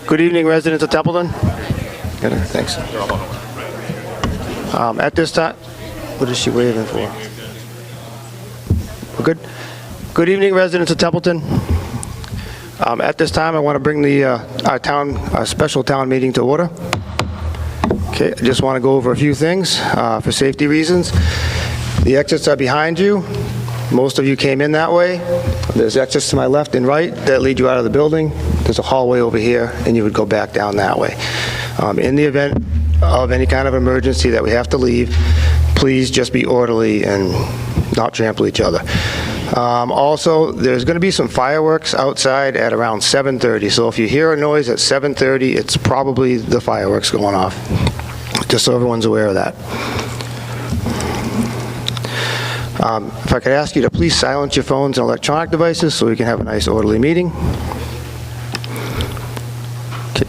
Good evening, residents of Templeton. Good, thanks. At this time, what is she waving for? We're good. Good evening, residents of Templeton. At this time, I want to bring our special town meeting to order. Okay, I just want to go over a few things for safety reasons. The exits are behind you. Most of you came in that way. There's exits to my left and right that lead you out of the building. There's a hallway over here, and you would go back down that way. In the event of any kind of emergency that we have to leave, please just be orderly and not trample each other. Also, there's going to be some fireworks outside at around 7:30, so if you hear a noise at 7:30, it's probably the fireworks going off, just so everyone's aware of that. If I could ask you to please silence your phones and electronic devices so we can have a nice orderly meeting. Okay.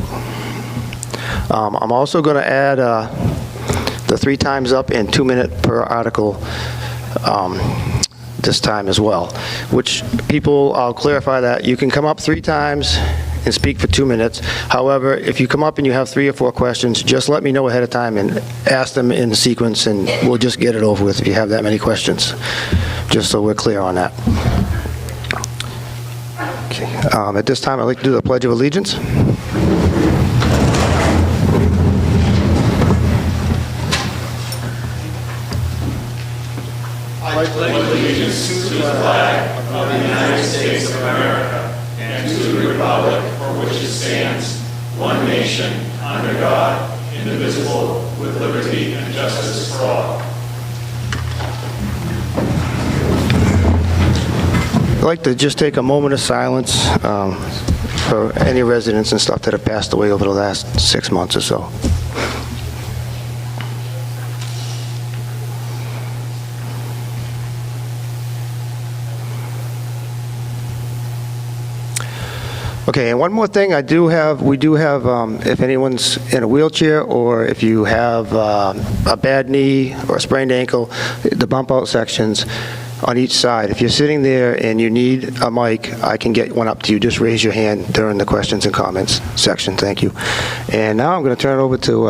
I'm also going to add the 3 times up and 2 minute per article this time as well, which people, I'll clarify that you can come up 3 times and speak for 2 minutes. However, if you come up and you have 3 or 4 questions, just let me know ahead of time and ask them in sequence, and we'll just get it over with if you have that many questions, just so we're clear on that. Okay. At this time, I'd like to do the Pledge of Allegiance. I pledge allegiance to the flag of the United States of America and to the republic for which it stands, one nation, under God, indivisible, with liberty and justice for all. I'd like to just take a moment of silence for any residents and stuff that have passed away over the last 6 months or so. Okay, and one more thing, we do have, if anyone's in a wheelchair or if you have a bad knee or a sprained ankle, the bump out sections on each side. If you're sitting there and you need a mic, I can get one up to you. Just raise your hand during the questions and comments section. Thank you. And now I'm going to turn it over to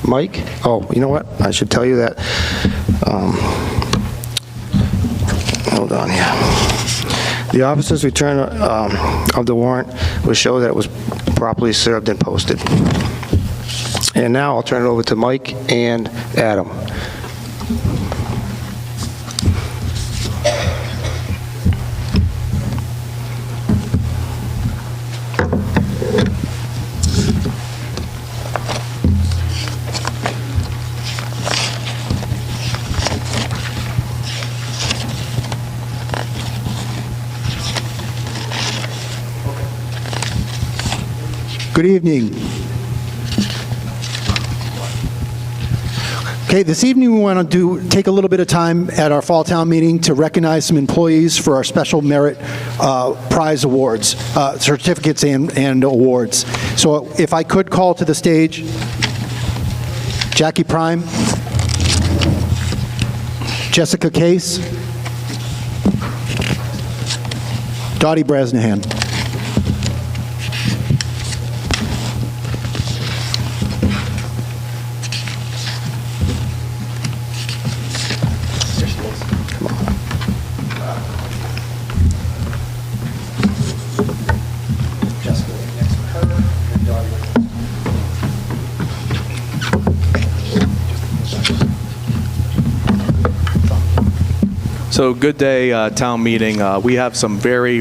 Mike. Oh, you know what? I should tell you that. Hold on here. The officer's return of the warrant will show that it was properly served and posted. And now I'll turn it over to Mike and Adam. Good evening. Okay, this evening we want to take a little bit of time at our fall town meeting to recognize some employees for our special merit prize awards, certificates and awards. So if I could call to the stage Jackie Prime, Jessica Case, Dottie Brasnahan. So good day, town meeting. We have some very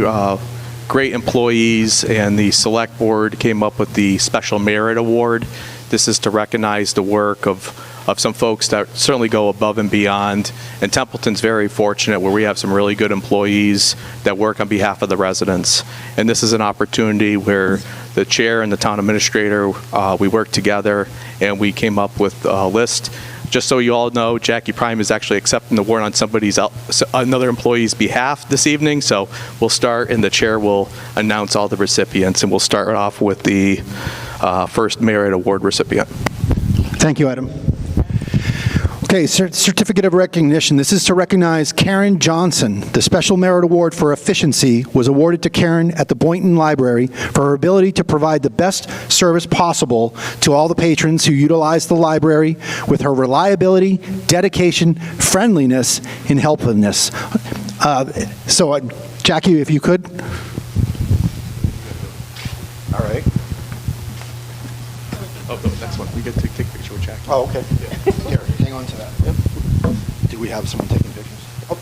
great employees, and the select board came up with the Special Merit Award. This is to recognize the work of some folks that certainly go above and beyond. And Templeton's very fortunate where we have some really good employees that work on behalf of the residents. And this is an opportunity where the chair and the town administrator, we worked together and we came up with a list. Just so you all know, Jackie Prime is actually accepting the award on another employee's behalf this evening. So we'll start, and the chair will announce all the recipients, and we'll start off with the first merit award recipient. Thank you, Adam. Okay, certificate of recognition. This is to recognize Karen Johnson. The Special Merit Award for Efficiency was awarded to Karen at the Boynton Library for her ability to provide the best service possible to all the patrons who utilize the library with her reliability, dedication, friendliness, and helpfulness. Jackie, if you could. All right. Oh, no, next one. We get to take a picture with Jackie. Oh, okay. Here, hang on to that. Yep. Do we have someone taking pictures? Oh.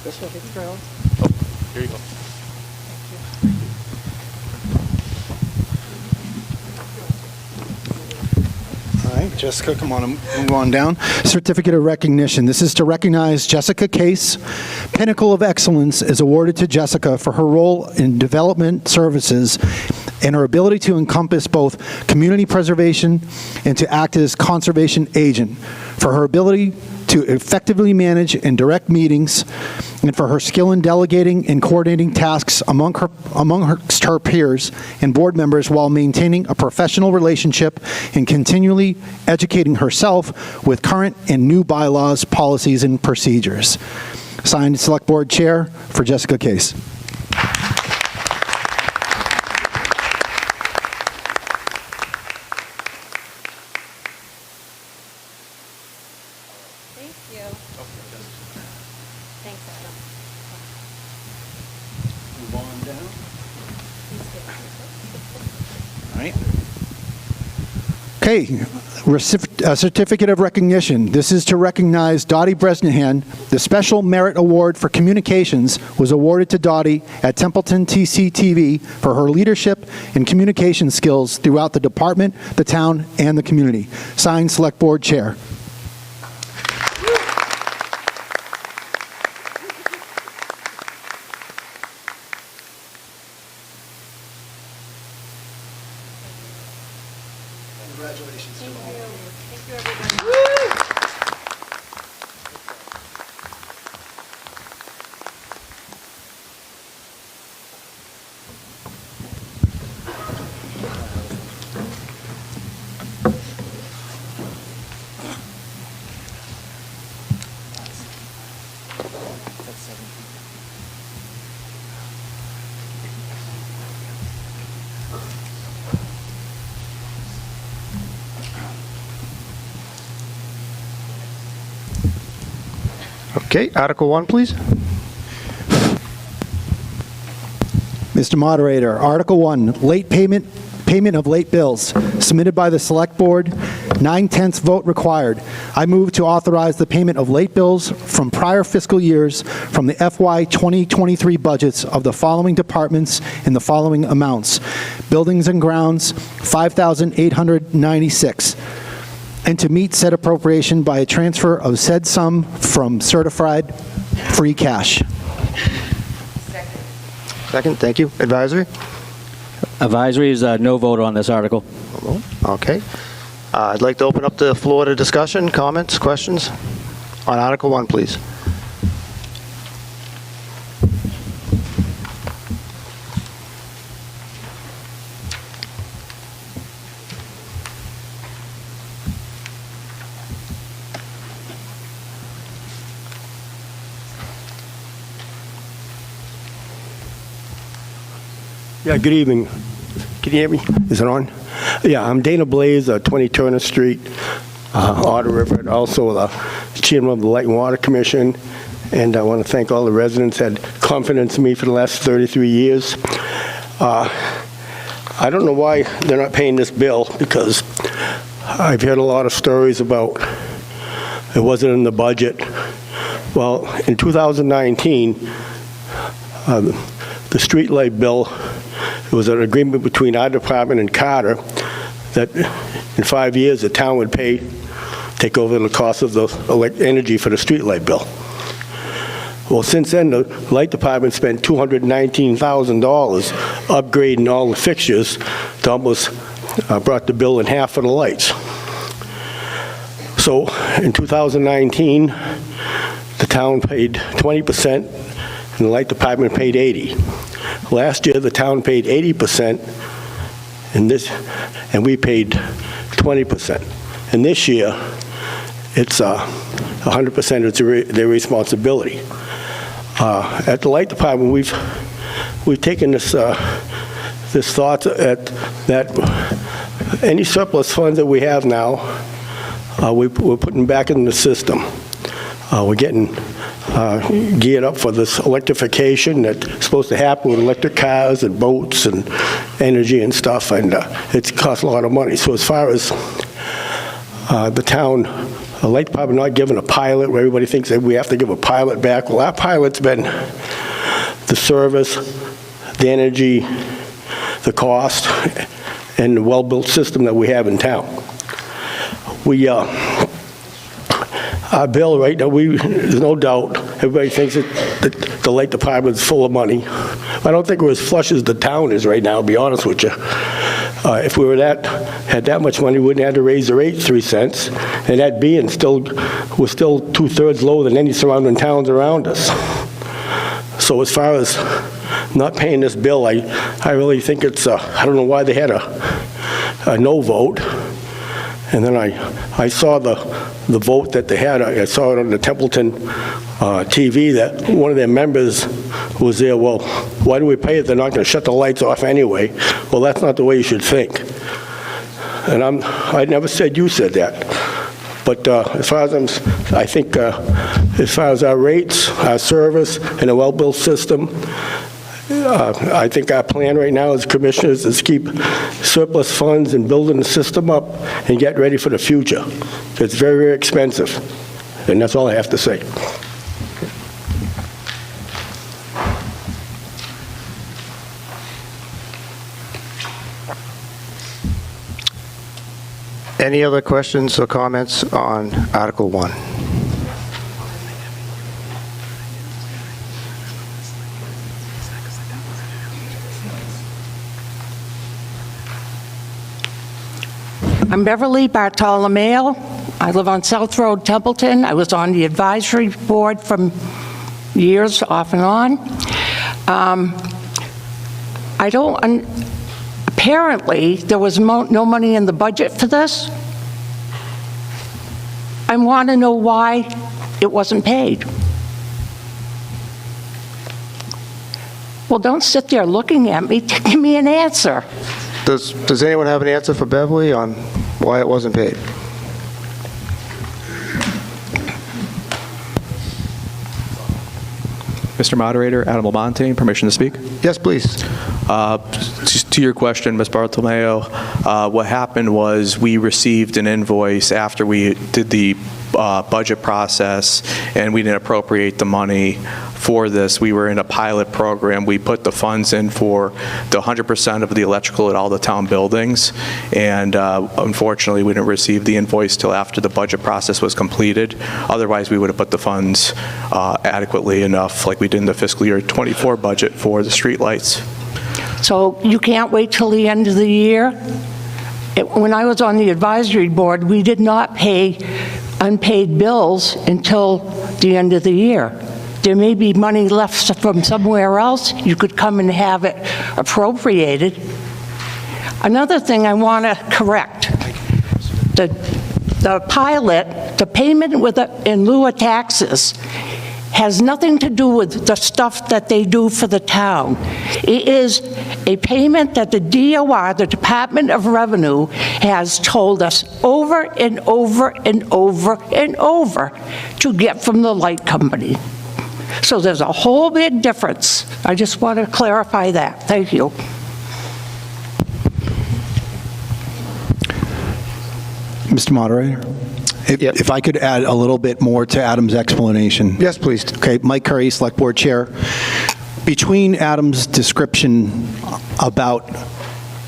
This one. Oh, here you go. All right, Jessica, come on, move on down. Certificate of recognition. This is to recognize Jessica Case. Pinnacle of Excellence is awarded to Jessica for her role in development services and her ability to encompass both community preservation and to act as conservation agent, for her ability to effectively manage and direct meetings, and for her skill in delegating and coordinating tasks amongst her peers and board members while maintaining a professional relationship and continually educating herself with current and new bylaws, policies, and procedures. Signed, Select Board Chair for Jessica Case. Thank you. Thanks, Adam. Move on down. Please All right. Okay, certificate of recognition. This is to recognize Dottie Bresnahan. The Special Merit Award for Communications was awarded to Dottie at Templeton TCTV for her leadership and communication skills throughout the department, the town, and the community. Signed, Select Board Chair. Congratulations to all. Thank you, everybody. Okay, Article 1, please. Mr. Moderator, Article 1, late payment of late bills, submitted by the Select Board, 9/10 vote required. I move to authorize the payment of late bills from prior fiscal years from the FY 2023 budgets of the following departments in the following amounts. Buildings and Grounds, $5,896. And to meet said appropriation by a transfer of said sum from certified free cash. Second, thank you. Advisory? Advisory is no vote on this article. Okay. I'd like to open up the floor to discussion, comments, questions on Article 1, please. Yeah, good evening. Can you hear me? Is it on? Yeah, I'm Dana Blaze, 20 Turner Street, Otter River, also the chairman of the Light and Water Commission, and I want to thank all the residents that had confidence in me for the last 33 years. I don't know why they're not paying this bill, because I've heard a lot of stories about it wasn't in the budget. Well, in 2019, the street light bill, it was an agreement between our department and Carter that in 5 years the town would take over the cost of the energy for the street light bill. Well, since then, the light department spent $219,000 upgrading all the fixtures to almost brought the bill in half for the lights. So in 2019, the town paid 20% and the light department paid 80%. Last year, the town paid 80%, and we paid 20%. And this year, it's 100% it's their responsibility. At the light department, we've taken this thought that any surplus funds that we have now, we're putting back in the system. We're getting geared up for this electrification that's supposed to happen with electric cars and boats and energy and stuff, and it costs a lot of money. So as far as the town, the light department not giving a pilot, where everybody thinks that we have to give a pilot back. Well, our pilot's been the service, the energy, the cost, and the well-built system that we have in town. Our bill right now, there's no doubt, everybody thinks that the light department's full of money. I don't think we're as flush as the town is right now, to be honest with you. If we had that much money, we wouldn't have to raise the rate 3 cents, and that being we're still 2/3 lower than any surrounding towns around us. So as far as not paying this bill, I really think it's, I don't know why they had a no vote. And then I saw the vote that they had. I saw it on the Templeton TV that one of their members was there. Well, why do we pay it? They're not going to shut the lights off anyway. Well, that's not the way you should think. And I never said you said that. But as far as I think as far as our rates, our service, and a well-built system, I think our plan right now as commissioners is keep surplus funds and building the system up and get ready for the future. It's very, very expensive. And that's all I have to say. Any other questions or comments on Article 1? I'm Beverly Bartolomeo. I live on South Road, Templeton. I was on the advisory board from years off and on. Apparently, there was no money in the budget for this. I want to know why it wasn't paid. Well, don't sit there looking at me. Give me an answer. Does anyone have an answer for Beverly on why it wasn't paid? Mr. Moderator, Adam Lamontagne, permission to speak? Yes, please. To your question, Ms. Bartolomeo, what happened was we received an invoice after we did the budget process, and we didn't appropriate the money for this. We were in a pilot program. We put the funds in for the 100% of the electrical at all the town buildings, and unfortunately, we didn't receive the invoice till after the budget process was completed. Otherwise, we would have put the funds adequately enough, like we did in the fiscal year 24 budget for the streetlights. So you can't wait till the end of the year? When I was on the advisory board, we did not pay unpaid bills until the end of the year. There may be money left from somewhere else. You could come and have it appropriated. Another thing I want to correct. The pilot, the payment in lieu of taxes, has nothing to do with the stuff that they do for the town. It is a payment that the DOR, the Department of Revenue, has told us over and over and over and over to get from the light company. So there's a whole big difference. I just want to clarify that. Thank you. Mr. Moderator, if I could add a little bit more to Adam's explanation. Yes, please. Okay, Mike Curry, Select Board Chair. Between Adam's description about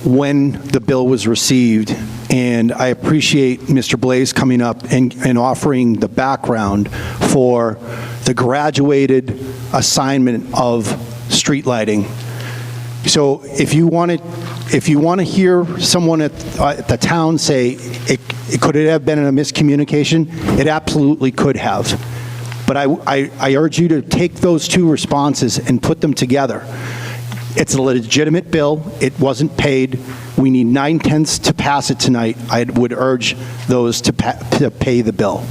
when the bill was received, and I appreciate Mr. Blaze coming up and offering the background for the graduated assignment of street lighting. So if you want to hear someone at the town say, could it have been a miscommunication? It absolutely could have. But I urge you to take those two responses and put them together. It's a legitimate bill. It wasn't paid. We need 9/10 to pass it tonight. I would urge those to pay the bill.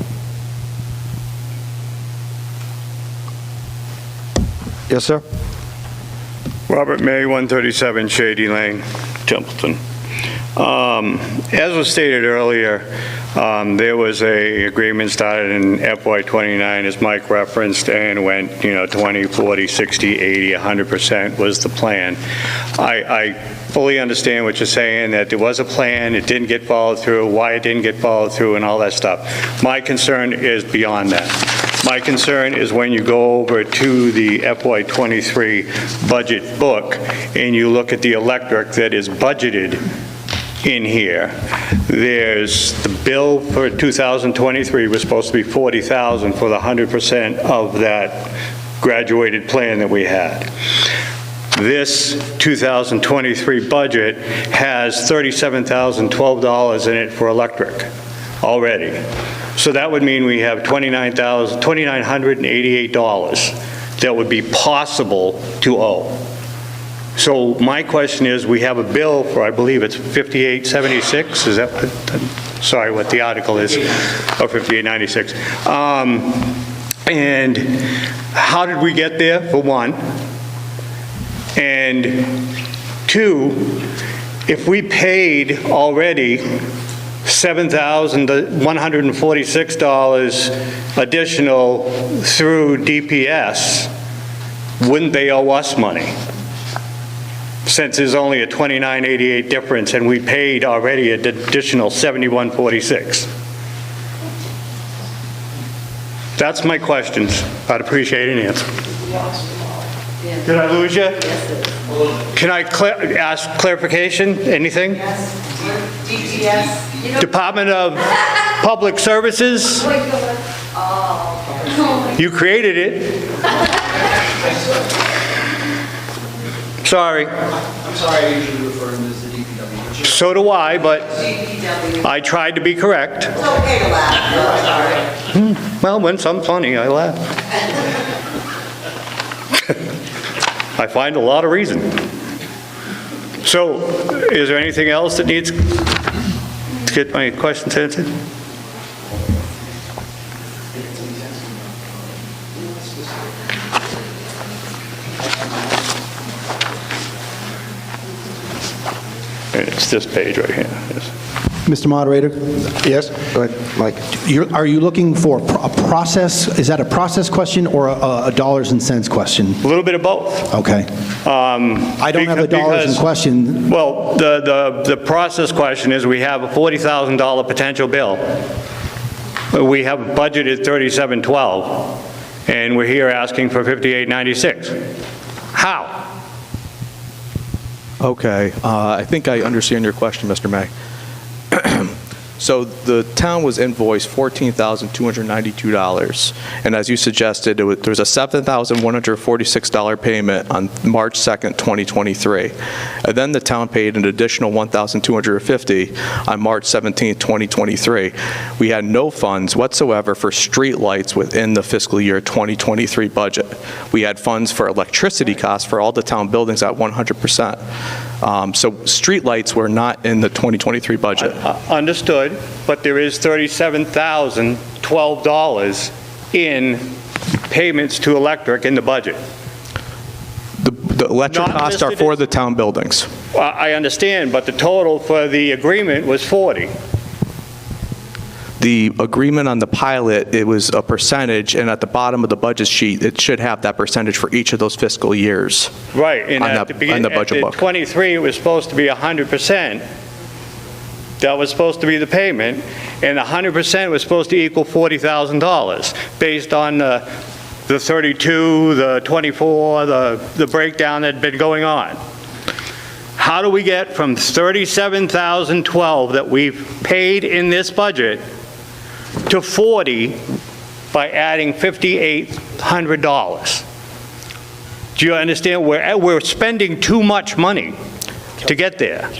Yes, sir? Robert May, 137 Shady Lane, Templeton. As was stated earlier, there was a agreement started in FY '29, as Mike referenced, and went, 20, 40, 60, 80, 100% was the plan. I fully understand what you're saying, that there was a plan, it didn't get followed through, why it didn't get followed through, and all that stuff. My concern is beyond that. My concern is when you go over to the FY '23 budget book and you look at the electric that is budgeted in here, there's the bill for 2023 was supposed to be $40,000 for the 100% of that graduated plan that we had. This 2023 budget has $37,012 in it for electric already. So that would mean we have $2,988 that would be possible to owe. So my question is, we have a bill for, I believe it's 5876, is that, sorry, what the article is, or 5896. And how did we get there, for one? And two, if we paid already $7,146 additional through DPS, wouldn't they owe us money? Since there's only a $29.88 difference and we paid already an additional $71.46. That's my questions. I'd appreciate an answer. Did I lose you? Can I ask clarification? Anything? DPS. Department of Public Services? You created it. Sorry. I'm sorry, I usually refer to them as the DPW. So do I, but DPW. I tried to be correct. It's okay to laugh, I'm sorry. Well, when something's funny, I laugh. I find a lot of reason. So, is there anything else that needs to get my questions answered? It's this page right here. Yes. Mr. Moderator, Yes? Go ahead, Mike. are you looking for a process? Is that a process question or a dollars and cents question? A little bit of both. Okay. I don't have a dollars and question. Well, the process question is, we have a $40,000 potential bill. We have budgeted $3712, and we're here asking for $5896. How? Okay, I think I understand your question, Mr. May. So the town was invoiced $14,292, and as you suggested, there was a $7,146 payment on March 2nd, 2023. And then the town paid an additional $1,250 on March 17th, 2023. We had no funds whatsoever for street lights within the fiscal year 2023 budget. We had funds for electricity costs for all the town buildings at 100%. So street lights were not in the 2023 budget. Understood, but there is $37,012 in payments to electric in the budget. The electric Not costs are listed for as- the town buildings. I understand, but the total for the agreement was 40. The agreement on the pilot, it was a percentage, and at the bottom of the budget sheet, it should have that percentage for each of those fiscal years. Right, and On at the- the beginning, on the budget book. 23, it was supposed to be 100%. That was supposed to be the payment, and 100% was supposed to equal $40,000, based on the 32, the 24, the breakdown that had been going on. How do we get from $37,012 that we've paid in this budget to 40 by adding $5,800? Do you understand? We're spending too much money to get there.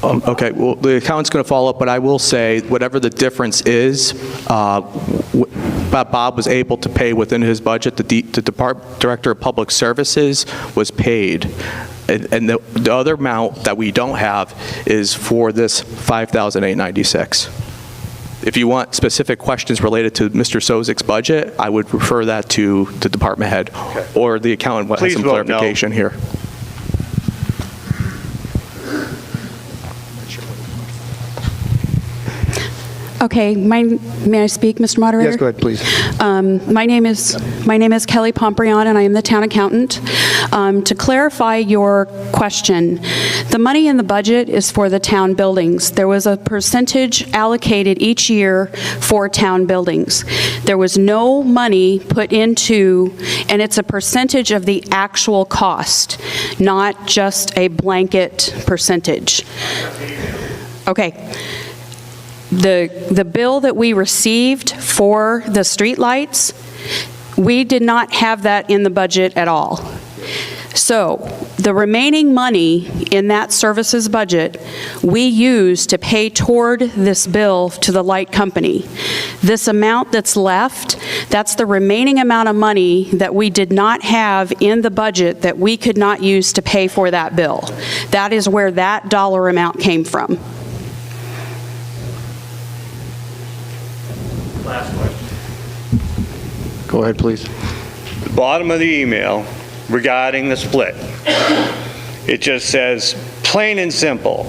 Okay, well, the accountant's going to follow up, but I will say, whatever the difference is, Bob was able to pay within his budget. The Director of Public Services was paid. And the other amount that we don't have is for this $5,896. If you want specific questions related to Mr. Sozik's budget, I would refer that to the department head or the accountant has Please some vote no. clarification here. Okay, may I speak, Mr. Moderator? Yes, go ahead, please. My name is Kelly Pomprion, and I am the town accountant. To clarify your question, the money in the budget is for the town buildings. There was a percentage allocated each year for town buildings. There was no money put into, and it's a percentage of the actual cost, not just a blanket percentage. Okay. The bill that we received for the streetlights, we did not have that in the budget at all. So the remaining money in that services budget, we used to pay toward this bill to the light company. This amount that's left, that's the remaining amount of money that we did not have in the budget that we could not use to pay for that bill. That is where that dollar amount came from. Last question. Go ahead, please. The bottom of the email regarding the split, it just says, plain and simple,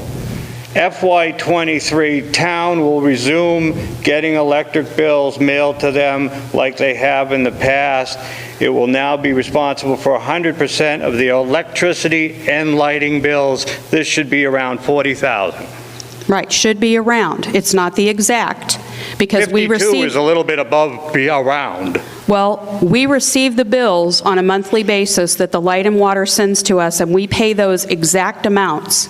FY23 town will resume getting electric bills mailed to them like they have in the past. It will now be responsible for 100% of the electricity and lighting bills. This should be around $40,000. Right, should be around. It's not the exact, because we 52 received... is a little bit above around. Well, we receive the bills on a monthly basis that the Light and Water sends to us, and we pay those exact amounts.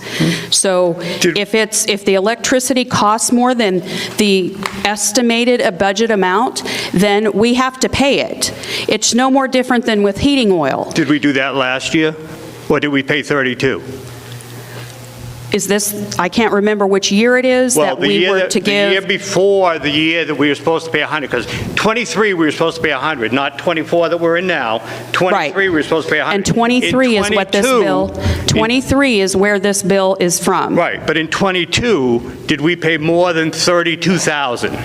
So if the electricity costs more than the estimated budget amount, then we have to pay it. It's no more different than with heating oil. Did we do that last year? Or did we pay 32? Is this, I can't remember which year it is that we were to give. The year before the year that we were supposed to pay 100, because 23 we were supposed to pay 100, not 24 that we're in now. 23 we were supposed to pay 100. And 23 is what this bill, 23 is where this bill is from. Right, but in 22, did we pay more than 32,000?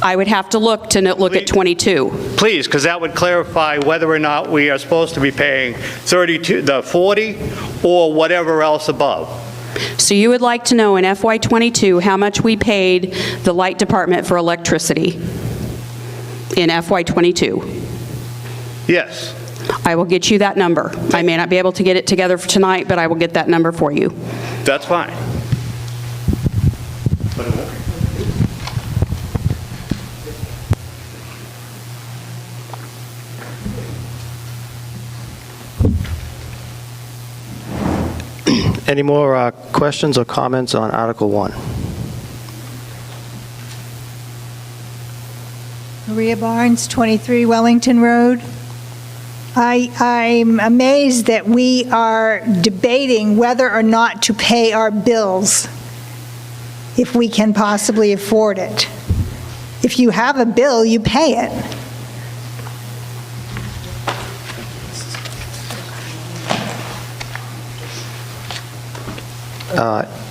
I would have to look at 22. Please, because that would clarify whether or not we are supposed to be paying 32, the 40, or whatever else above. So you would like to know in FY22 how much we paid the light department for electricity in FY22? Yes. I will get you that number. I may not be able to get it together for tonight, but I will get that number for you. That's fine. Any more questions or comments on Article 1? Maria Barnes, 23 Wellington Road. I'm amazed that we are debating whether or not to pay our bills if we can possibly afford it. If you have a bill, you pay it.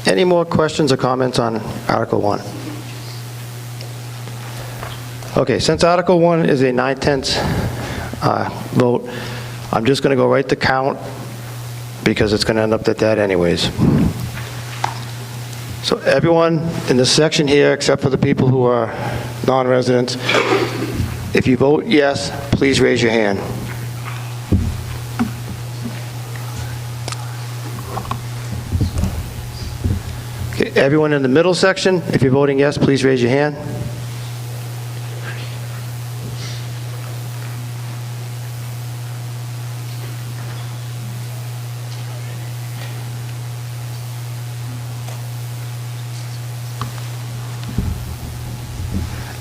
Any more questions or comments on Article 1? Okay, since Article 1 is a 9/10 vote, I'm just going to go right to count because it's going to end up at that anyways. So everyone in this section here, except for the people who are non-residents, if you vote yes, please raise your hand. Okay, everyone in the middle section, if you're voting yes, please raise your hand.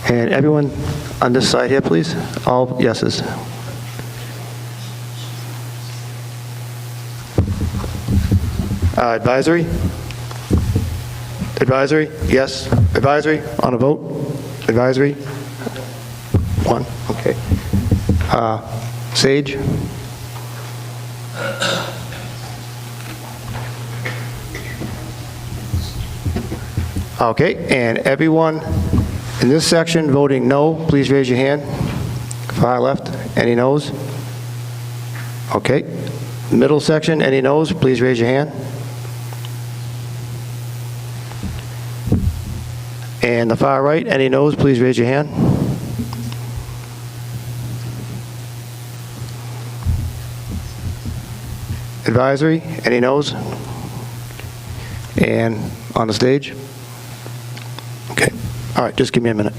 And everyone on this side here, please. All yeses. Advisory? Advisory? Yes. Advisory? On a vote? Advisory? One, okay. Sage? Okay, and everyone in this section voting no, please raise your hand. Far left, any noes? Okay. Middle section, any noes, please raise your hand. And the far right, any noes, please raise your hand. Advisory, any noes? And on the stage? Okay, all right, just give me a minute.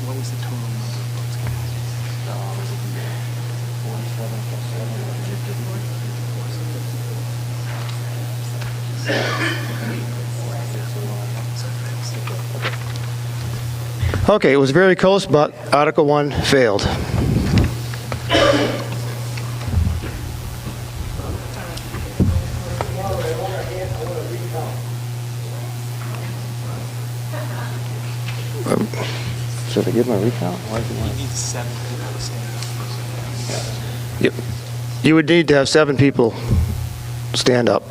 What was the total number of votes cast? Okay, it was very close, but Article 1 failed. Should I give my recount? You need 7 people to stand up. Yep. You would need to have 7 people stand up.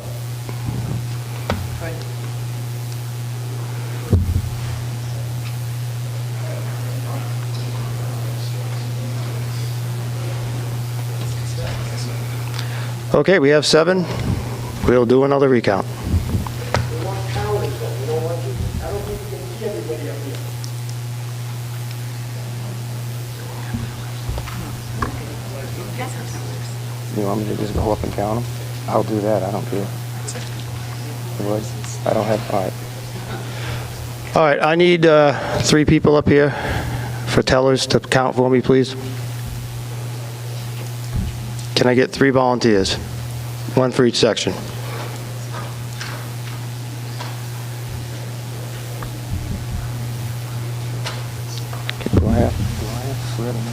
Okay, we have 7. We'll do another recount. You want me to just go up and count them? I'll do that, I don't care. Would? I don't have, all right. All right, I need 3 people up here for tellers to count for me, please. Can I get 3 volunteers? 1 for each section. Do I have to swear them in?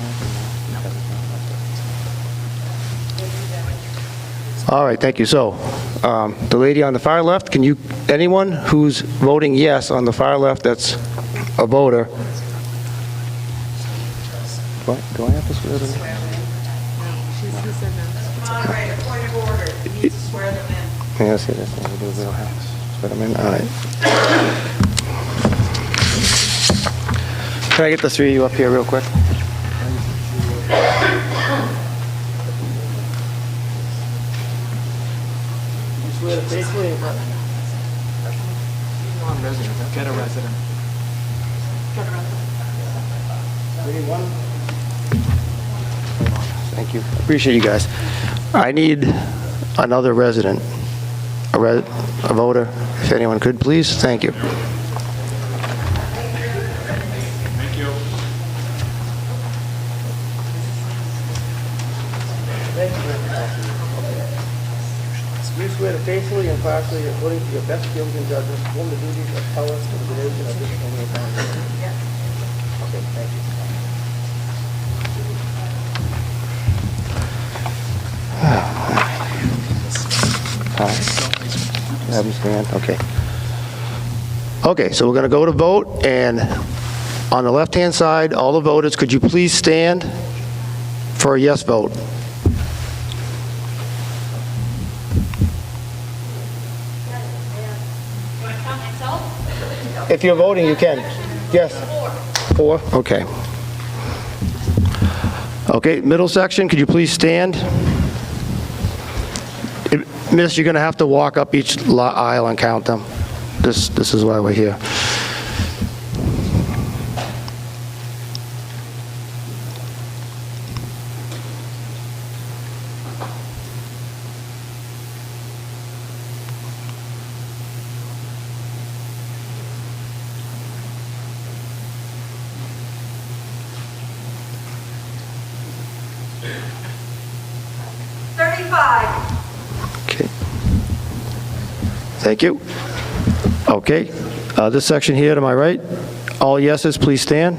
All right, thank you. So, the lady on the far left, can you, anyone who's voting yes on the far left that's a voter? What, do I have to swear them in? All right, a point of order. You need to swear them in. Yeah, see, that's what we do. We don't have to swear them in. All right. Can I get the 3 of you up here real quick? Swear to faithfully and Non-resident. Get a resident. Thank you. Appreciate you guys. I need another resident, a voter, if anyone could, please. Thank you. Thank you. You swear to faithfully and impartially, according to your best skills and judgment, perform the duties of teller for the division of this county of Narragansett. Okay, thank you. All right. Have them stand. Okay. Okay, so we're going to go to vote, and on the left-hand side, all the voters, could you please stand for a yes vote? If you're voting, you can. Yes. 4. Okay. Okay, middle section, could you please stand? Miss, you're going to have to walk up each aisle and count them. This is why we're here. Okay. Thank you. Okay. This section here to my right, all yeses, please stand.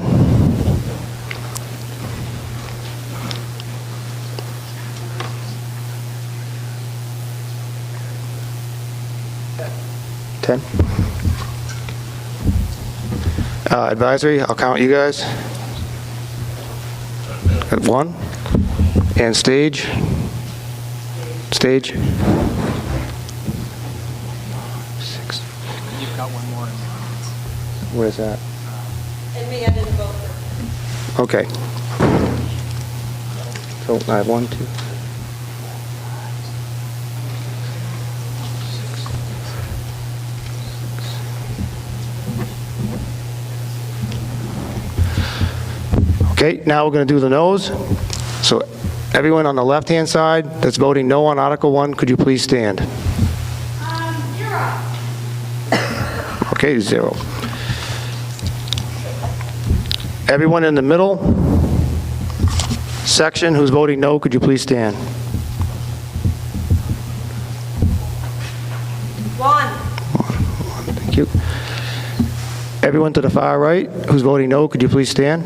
Ten. Advisory, I'll count you guys. At 1. And stage. Stage. 6. You've got one more. Where's that? And me, I didn't vote for. Okay. So I have 1, 2. 6. Okay, now we're going to do the noes. So everyone on the left-hand side that's voting no on Article 1, could you please stand? 0. Okay, 0. Everyone in the middle section who's voting no, could you please stand? 1. Thank you. Everyone to the far right who's voting no, could you please stand?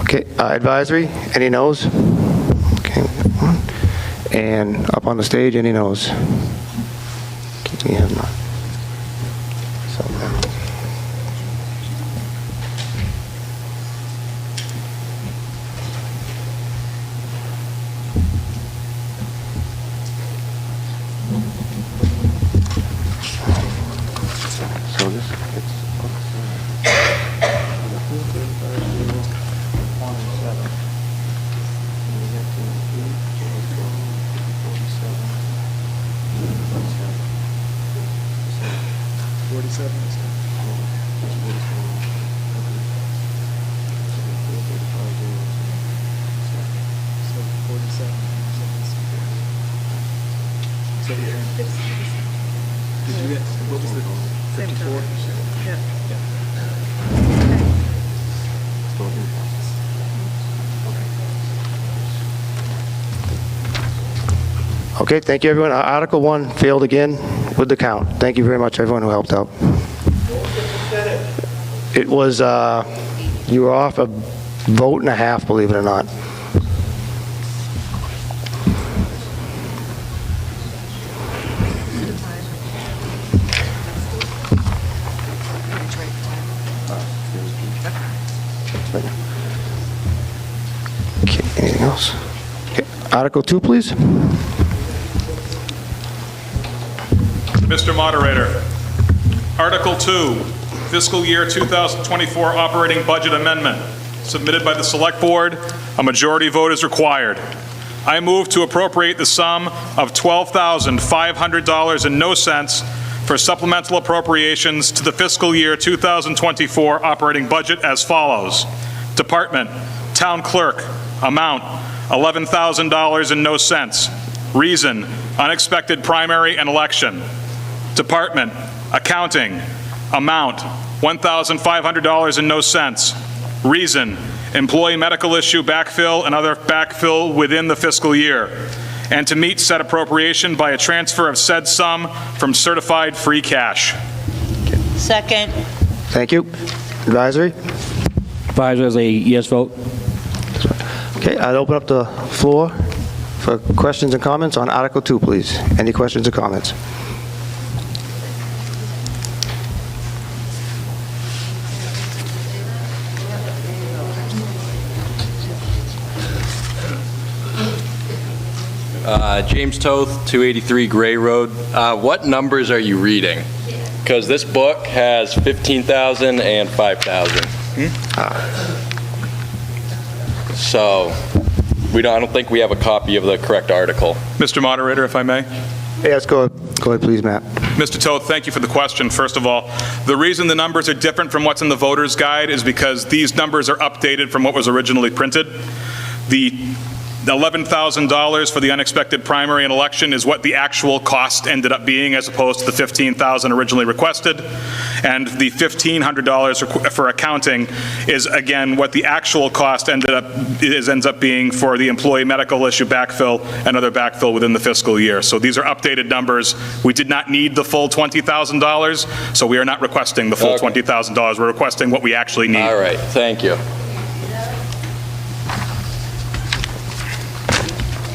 Okay, advisory, any noes? Okay, 1. And up on the stage, any noes? Okay, we have none. So, this, it's... What was the 54? Okay, thank you, everyone. Article 1 failed again with the count. Thank you very much, everyone who helped out. It was, you were off a vote and a half, believe it or not. Okay, anything else? Okay, Article 2, please. Mr. Moderator, Article 2, Fiscal Year 2024 Operating Budget Amendment, submitted by the Select Board. A majority vote is required. I move to appropriate the sum of $12,500 and no cents for supplemental appropriations to the fiscal year 2024 operating budget as follows. Department, Town Clerk, amount $11,000 and no cents. Reason, unexpected primary and election. Department, Accounting, amount $1,500 and no cents. Reason, employee medical issue backfill and other backfill within the fiscal year, and to meet said appropriation by a transfer of said sum from certified free cash. Second. Thank you. Advisory? Advisory is a yes vote. Okay, I'd open up the floor for questions and comments on Article 2, please. Any questions or comments? James Toth, 283 Gray Road. What numbers are you reading? Because this book has 15,000 and 5,000. So I don't think we have a copy of the correct article. Mr. Moderator, if I may? Yes, go ahead, please, Matt. Mr. Toth, thank you for the question. First of all, the reason the numbers are different from what's in the voter's guide is because these numbers are updated from what was originally printed. The $11,000 for the unexpected primary and election is what the actual cost ended up being, as opposed to the $15,000 originally requested. And the $1,500 for accounting is, again, what the actual cost ends up being for the employee medical issue backfill and other backfill within the fiscal year. So these are updated numbers. We did not need the full $20,000, so we are not requesting the full $20,000. We're requesting what we actually need. All right, thank you.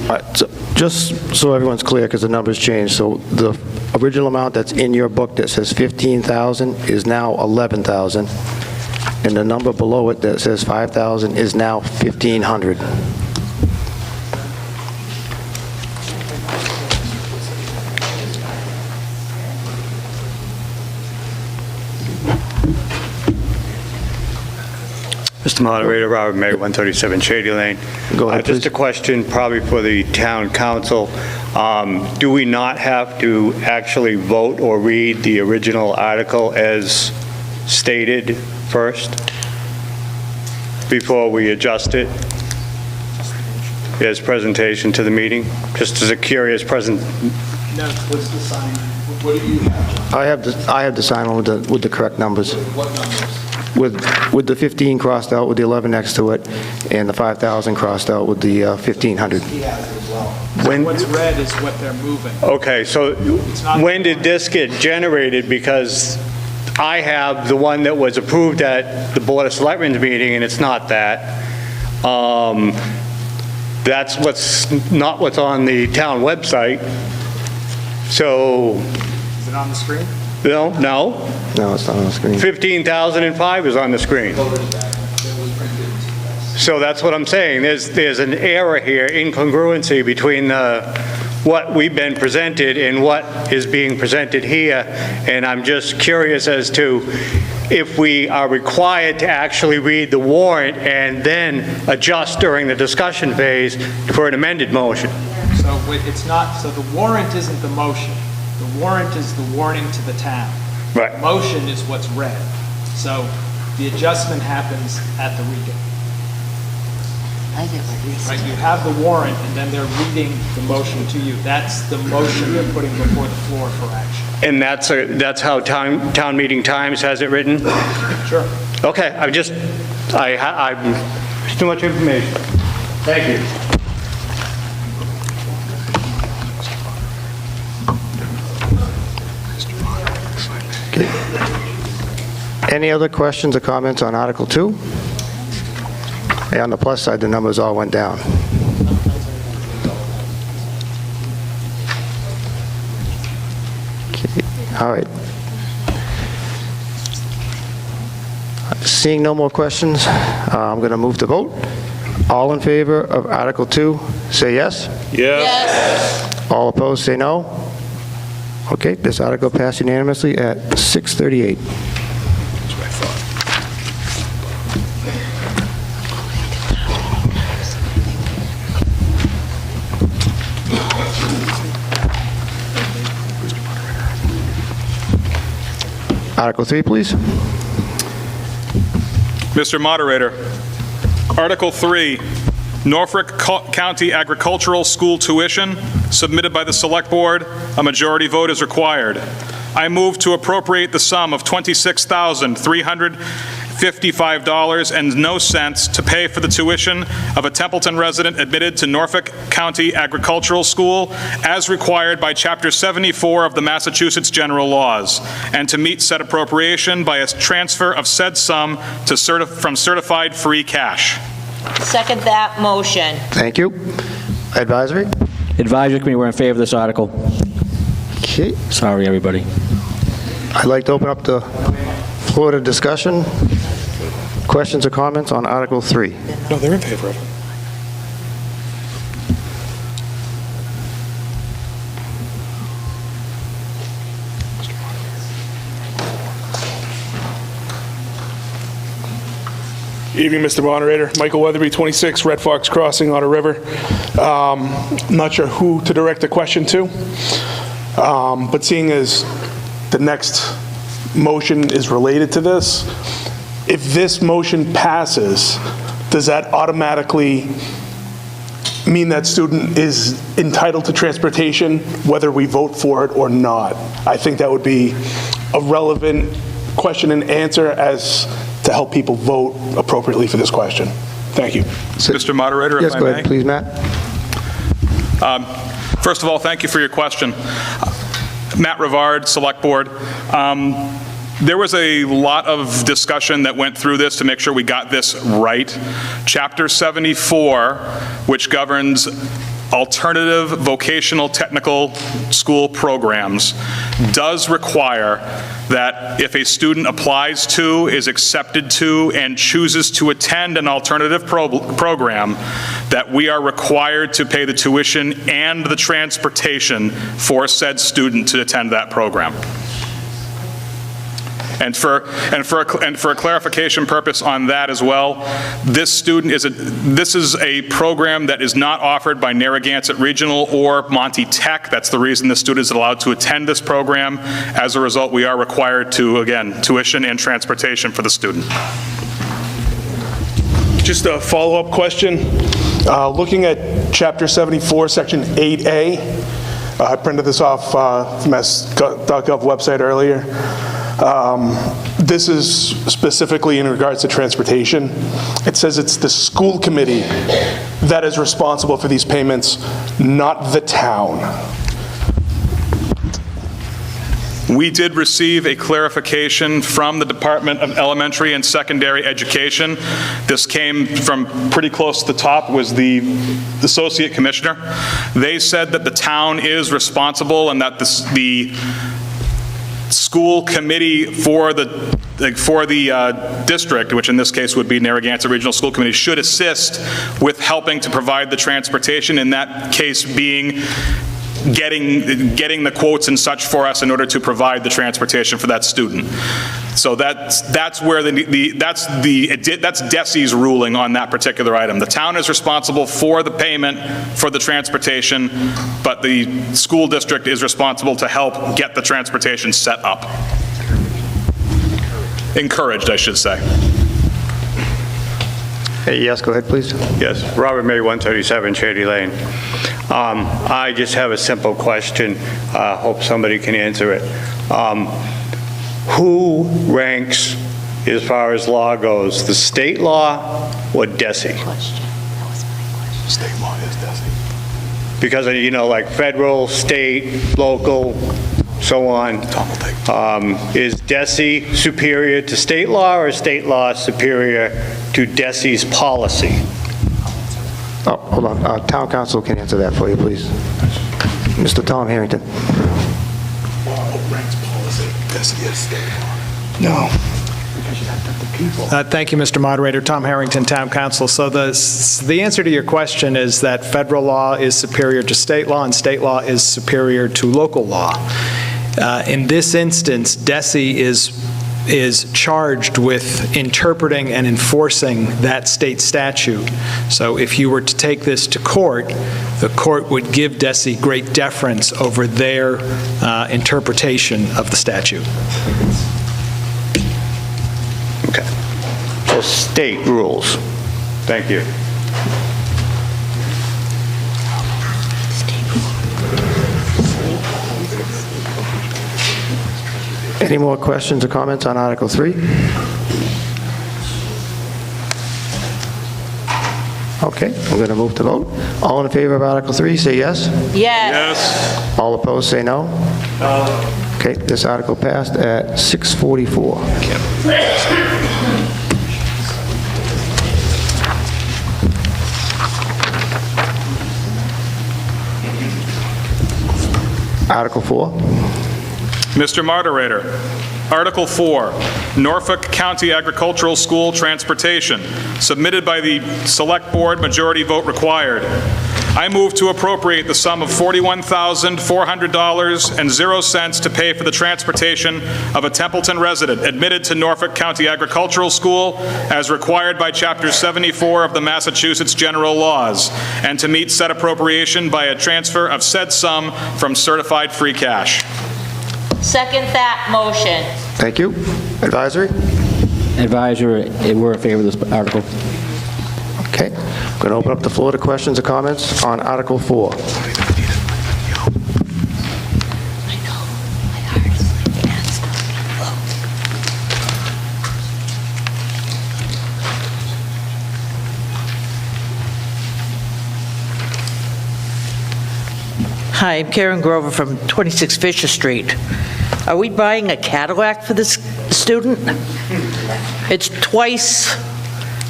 All right, so just so everyone's clear, because the numbers changed, so the original amount that's in your book that says 15,000 is now 11,000, and the number below it that says 5,000 is now 1,500. Mr. Moderator, Robert May, 137 Shady Lane. Go ahead, Just a question probably for the town council. Do we not have to actually vote or read the original article as stated first before we adjust it as presentation to the meeting? Just as a curious present. No, what's the sign? What do you have? I have the sign on with the correct numbers. What numbers? With the 15 crossed out, with the 11 next to it, and the 5,000 crossed out with the 1,500. He has it as well. What's red is what they're moving. Okay, so when did this get generated? Because I have the one that was approved at the Board of Selectmen's meeting, and it's not that. That's not what's on the town website. So, Is it on the screen? no, No, it's not on the screen. 15,005 is on the screen. So that's what I'm saying. There's an error here, incongruency between what we've been presented and what is being presented here. And I'm just curious as to if we are required to actually read the warrant and then adjust during the discussion phase for an amended motion. So it's not, so the warrant isn't the motion. The warrant is the warning to the town. Right. Motion is what's read. So the adjustment happens at the reading. Right, you have the warrant, and then they're reading the motion to you. That's the motion they're putting before the floor for action. And that's how Town Meeting Times has it written? Sure. Okay, I'm it's too much information. Thank you. Any other questions or comments on Article 2? Hey, on the plus side, the numbers all went down. Okay, all right. Seeing no more questions, I'm going to move to vote. All in favor of Article 2, say yes. Yes. All opposed, say no. Okay, this article passed unanimously at 6:38. Article 3, please. Mr. Moderator, Article 3, Norfolk County Agricultural School tuition, submitted by the Select Board. A majority vote is required. I move to appropriate the sum of $26,355.00 to pay for the tuition of a Templeton resident admitted to Norfolk County Agricultural School as required by Chapter 74 of the Massachusetts General Laws, and to meet said appropriation by a transfer of said sum to from certified free cash. Second that motion. Thank you. Advisory? Advisory Committee, we're in favor of this article. Okay. Sorry, everybody. I'd like to open up the floor to discussion. Questions or comments on Article 3? No, they're in favor of it. Evening, Mr. Moderator. Michael Weatherby, 26 Red Fox Crossing, Otter River. Not sure who to direct the question to, but seeing as the next motion is related to this, if this motion passes, does that automatically mean that student is entitled to transportation, whether we vote for it or not? I think that would be a relevant question and answer as to help people vote appropriately for this question. Thank you. Mr. Moderator, Yes, if I go may. ahead, please, Matt. First of all, thank you for your question. Matt Rivard, Select Board. There was a lot of discussion that went through this to make sure we got this right. Chapter 74, which governs alternative vocational technical school programs, does require that if a student applies to, is accepted to, and chooses to attend an alternative program, that we are required to pay the tuition and the transportation for said student to attend that program. And for a clarification purpose on that as well, this is a program that is not offered by Narragansett Regional or Monty Tech. That's the reason the student is allowed to attend this program. As a result, we are required to, again, tuition and transportation for the student. Just a follow-up question. Looking at Chapter 74, Section 8A, I printed this off from mass.gov website earlier. This is specifically in regards to transportation. It says it's the school committee that is responsible for these payments, not the town. We did receive a clarification from the Department of Elementary and Secondary Education. This came from pretty close to the top, was the Associate Commissioner. They said that the town is responsible and that the school committee for the district, which in this case would be Narragansett Regional School Committee, should assist with helping to provide the transportation, in that case being getting the quotes and such for us in order to provide the transportation for that student. So that's where that's DESE's ruling on that particular item. The town is responsible for the payment for the transportation, but the school district is responsible to help get the transportation set up. Encouraged, I should say. Hey, yes, go ahead, please. Yes, Robert May, 137 Shady Lane. I just have a simple question. Hope somebody can answer it. Who ranks, as far as law goes, the state law or DESE? State law is DESE. Because, you know, like federal, state, local, so on. Is DESE superior to state law, or is state law superior to DESE's policy? Oh, hold on. Town council can answer that for you, please. Mr. Tom Harrington. Ranks policy. DESE is state law. No. Thank you, Mr. Moderator. Tom Harrington, Town Council. So the answer to your question is that federal law is superior to state law, and state law is superior to local law. In this instance, DESE is charged with interpreting and enforcing that state statute. So if you were to take this to court, the court would give DESE great deference over their interpretation of the statute. Okay. So state rules. Thank you. Any more questions or comments on Article 3? Okay, we're going to move to vote. All in favor of Article 3, say yes. Yes. All opposed, say no. Okay, this article passed at 6:44. Article 4. Mr. Moderator, Article 4, Norfolk County Agricultural School Transportation, submitted by the Select Board, majority vote required. I move to appropriate the sum of $41,400.00 to pay for the transportation of a Templeton resident admitted to Norfolk County Agricultural School as required by Chapter 74 of the Massachusetts General Laws, and to meet said appropriation by a transfer of said sum from certified free cash. Second that motion. Thank you. Advisory? Advisory, we're in favor of this article. Okay. I'm going to open up the floor to questions or comments on Article 4. Hi, I'm Karen Grover from 26 Fisher Street. Are we buying a Cadillac for this student? It's twice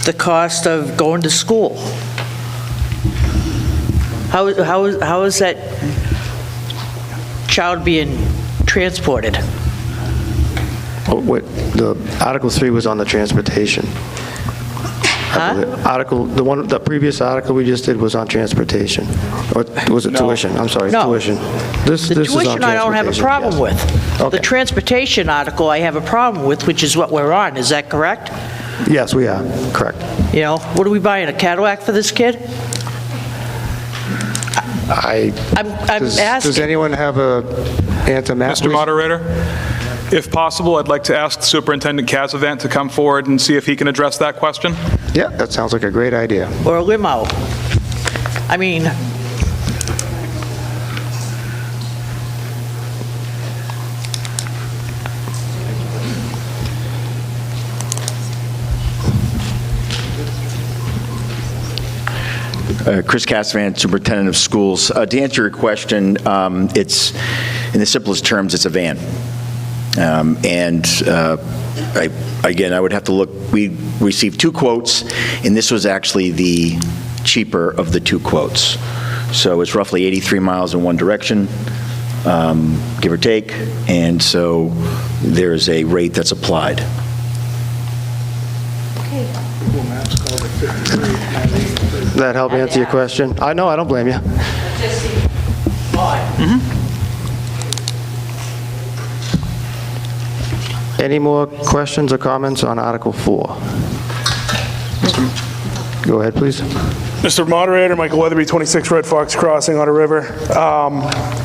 the cost of going to school. How is that child being transported? Oh, wait, the Article 3 was on the transportation. The previous article we just did was on transportation. Or was it tuition? I'm sorry, No. tuition. This is on Tuition I don't have a problem yes. with. Okay. The transportation article I have a problem with, which is what we're on. Is that correct? Yes, we are. Correct. You know, what are we buying, a Cadillac for this kid? I'm Does asking. anyone have a answer, Matt? Mr. please? Moderator, if possible, I'd like to ask Superintendent Casavant to come forward and see if he can address that question. Yeah, that sounds like a great idea. Or a limo? I mean, Chris Cassavant, Superintendent of Schools. To answer your question, it's, in the simplest terms, it's a van. Again, I would have to look. We received 2 quotes, and this was actually the cheaper of the 2 quotes. So it's roughly 83 miles in one direction, give or take, and so there's a rate that's applied. Does that help answer your question? I know, I don't blame you. Any more questions or comments on Article 4? Go ahead, please. Mr. Moderator, Michael Weatherby, 26 Red Fox Crossing, Otter River.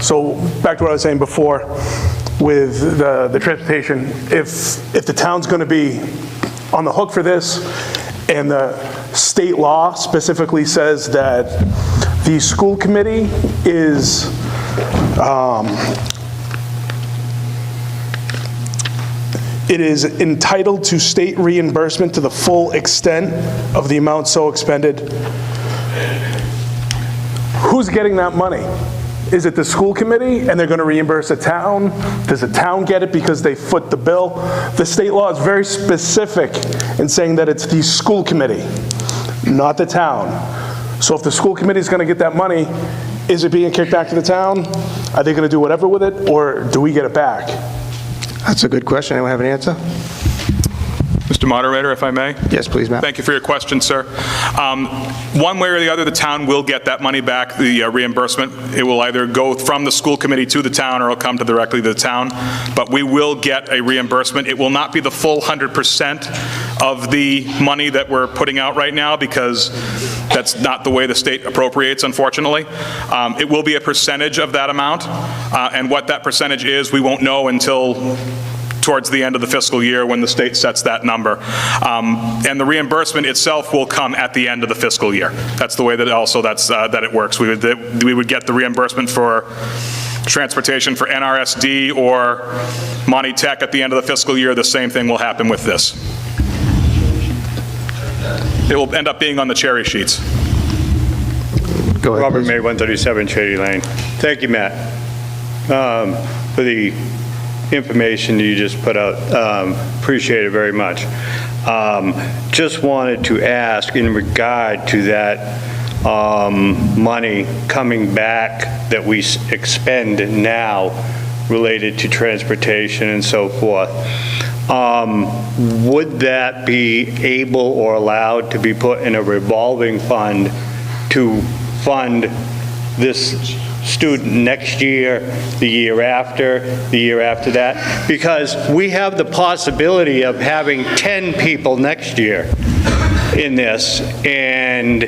So back to what I was saying before with the transportation. If the town's going to be on the hook for this, and the state law specifically says that the school committee is it is entitled to state reimbursement to the full extent of the amount so expended. Who's getting that money? Is it the school committee and they're going to reimburse the town? Does the town get it because they foot the bill? The state law is very specific in saying that it's the school committee, not the town. So if the school committee is going to get that money, is it being kicked back to the town? Are they going to do whatever with it, or do we get it back? That's a good question. Anyone have an answer? Mr. Moderator, if I may? Yes, please, Matt. Thank you for your question, sir. One way or the other, the town will get that money back, the reimbursement. It will either go from the school committee to the town, or it'll come directly to the town. But we will get a reimbursement. It will not be the full 100% of the money that we're putting out right now, because that's not the way the state appropriates, unfortunately. It will be a percentage of that amount, and what that percentage is, we won't know until towards the end of the fiscal year when the state sets that number. And the reimbursement itself will come at the end of the fiscal year. That's the way that that it works. We would get the reimbursement for transportation for NRSD or Monty Tech at the end of the fiscal year. The same thing will happen with this. It will end up being on the cherry sheets. Go ahead, Robert please. May, 137 Shady Lane. Thank you, Matt, for the information you just put out. Appreciate it very much. Just wanted to ask in regard to that money coming back that we expend now related to transportation and so forth. Would that be able or allowed to be put in a revolving fund to fund this student next year, the year after that, because we have the possibility of having 10 people next year in this, and,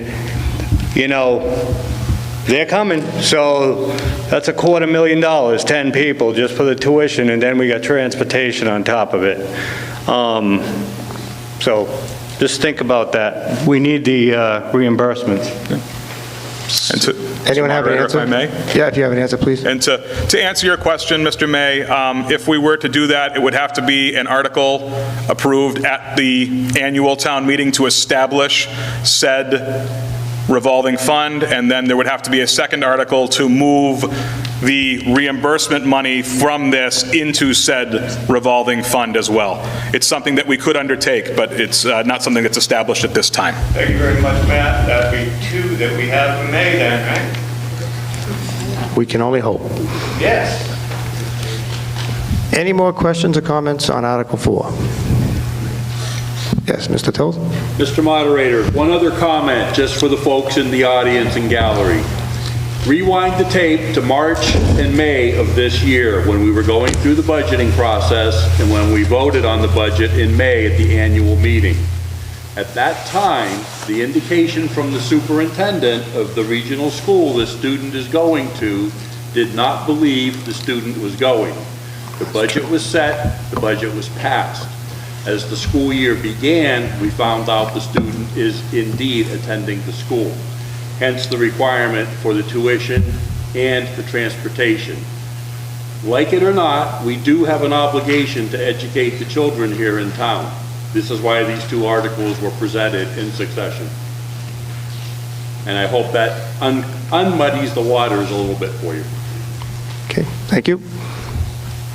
you know, they're coming. So that's $250,000, 10 people just for the tuition, and then we got transportation on top of it. So just think about that. We need the reimbursements. And to, Anyone have an Moderator, answer? if I may? Yeah, if you have an answer, please. And to answer your question, Mr. May, if we were to do that, it would have to be an article approved at the annual town meeting to establish said revolving fund, and then there would have to be a second article to move the reimbursement money from this into said revolving fund as well. It's something that we could undertake, but it's not something that's established at this time. Thank you very much, Matt. That'd be 2 that we have in May then, right? We can only hope. Yes. Any more questions or comments on Article 4? Yes, Mr. Toth? Mr. Moderator, one other comment just for the folks in the audience and gallery. Rewind the tape to March and May of this year when we were going through the budgeting process and when we voted on the budget in May at the annual meeting. At that time, the indication from the superintendent of the regional school the student is going to did not believe the student was going. The budget was set, the budget was passed. As the school year began, we found out the student is indeed attending the school. Hence the requirement for the tuition and the transportation. Like it or not, we do have an obligation to educate the children here in town. This is why these 2 articles were presented in succession. And I hope that unmuddies the waters a little bit for you. Okay, thank you.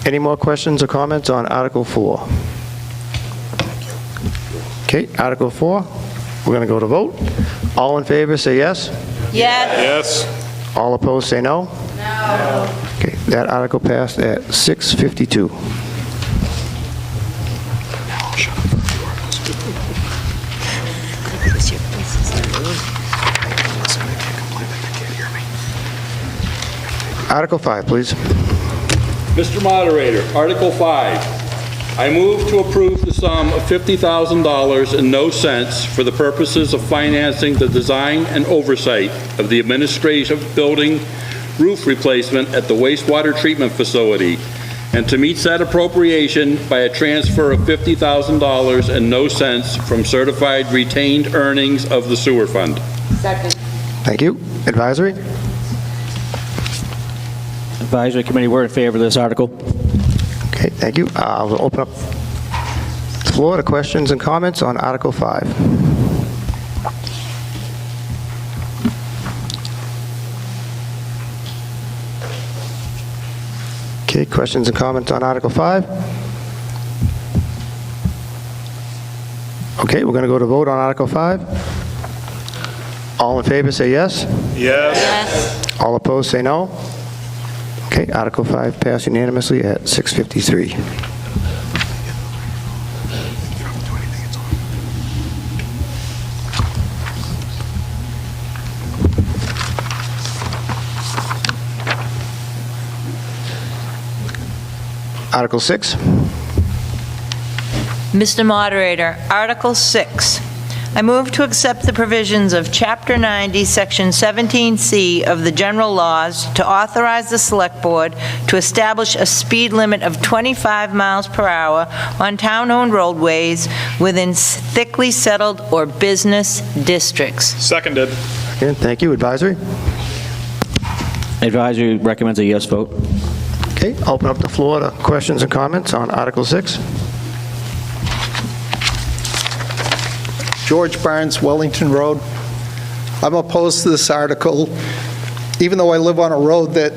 Any more questions or comments on Article 4? Okay, Article 4, we're going to go to vote. All in favor, say yes. Yes. Yes. All opposed, say no. No. Okay, that article passed at 6:52. Article 5, please. Mr. Moderator, Article 5. I move to approve the sum of $50,000 and no cents for the purposes of financing the design and oversight of the administrative building roof replacement at the wastewater treatment facility, and to meet said appropriation by a transfer of $50,000 and no cents from certified retained earnings of the sewer fund. Second. Thank you. Advisory? Advisory Committee, we're in favor of this article. Okay, thank you. I'll open up the floor to questions and comments on Article 5. Okay, questions and comments on Article 5? Okay, we're going to go to vote on Article 5. All in favor, say yes. Yes. Yes. All opposed, say no. Okay, Article 5 passed unanimously at 6:53. Article 6. Mr. Moderator, Article 6. I move to accept the provisions of Chapter 90, Section 17C of the general laws to authorize the Select Board to establish a speed limit of 25 miles per hour on town-owned roadways within thickly settled or business districts. Seconded. Again, thank you. Advisory? Advisory recommends a yes vote. Okay, open up the floor to questions and comments on Article 6. George Barnes, Wellington Road. I'm opposed to this article, even though I live on a road that,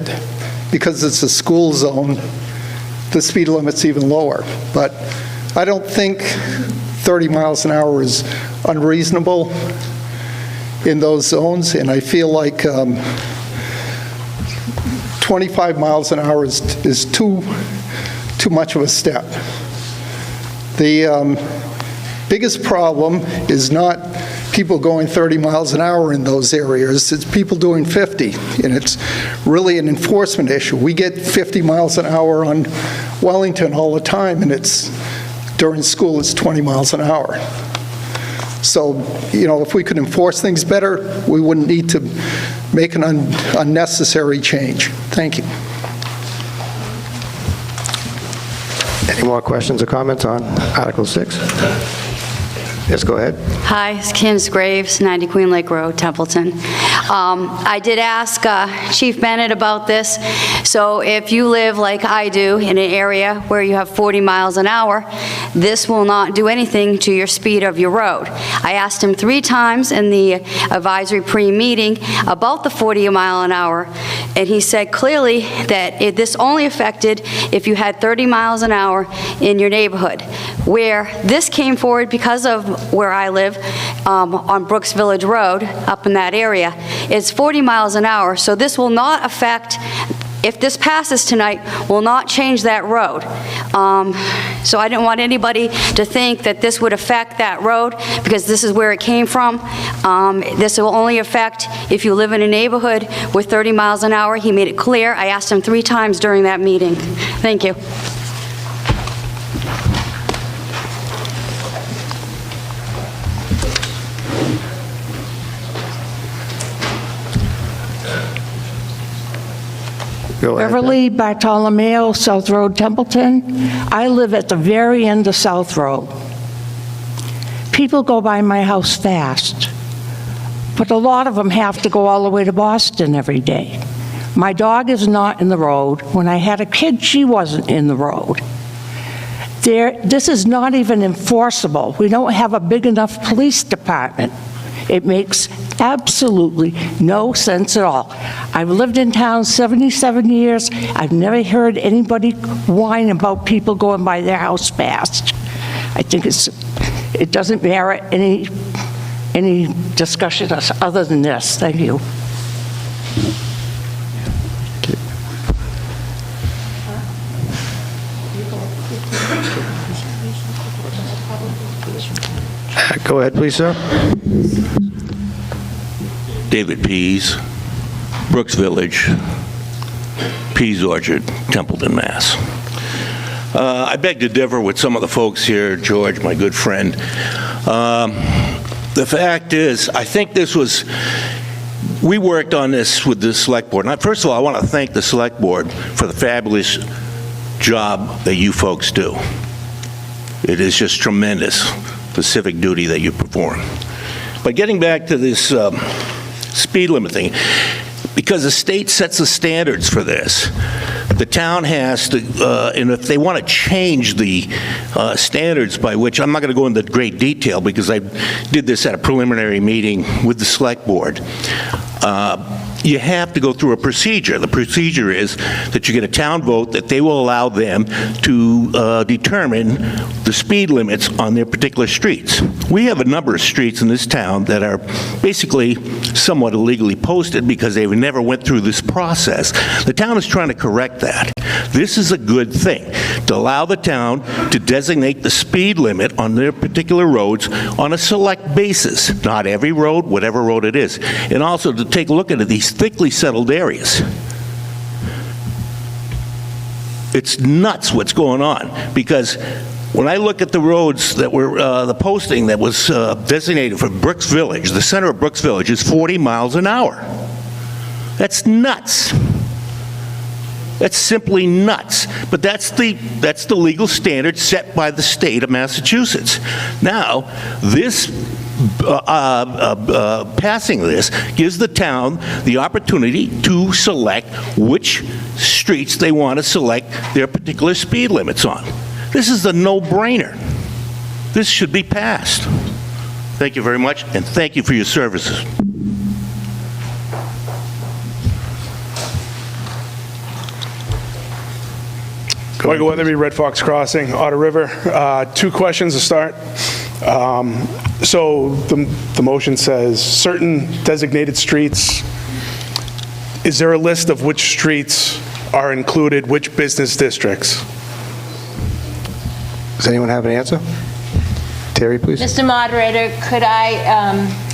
because it's a school zone, the speed limit's even lower. But I don't think 30 miles an hour is unreasonable in those zones, and I feel like 25 miles an hour is too much of a step. The biggest problem is not people going 30 miles an hour in those areas. It's people doing 50, and it's really an enforcement issue. We get 50 miles an hour on Wellington all the time, and it's, during school, it's 20 miles an hour. So, if we could enforce things better, we wouldn't need to make an unnecessary change. Thank you. Any more questions or comments on Article 6? Yes, go ahead. Hi, it's Kim's Graves, 90 Queen Lake Road, Templeton. I did ask Chief Bennett about this. So if you live like I do in an area where you have 40 miles an hour, this will not do anything to your speed of your road. I asked him 3 times in the advisory pre-meeting about the 40 mile an hour, and he said clearly that this only affected if you had 30 miles an hour in your neighborhood. Where this came forward because of where I live on Brooks Village Road, up in that area, it's 40 miles an hour, so this will not affect, if this passes tonight, will not change that road. So I didn't want anybody to think that this would affect that road, because this is where it came from. This will only affect if you live in a neighborhood with 30 miles an hour. He made it clear. I asked him 3 times during that meeting. Thank you. Beverly Bartolomeo, South Road, Templeton. I live at the very end of South Road. People go by my house fast, but a lot of them have to go all the way to Boston every day. My dog is not in the road. When I had a kid, she wasn't in the road. This is not even enforceable. We don't have a big enough police department. It makes absolutely no sense at all. I've lived in town 77 years. I've never heard anybody whine about people going by their house fast. I think it doesn't merit any discussion other than this. Thank you. Go ahead, please, sir. David Pease, Brooks Village, Pease Orchard, Templeton, Mass. I beg to differ with some of the folks here, George, my good friend. The fact is, I think we worked on this with the Select Board. And first of all, I want to thank the Select Board for the fabulous job that you folks do. It is just tremendous, the civic duty that you perform. But getting back to this speed limit thing, because the state sets the standards for this, the town has to, and if they want to change the standards by which, I'm not going to go into great detail because I did this at a preliminary meeting with the Select Board. You have to go through a procedure. The procedure is that you get a town vote that they will allow them to determine the speed limits on their particular streets. We have a number of streets in this town that are basically somewhat illegally posted because they never went through this process. The town is trying to correct that. This is a good thing, to allow the town to designate the speed limit on their particular roads on a select basis. Not every road, whatever road it is. And also to take a look at these thickly settled areas. It's nuts what's going on, because when I look at the roads that were, the posting that was designated for Brooks Village, the center of Brooks Village is 40 miles an hour. That's nuts. That's simply nuts. But that's the legal standard set by the state of Massachusetts. Now, this passing this gives the town the opportunity to select which streets they want to select their particular speed limits on. This is a no-brainer. This should be passed. Thank you very much, and thank you for your services. Michael Weatherby, Red Fox Crossing, Otter River. 2 questions to start. So the motion says certain designated streets. Is there a list of which streets are included, which business districts? Does anyone have an answer? Terry, please. Mr. Moderator, could I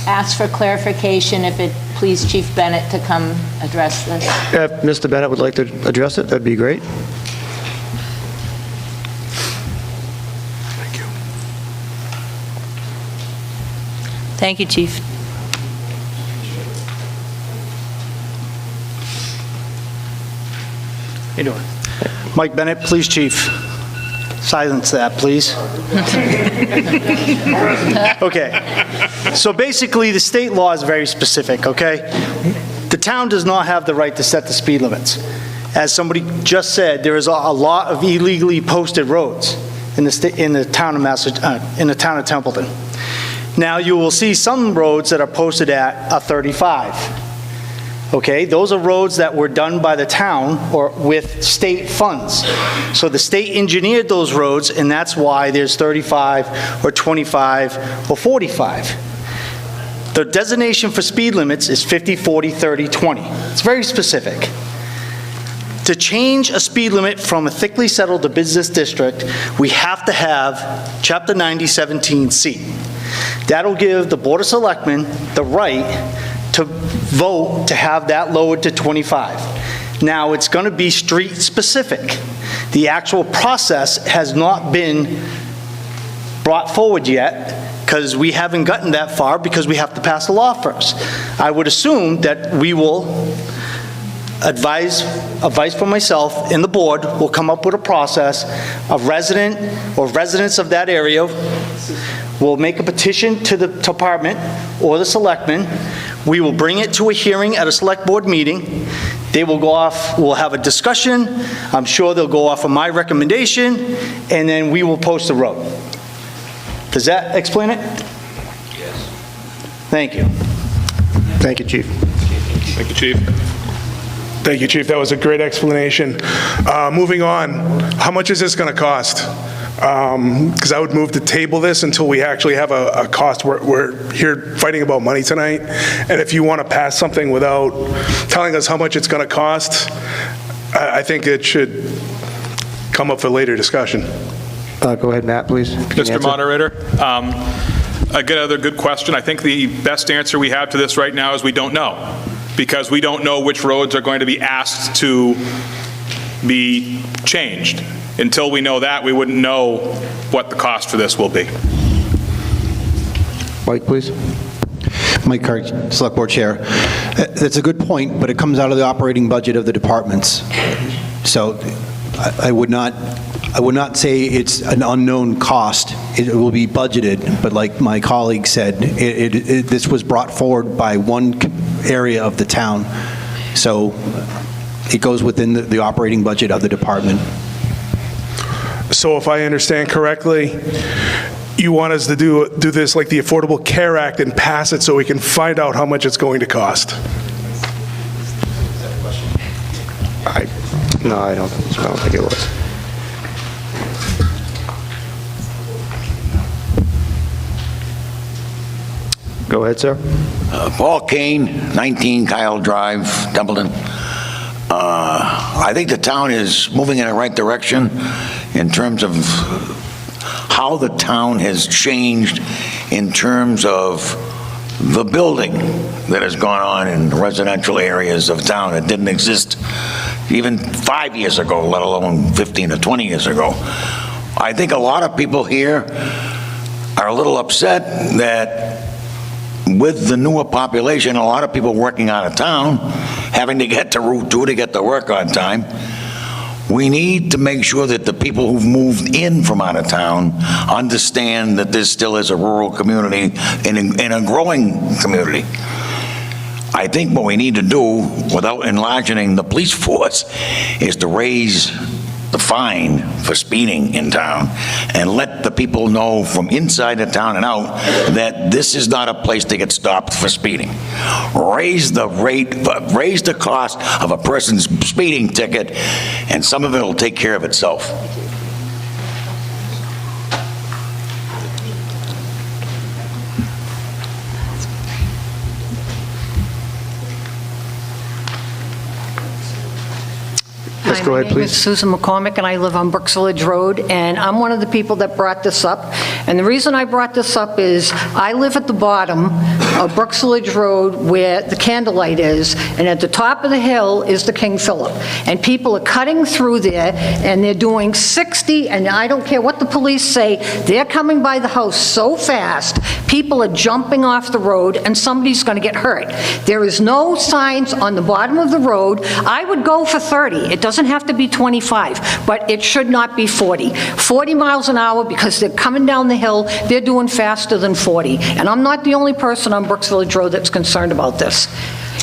ask for clarification if it please Chief Bennett to come address this? If Mr. Bennett would like to address it, that'd be great. Thank you, Chief. How you doing? Mike Bennett, Police Chief. Silence that, please. Okay. So basically, the state law is very specific, okay? The town does not have the right to set the speed limits. As somebody just said, there is a lot of illegally posted roads in the town of Templeton. Now, you will see some roads that are posted at a 35. Okay, those are roads that were done by the town or with state funds. So the state engineered those roads, and that's why there's 35 or 25 or 45. The designation for speed limits is 50, 40, 30, 20. It's very specific. To change a speed limit from a thickly settled to business district, we have to have Chapter 90, 17C. That'll give the Board of Selectmen the right to vote to have that lowered to 25. Now, it's going to be street specific. The actual process has not been brought forward yet because we haven't gotten that far because we have to pass the law first. I would assume that we will advice from myself and the board will come up with a process. A resident or residents of that area will make a petition to the department or the selectmen. We will bring it to a hearing at a select board meeting. They will go off, we'll have a discussion. I'm sure they'll go off of my recommendation, and then we will post the road. Does that explain it? Yes. Thank you. Thank you, Chief. Thank you, Chief. Thank you, Chief. That was a great explanation. Moving on, how much is this going to cost? Because I would move to table this until we actually have a cost. We're here fighting about money tonight, and if you want to pass something without telling us how much it's going to cost, I think it should come up for later discussion. Go ahead, Matt, please. Mr. Moderator, again, another good question. I think the best answer we have to this right now is we don't know, because we don't know which roads are going to be asked to be changed. Until we know that, we wouldn't know what the cost for this will be. Mike, please. Mike Carr, Select Board Chair. That's a good point, but it comes out of the operating budget of the departments. So I would not say it's an unknown cost. It will be budgeted, but like my colleague said, this was brought forward by one area of the town. So it goes within the operating budget of the department. So if I understand correctly, you want us to do this like the Affordable Care Act and pass it so we can find out how much it's going to cost? No, I don't think it was. Go ahead, sir. Paul Kane, 19 Kyle Drive, Templeton. I think the town is moving in the right direction in terms of how the town has changed in terms of the building that has gone on in residential areas of town that didn't exist even 5 years ago, let alone 15 or 20 years ago. I think a lot of people here are a little upset that with the newer population, a lot of people working out of town, having to get to Route 2 to get to work on time, we need to make sure that the people who've moved in from out of town understand that this still is a rural community and a growing community. I think what we need to do, without enlarging the police force, is to raise the fine for speeding in town and let the people know from inside the town and out that this is not a place to get stopped for speeding. Raise the rate, raise the cost of a person's speeding ticket, and some of it will take care of itself. Yes, go ahead, My name is please. Susan McCormick, and I live on Brooksvillage Road, and I'm one of the people that brought this up. And the reason I brought this up is, I live at the bottom of Brooks Village Road where the Candlelight is, and at the top of the hill is the King Philip. And people are cutting through there, and they're doing 60, and I don't care what the police say, they're coming by the house so fast, people are jumping off the road, and somebody's going to get hurt. There is no signs on the bottom of the road. I would go for 30. It doesn't have to be 25, but it should not be 40. 40 miles an hour, because they're coming down the hill, they're doing faster than 40. And I'm not the only person on Brooks Village Road that's concerned about this.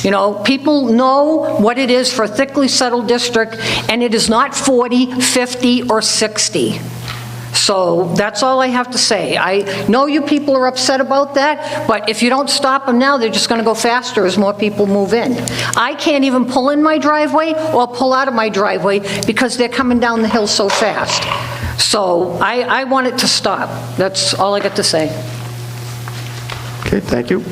You know, people know what it is for a thickly settled district, and it is not 40, 50, or 60. So that's all I have to say. I know you people are upset about that, but if you don't stop them now, they're just going to go faster as more people move in. I can't even pull in my driveway or pull out of my driveway because they're coming down the hill so fast. So I want it to stop. That's all I got to say. Okay, thank you.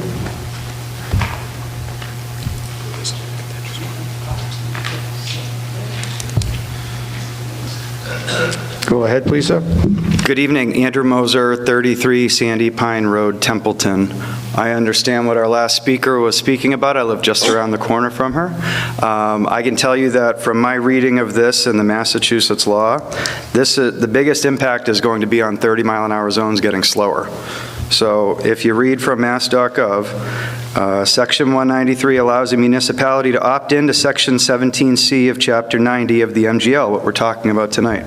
Go ahead, please, sir. Good evening, Andrew Moser, 33 Sandy Pine Road, Templeton. I understand what our last speaker was speaking about. I live just around the corner from her. I can tell you that from my reading of this and the Massachusetts law, the biggest impact is going to be on 30-mile-an-hour zones getting slower. So if you read from mass.gov, Section 193 allows a municipality to opt into Section 17C of Chapter 90 of the MGL, what we're talking about tonight,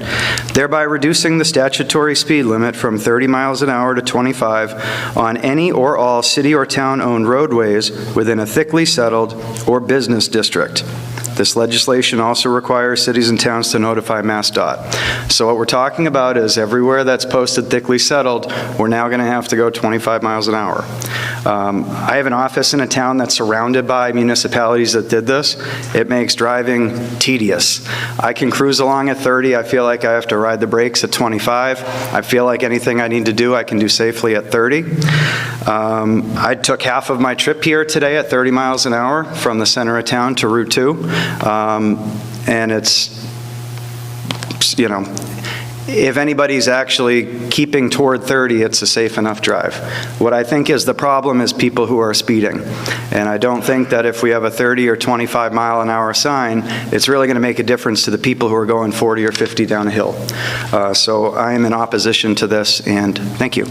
thereby reducing the statutory speed limit from 30 miles an hour to 25 on any or all city or town-owned roadways within a thickly settled or business district. This legislation also requires cities and towns to notify MassDOT. So what we're talking about is everywhere that's posted thickly settled, we're now going to have to go 25 miles an hour. I have an office in a town that's surrounded by municipalities that did this. It makes driving tedious. I can cruise along at 30. I feel like I have to ride the brakes at 25. I feel like anything I need to do, I can do safely at 30. I took half of my trip here today at 30 miles an hour from the center of town to Route 2. And it's, you know, if anybody's actually keeping toward 30, it's a safe enough drive. What I think is the problem is people who are speeding. And I don't think that if we have a 30 or 25 mile an hour sign, it's really going to make a difference to the people who are going 40 or 50 down a hill. So I am in opposition to this, and thank you.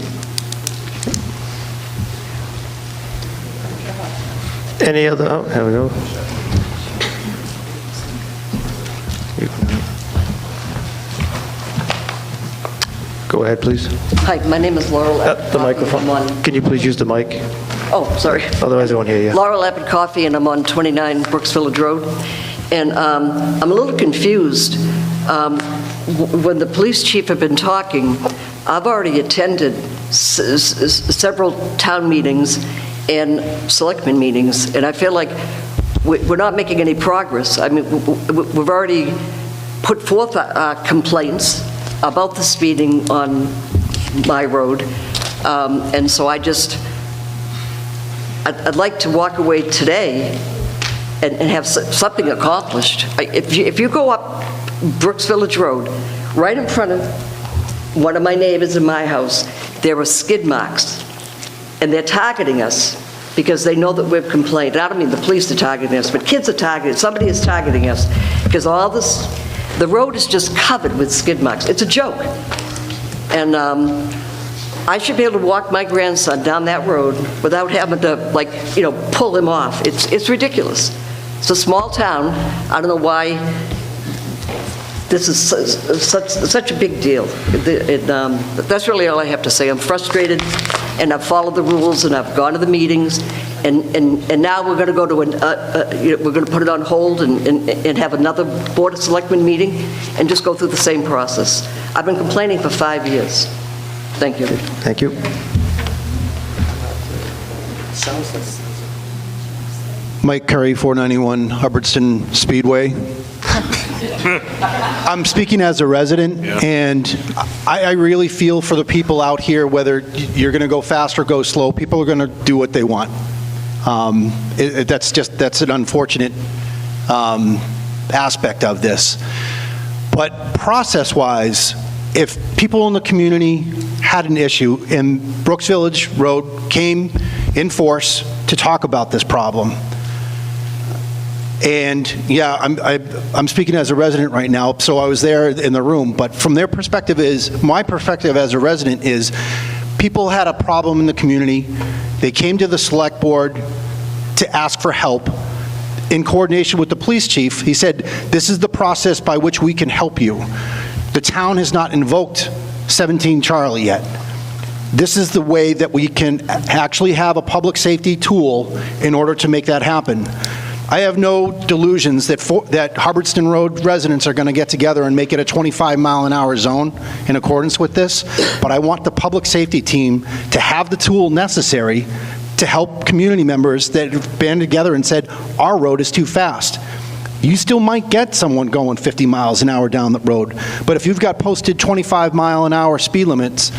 Any other, oh, here we go. Go ahead, please. Hi, my name is Laurel. The microphone. Can you please use the mic? Oh, sorry. Otherwise, I won't hear you. Laurel Abbott Coffee, and I'm on 29 Brooks Village Road. And I'm a little confused. When the police chief had been talking, I've already attended several town meetings and selectmen meetings, and I feel like we're not making any progress. I mean, we've already put forth complaints about the speeding on my road, and so I'd like to walk away today and have something accomplished. If you go up Brooks Village Road, right in front of one of my neighbors in my house, there are skid marks, and they're targeting us because they know that we've complained. I don't mean the police are targeting us, but kids are targeting, somebody is targeting us, because all this, the road is just covered with skid marks. It's a joke. And I should be able to walk my grandson down that road without having to, like, you know, pull him off. It's ridiculous. It's a small town. I don't know why this is such a big deal. That's really all I have to say. I'm frustrated, and I've followed the rules, and I've gone to the meetings, and now we're going to go to we're going to put it on hold and have another Board of Selectmen meeting and just go through the same process. I've been complaining for 5 years. Thank you. Thank you. Mike Curry, 491 Hubbardston Speedway. I'm speaking as a resident, and I really feel for the people out here, whether you're going to go fast or go slow, people are going to do what they want. That's an unfortunate aspect of this. But process-wise, if people in the community had an issue and Brooks Village Road came in force to talk about this problem, and yeah, I'm speaking as a resident right now, so I was there in the room, but from their perspective my perspective as a resident is, people had a problem in the community, they came to the select board to ask for help. In coordination with the police chief, he said, this is the process by which we can help you. The town has not invoked 17 Charlie yet. This is the way that we can actually have a public safety tool in order to make that happen. I have no delusions that Hubbardston Road residents are going to get together and make it a 25-mile-an-hour zone in accordance with this, but I want the public safety team to have the tool necessary to help community members that have band together and said, our road is too fast. You still might get someone going 50 miles an hour down the road, but if you've got posted 25-mile-an-hour speed limits,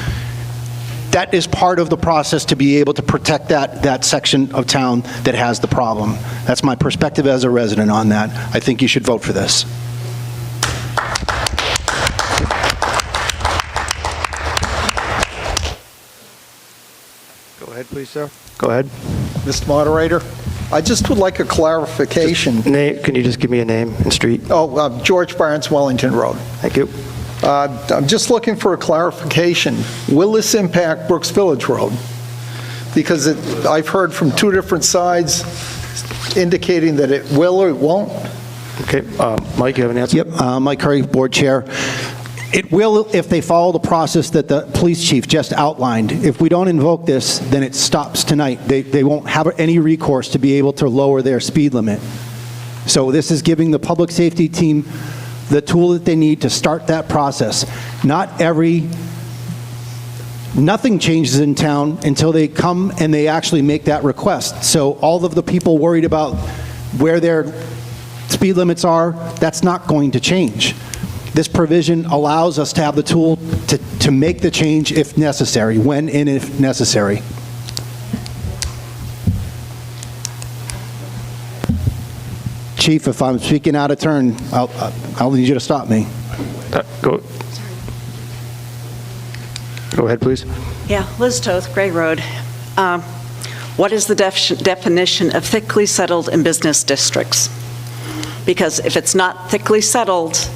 that is part of the process to be able to protect that section of town that has the problem. That's my perspective as a resident on that. I think you should vote for this. Go ahead, please, sir. Go ahead. Mr. Moderator, I just would like a clarification. Can you just give me a name and street? Oh, George Barnes, Wellington Road. Thank you. I'm just looking for a clarification. Will this impact Brooks Village Road? Because I've heard from two different sides indicating that it will or it won't. Okay, Mike, you have an answer? Yep, Mike Curry, Board Chair. It will if they follow the process that the police chief just outlined. If we don't invoke this, then it stops tonight. They won't have any recourse to be able to lower their speed limit. So this is giving the public safety team the tool that they need to start that process. Nothing changes in town until they come and they actually make that request. So all of the people worried about where their speed limits are, that's not going to change. This provision allows us to have the tool to make the change if necessary, when and if necessary. Chief, if I'm speaking out of turn, I'll need you to stop me. Go ahead, please. Yeah, Liz Toth, Gray Road. What is the definition of thickly settled in business districts? Because if it's not thickly settled,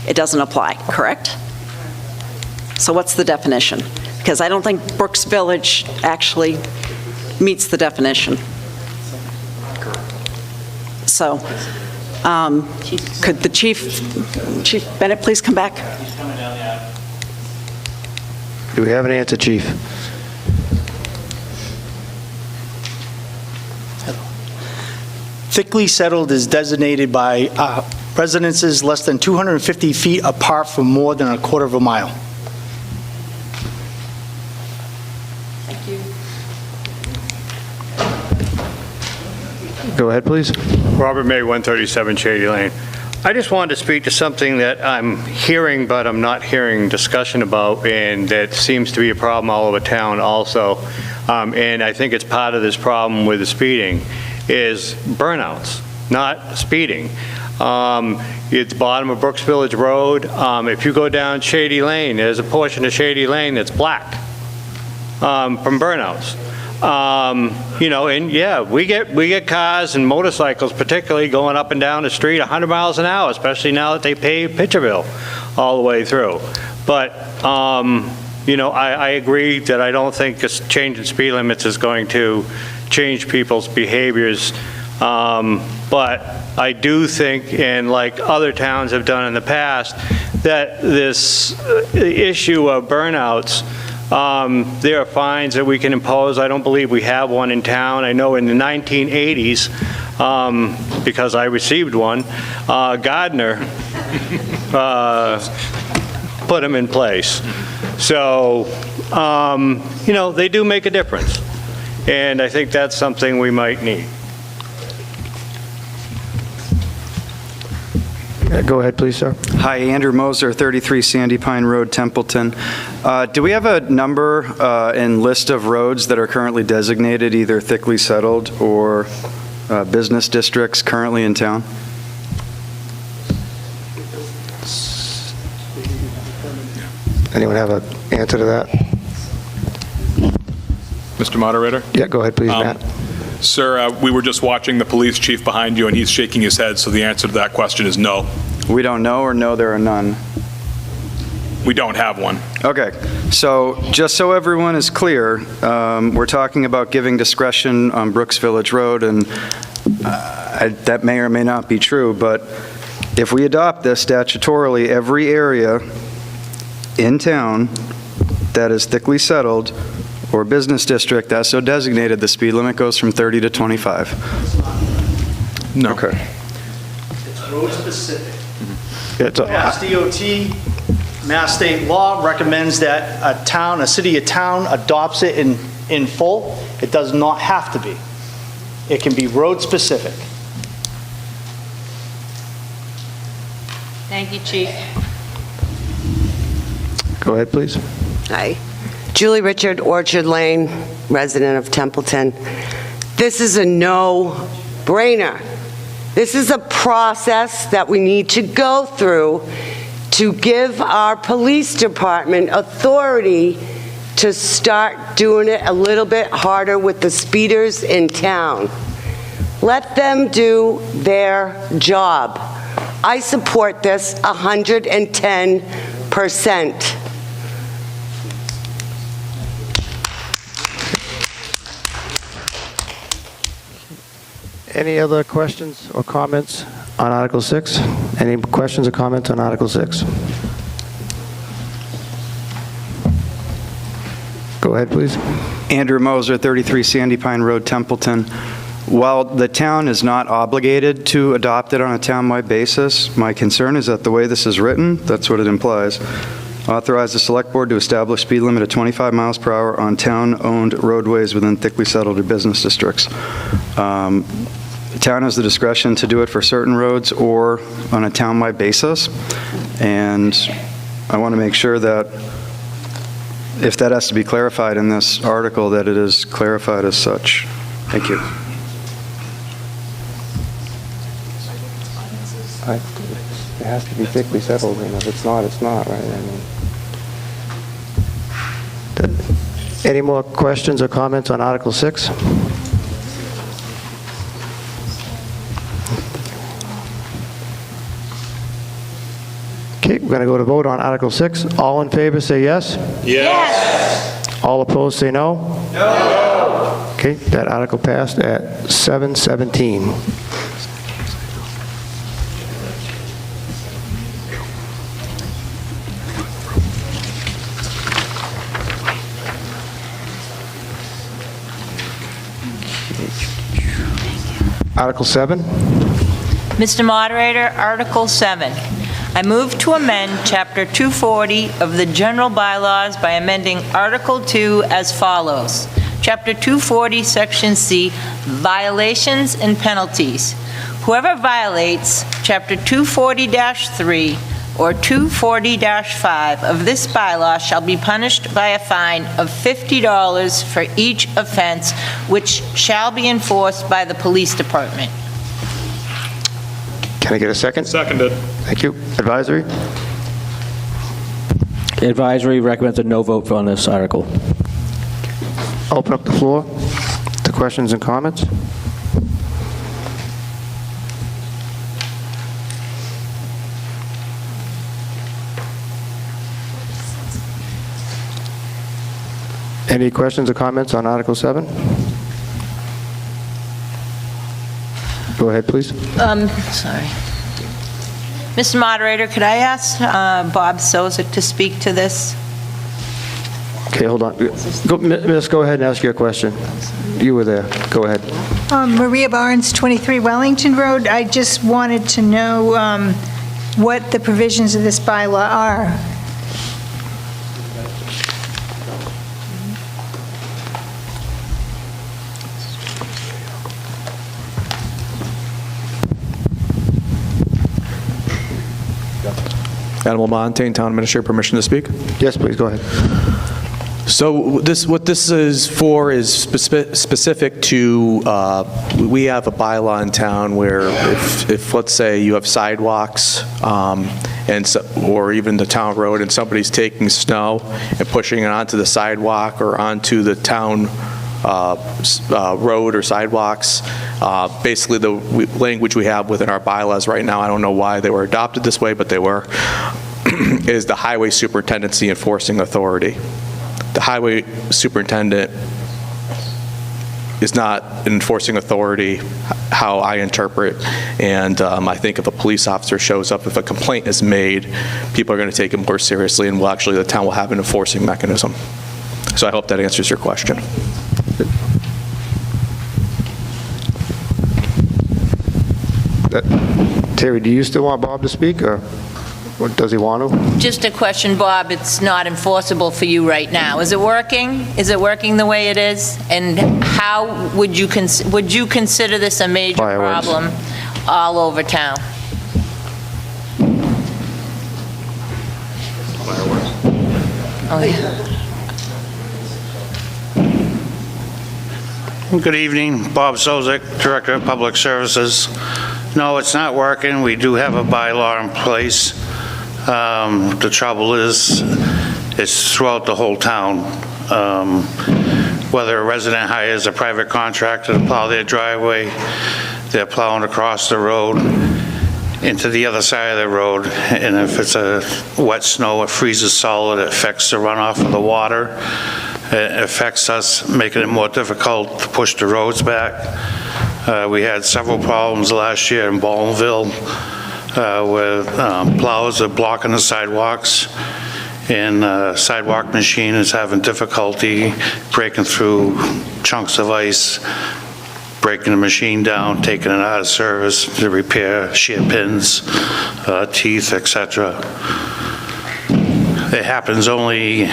it doesn't apply, correct? So what's the definition? Because I don't think Brooks Village actually meets the definition. So, could the Chief Bennett please come back? Do we have an answer, Chief? Thickly settled is designated by residences less than 250 feet apart for more than a quarter of a mile. Thank you. Go ahead, please. Robert May, 137 Shady Lane. I just wanted to speak to something that I'm hearing, but I'm not hearing discussion about, and that seems to be a problem all over town also. And I think it's part of this problem with the speeding, is burnouts, not speeding. It's bottom of Brooks Village Road. If you go down Shady Lane, there's a portion of Shady Lane that's black from burnouts. You know, and yeah, we get cars and motorcycles particularly going up and down the street 100 miles an hour, especially now that they pave Pitcherville all the way through. But, you know, I agree that I don't think this change in speed limits is going to change people's behaviors. But I do think, and like other towns have done in the past, that this issue of burnouts, there are fines that we can impose. I don't believe we have one in town. I know in the 1980s, because I received one, Gardner put them in place. So, you know, they do make a difference. And I think that's something we might need. Go ahead, please, sir. Hi, Andrew Moser, 33 Sandy Pine Road, Templeton. Do we have a number and list of roads that are currently designated either thickly settled or business districts currently in town? Anyone have an answer to that? Mr. Moderator? Yeah, go ahead, please, Matt. Sir, we were just watching the police chief behind you, and he's shaking his head, so the answer to that question is no. We don't know, or no, there are none? We don't have one. Okay, so just so everyone is clear, we're talking about giving discretion on Brooks Village Road, and that may or may not be true, but if we adopt this statutorily, every area in town that is thickly settled or business district as so designated, the speed limit goes from 30 to 25. No. Okay. It's road specific. It's Mass DOT, Mass state law recommends that a city or town adopts it in full. It does not have to be. It can be road specific. Thank you, Chief. Go ahead, please. Hi. Julie Richard, Orchard Lane, resident of Templeton. This is a no-brainer. This is a process that we need to go through to give our police department authority to start doing it a little bit harder with the speeders in town. Let them do their job. I support this 110%. Any other questions or comments on Article 6? Any questions or comments on Article 6? Go ahead, please. Andrew Moser, 33 Sandy Pine Road, Templeton. While the town is not obligated to adopt it on a town-wide basis, my concern is that the way this is written, that's what it implies. Authorize the select board to establish speed limit of 25 miles per hour on town-owned roadways within thickly settled or business districts. The town has the discretion to do it for certain roads or on a town-wide basis, and I want to make sure that if that has to be clarified in this article, that it is clarified as such. Thank you. It has to be thickly settled, and if it's not, it's not, right? I mean, any more questions or comments on Article 6? Okay, we're going to go to vote on Article 6. All in favor, say yes. Yes. All opposed, say no. No. Okay, that article passed at 7:17. Article 7. Mr. Moderator, Article 7. I move to amend Chapter 240 of the general bylaws by amending Article 2 as follows. Chapter 240, Section C, Violations and Penalties. Whoever violates Chapter 240-3 or 240-5 of this bylaw shall be punished by a fine of $50 for each offense, which shall be enforced by the police department. Can I get a second? Seconded. Thank you. Advisory? Advisory recommends a no vote on this article. Open up the floor to questions and comments. Any questions or comments on Article 7? Go ahead, please. Sorry. Mr. Moderator, could I ask Bob Sozik to speak to this? Okay, hold on. Miss, go ahead and ask your question. You were there. Go ahead. Maria Barnes, 23 Wellington Road. I just wanted to know what the provisions of this bylaw are. Animal Montaigne, Town Administrator, permission to speak? Yes, please, go ahead. So what this is for is specific to, we have a bylaw in town where if let's say you have sidewalks, or even the town road, and somebody's taking snow and pushing it onto the sidewalk or onto the town road or sidewalks. Basically, the language we have within our bylaws right now, I don't know why they were adopted this way, but they were, is the highway superintendent's the enforcing authority. The highway superintendent is not an enforcing authority, how I interpret, and I think if a police officer shows up, if a complaint is made, people are going to take it more seriously, and the town will have an enforcing mechanism. So I hope that answers your question. Terry, do you still want Bob to speak, or does he want to? Just a question, Bob. It's not enforceable for you right now. Is it working? Is it working the way it is? And how would you consider this a major problem all over town? Oh, yeah. Good evening, Bob Sozik, Director of Public Services. No, it's not working. We do have a bylaw in place. The trouble is, it's throughout the whole town. Whether a resident hires a private contractor to plow their driveway, they're plowing across the road into the other side of the road, and if it's a wet snow, it freezes solid, it affects the runoff of the water. It affects us, making it more difficult to push the roads back. We had several problems last year in Baldwinville where plows are blocking the sidewalks, and the sidewalk machine is having difficulty breaking through chunks of ice, breaking the machine down, taking it out of service to repair shear pins, teeth, etc. It happens only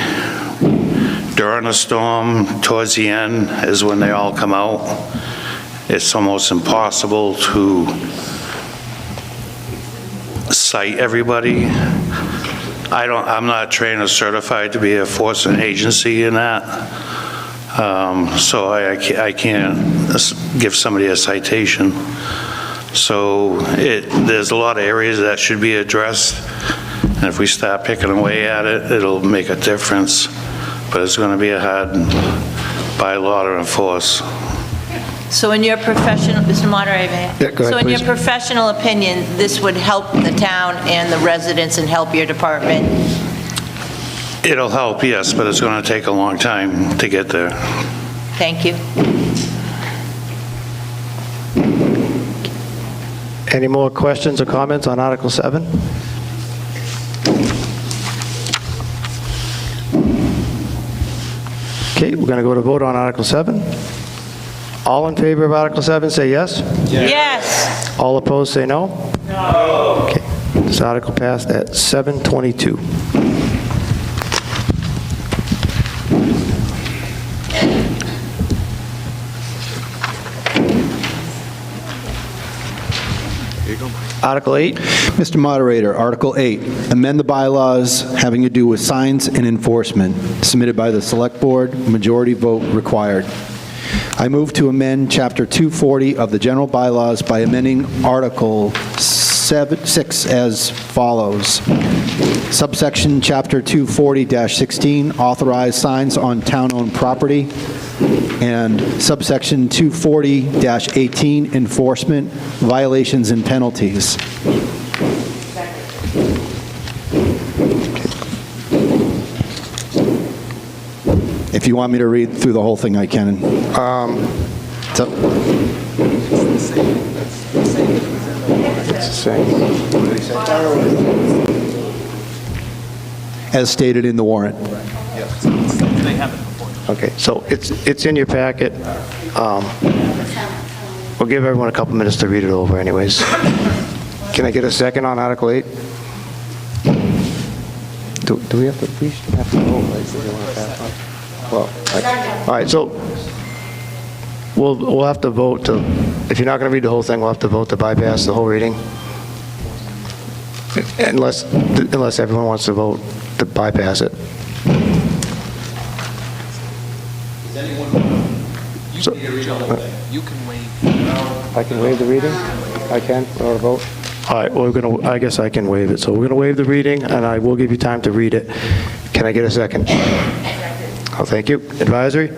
during a storm. Towards the end is when they all come out. It's almost impossible to cite everybody. I'm not trained or certified to be a enforcement agency in that, so I can't give somebody a citation. So there's a lot of areas that should be addressed, and if we start picking away at it, it'll make a difference. But it's going to be a hard bylaw to enforce. So in your professional, Mr. Moderator, Yeah, go ahead, so in please. your professional opinion, this would help the town and the residents and help your department? It'll help, yes, but it's going to take a long time to get there. Thank you. Any more questions or comments on Article 7? Okay, we're going to go to vote on Article 7. All in favor of Article 7, say yes. Yes. All opposed, say no. No. Okay, this article passed at 7:22. Article 8. Mr. Moderator, Article 8, amend the bylaws having to do with signs and enforcement, submitted by the Select Board, majority vote required. I move to amend Chapter 240 of the general bylaws by amending Article 6 as follows. Subsection Chapter 240-16, authorize signs on town-owned property, and subsection 240-18, enforcement, violations and penalties. If you want me to read through the whole thing, I can. It's the same. As stated in the warrant. Okay, so it's in your packet. We'll give everyone a couple minutes to read it over anyways. Can I get a second on Article 8? Do we have to vote, right? Do we want to pass on? Well, all right, so we'll have to vote to, if you're not going to read the whole thing, we'll have to vote to bypass the whole reading. Unless everyone wants to vote to bypass it. So- You can waive. I can waive the reading? I can, without a vote? All right, well, I guess I can waive it. So we're going to waive the reading, and I will give you time to read it. Can I get a second? Oh, thank you. Advisory?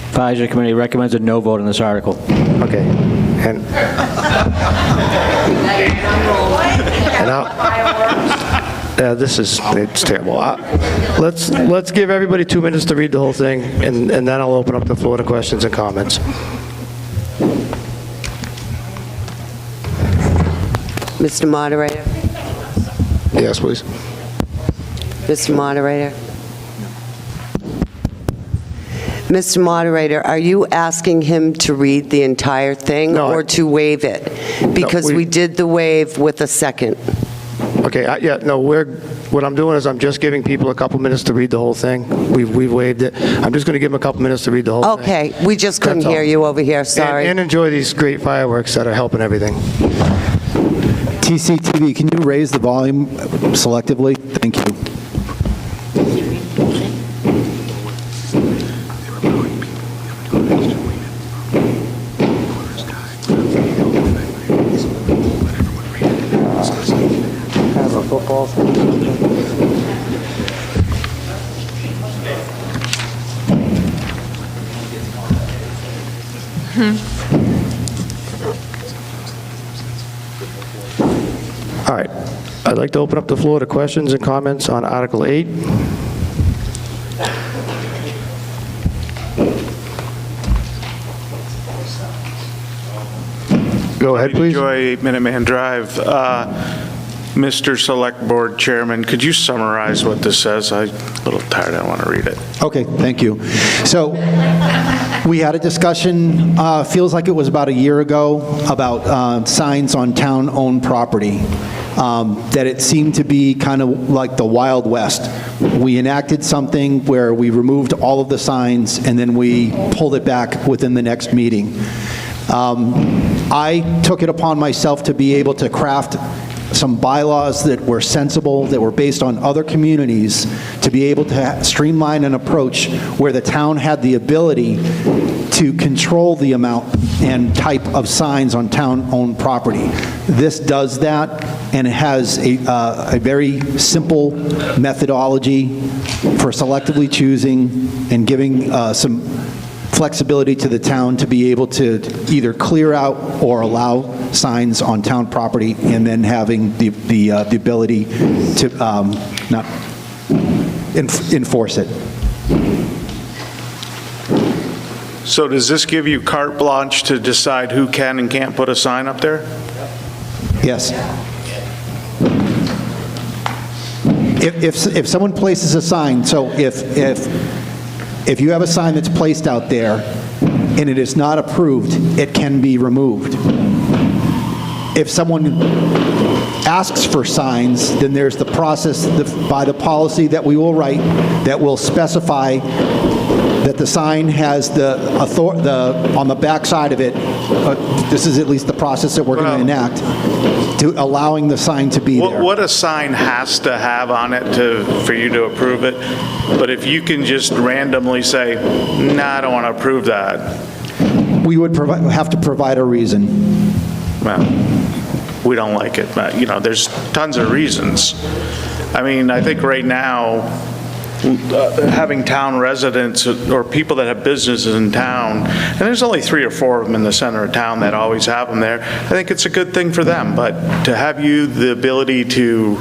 Advisory Committee recommends a no vote on this article. Okay. And now, it's terrible. Let's give everybody 2 minutes to read the whole thing, and then I'll open up the floor to questions and comments. Mr. Moderator? Yes, please. Mr. Moderator? Mr. Moderator, are you asking him to read the entire thing or to waive it? Because we did the waive with a second. Okay, what I'm doing is I'm just giving people a couple minutes to read the whole thing. We've waived it. I'm just going to give them a couple minutes to read the whole thing. Okay, we just couldn't hear you over here, sorry. And enjoy these great fireworks that are helping everything. TCTV, can you raise the volume selectively? Thank you. Kind of a football thing. All right. I'd like to open up the floor to questions and comments on Article 8. Go ahead, please. Joy, Minuteman Drive. Mr. Select Board Chairman, could you summarize what this says? I'm a little tired. I want to read it. Okay, thank you. So we had a discussion, feels like it was about a year ago, about signs on town-owned property, that it seemed to be kind of like the Wild West. We enacted something where we removed all of the signs, and then we pulled it back within the next meeting. I took it upon myself to be able to craft some bylaws that were sensible, that were based on other communities, to be able to streamline an approach where the town had the ability to control the amount and type of signs on town-owned property. This does that, and it has a very simple methodology for selectively choosing and giving some flexibility to the town to be able to either clear out or allow signs on town property, and then having the ability to not enforce it. So does this give you carte blanche to decide who can and can't put a sign up there? Yes. If someone places a sign, so if you have a sign that's placed out there and it is not approved, it can be removed. If someone asks for signs, then there's the process by the policy that we will write that will specify that the sign has on the back side of it, this is at least the process that we're going to enact, to allowing the sign to be there. What a sign has to have on it for you to approve it, but if you can just randomly say, nah, I don't want to approve that. We would have to provide a reason. Well, we don't like it, but, there's tons of reasons. I mean, I think right now, having town residents or people that have businesses in town, and there's only 3 or 4 of them in the center of town that always have them there, I think it's a good thing for them, but to have you the ability to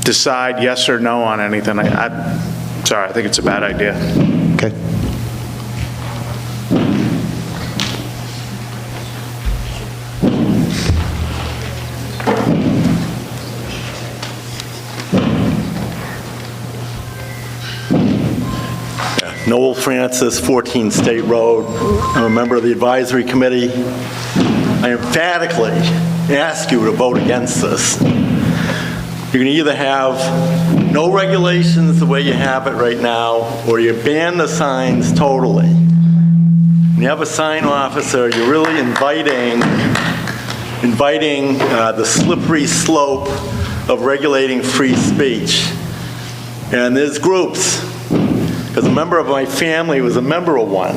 decide yes or no on anything, sorry, I think it's a bad idea. Okay. Noel Francis, 14 State Road. I'm a member of the advisory committee. I emphatically ask you to vote against this. You're going to either have no regulations the way you have it right now, or you ban the signs totally. When you have a sign officer, you're really inviting the slippery slope of regulating free speech. And there's groups because a member of my family was a member of one.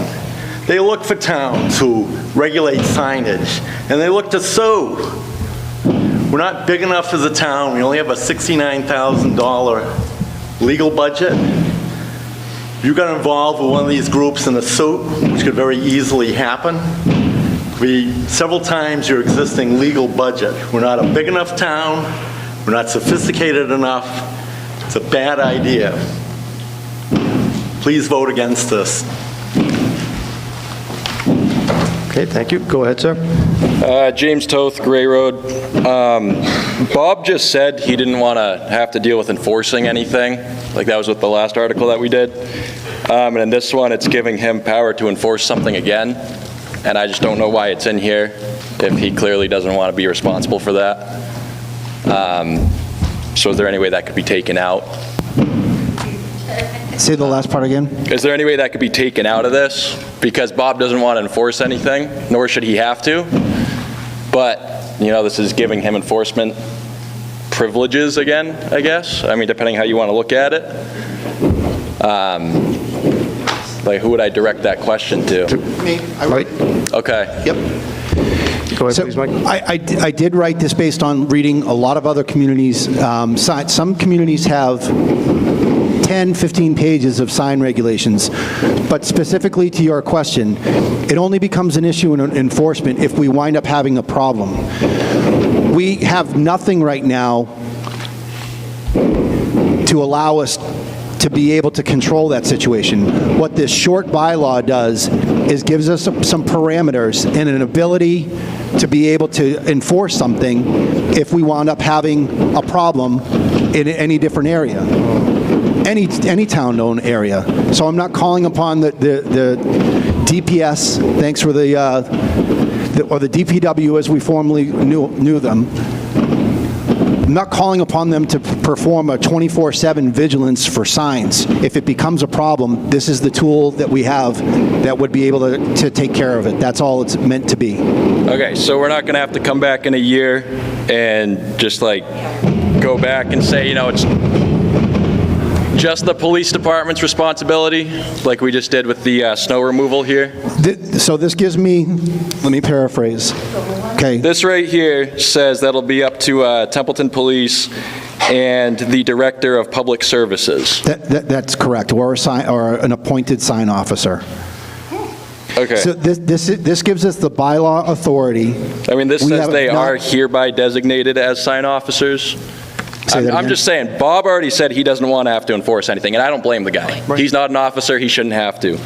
They look for towns who regulate signage, and they look to sue. We're not big enough as a town. We only have a $69,000 legal budget. You got involved with one of these groups in a suit, which could very easily happen. Several times your existing legal budget. We're not a big enough town. We're not sophisticated enough. It's a bad idea. Please vote against this. Okay, thank you. Go ahead, sir. James Toth, Gray Road. Bob just said he didn't want to have to deal with enforcing anything. Like that was with the last article that we did. And in this one, it's giving him power to enforce something again. And I just don't know why it's in here if he clearly doesn't want to be responsible for that. So is there any way that could be taken out? Say the last part again. Is there any way that could be taken out of this? Because Bob doesn't want to enforce anything, nor should he have to. But, you know, this is giving him enforcement privileges again, I guess. I mean, depending how you want to look at it. Like, who would I direct that question to? Me. Okay. Yep. Go ahead, please, Mike. I did write this based on reading a lot of other communities. Some communities have 10, 15 pages of sign regulations. But specifically to your question, it only becomes an issue in enforcement if we wind up having a problem. We have nothing right now to allow us to be able to control that situation. What this short bylaw does is gives us some parameters and an ability to be able to enforce something if we wound up having a problem in any different area. Any town-owned area. So I'm not calling upon the DPS, thanks for or the DPW as we formerly knew them. I'm not calling upon them to perform a 24/7 vigilance for signs. If it becomes a problem, this is the tool that we have that would be able to take care of it. That's all it's meant to be. Okay, so we're not going to have to come back in a year and just like go back and say, you know, it's just the police department's responsibility, like we just did with the snow removal here? So this gives me, let me paraphrase. Okay. This right here says that'll be up to Templeton Police and the Director of Public Services. That's correct, or an appointed sign officer. Okay. So this gives us the bylaw authority. I mean, this says they are hereby designated as sign officers. I'm just saying, Bob already said he doesn't want to have to enforce anything, and I don't blame the guy. Right. He's not an officer, he shouldn't have to.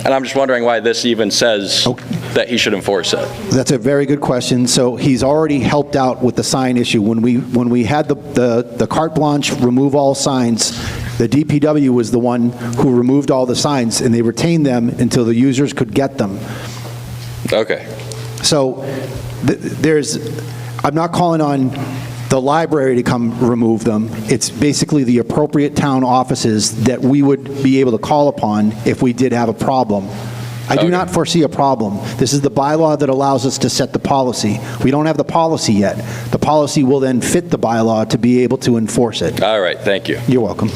And I'm just wondering why this even says that he should enforce it. That's a very good question. So he's already helped out with the sign issue. When we had the carte blanche remove all signs, the DPW was the one who removed all the signs, and they retained them until the users could get them. Okay. So I'm not calling on the library to come remove them. It's basically the appropriate town offices that we would be able to call upon if we did have a problem. I do not foresee a problem. This is the bylaw that allows us to set the policy. We don't have the policy yet. The policy will then fit the bylaw to be able to enforce it. All right, thank you. You're welcome.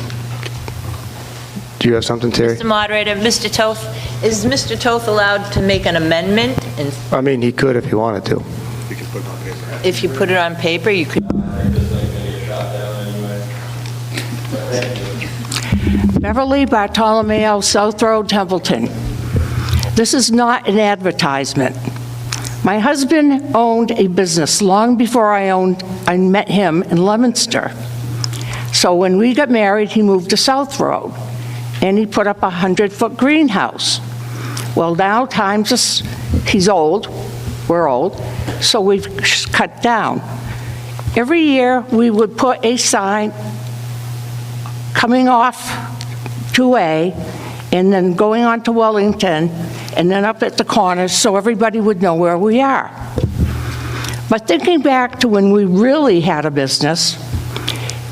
Do you have something, Terry? Mr. Moderator, Mr. Toth, is Mr. Toth allowed to make an amendment? I mean, he could if he wanted to. If you put it on paper, you could. Beverly Bartolomeo, South Road, Templeton. This is not an advertisement. My husband owned a business long before I met him in Leominster. So when we got married, he moved to South Road, and he put up a 100-foot greenhouse. Well, now he's old, we're old, so we've cut down. Every year, we would put a sign coming off 2A, and then going on to Wellington, and then up at the corners, so everybody would know where we are. But thinking back to when we really had a business,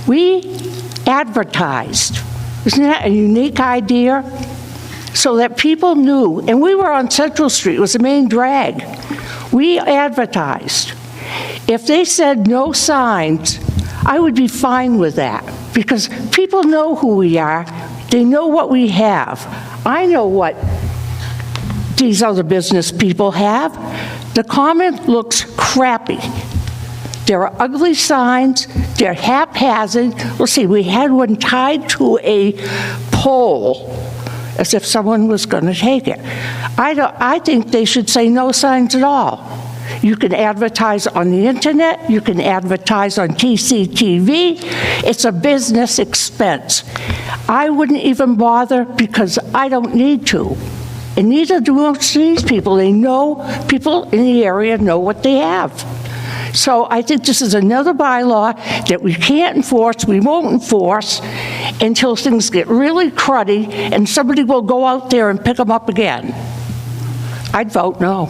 we advertised. Isn't that a unique idea? So that people knew, and we were on Central Street, it was the main drag. We advertised. If they said no signs, I would be fine with that, because people know who we are, They know what we have. I know what these other business people have. The Common looks crappy. There are ugly signs, they're haphazard. Let's see, we had one tied to a pole as if someone was going to take it. I think they should say no signs at all. You can advertise on the internet, you can advertise on TCTV. It's a business expense. I wouldn't even bother because I don't need to. And neither do most of these people. They know, people in the area know what they have. So I think this is another bylaw that we can't enforce, we won't enforce until things get really cruddy and somebody will go out there and pick them up again. I'd vote no.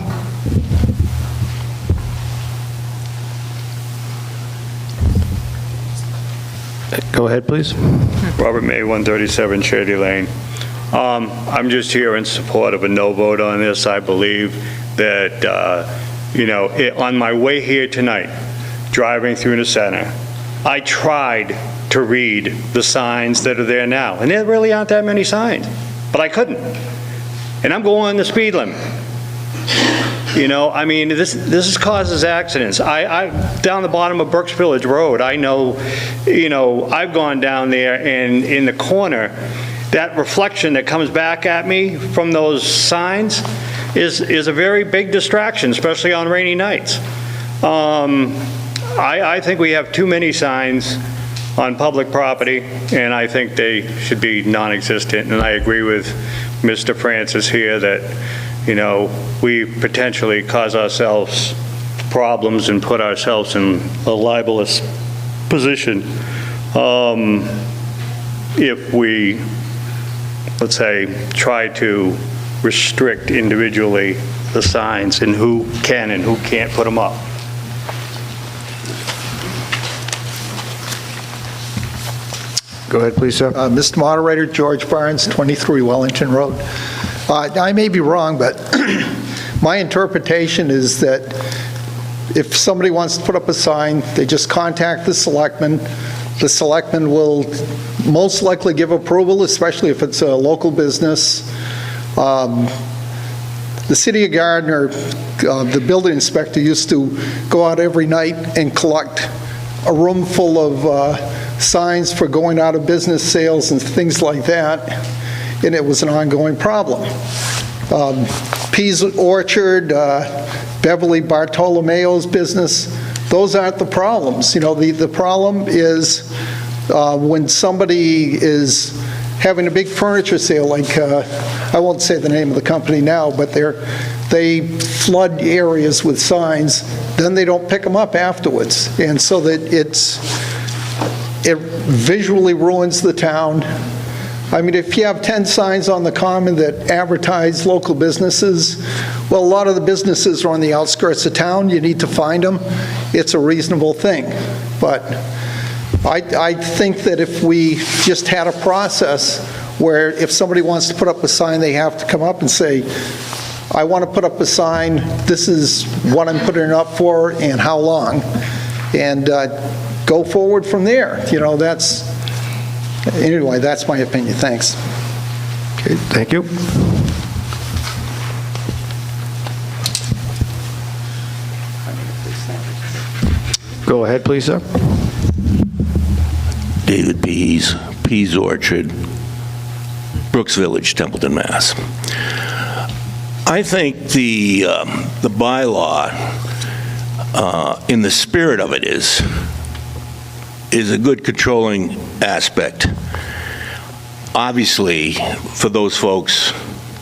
Go ahead, please. Robert May, 137 Shady Lane. I'm just here in support of a no vote on this. I believe that, on my way here tonight, driving through the center, I tried to read the signs that are there now, and there really aren't that many signs, but I couldn't. And I'm going the speed limit. This causes accidents. I down the bottom of Brooks Village Road, I know, I've gone down there, and in the corner, that reflection that comes back at me from those signs is a very big distraction, especially on rainy nights. I think we have too many signs on public property, and I think they should be non-existent. And I agree with Mr. Francis here that, we potentially cause ourselves problems and put ourselves in a libelous position if we, let's say, try to restrict individually the signs and who can and who can't put them up. Go ahead, please, sir. Mr. Moderator, George Barnes, 23 Wellington Road. I may be wrong, but my interpretation is that if somebody wants to put up a sign, they just contact the selectman. The selectman will most likely give approval, especially if it's a local business. The city of Gardner, the building inspector used to go out every night and collect a room full of signs for going out of business sales and things like that, and it was an ongoing problem. Pease Orchard, Beverly Bartolomeo's business, those aren't the problems. The problem is when somebody is having a big furniture sale, like, I won't say the name of the company now, but they flood areas with signs, then they don't pick them up afterwards. And so that it visually ruins the town. I mean, if you have 10 signs on the common that advertise local businesses, well, a lot of the businesses are on the outskirts of town. You need to find them. It's a reasonable thing. But I think that if we just had a process where if somebody wants to put up a sign, they have to come up and say, I want to put up a sign, this is what I'm putting it up for and how long, and go forward from there. Anyway, that's my opinion. Thanks. Okay, thank you. Go ahead, please, sir. David Pease, Pease Orchard, Brooks Village, Templeton, Mass. I think the bylaw, in the spirit of it, is a good controlling aspect. Obviously, for those folks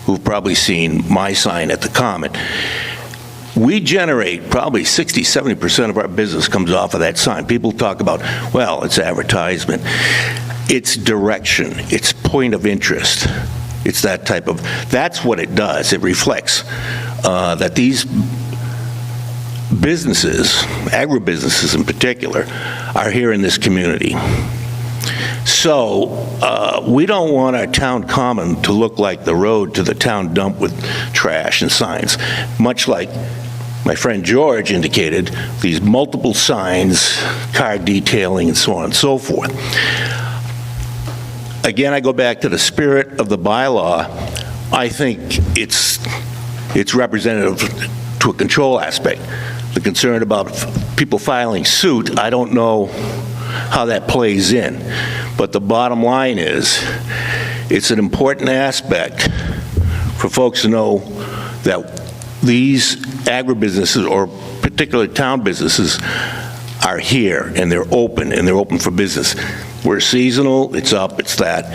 who've probably seen my sign at the Common, we generate probably 60-70% of our business comes off of that sign. People talk about, well, it's advertisement. It's direction. It's point of interest. It's that type of, that's what it does. It reflects that these businesses, agribusinesses in particular, are here in this community. So we don't want our town common to look like the road to the town dump with trash and signs, much like my friend George indicated, these multiple signs, car detailing, and so on and so forth. again, I go back to the spirit of the bylaw. I think it's representative to a control aspect. The concern about people filing suit, I don't know how that plays in. But the bottom line is, it's an important aspect for folks to know that these agribusinesses, or particularly town businesses, are here, and they're open for business. We're seasonal, it's up, it's that.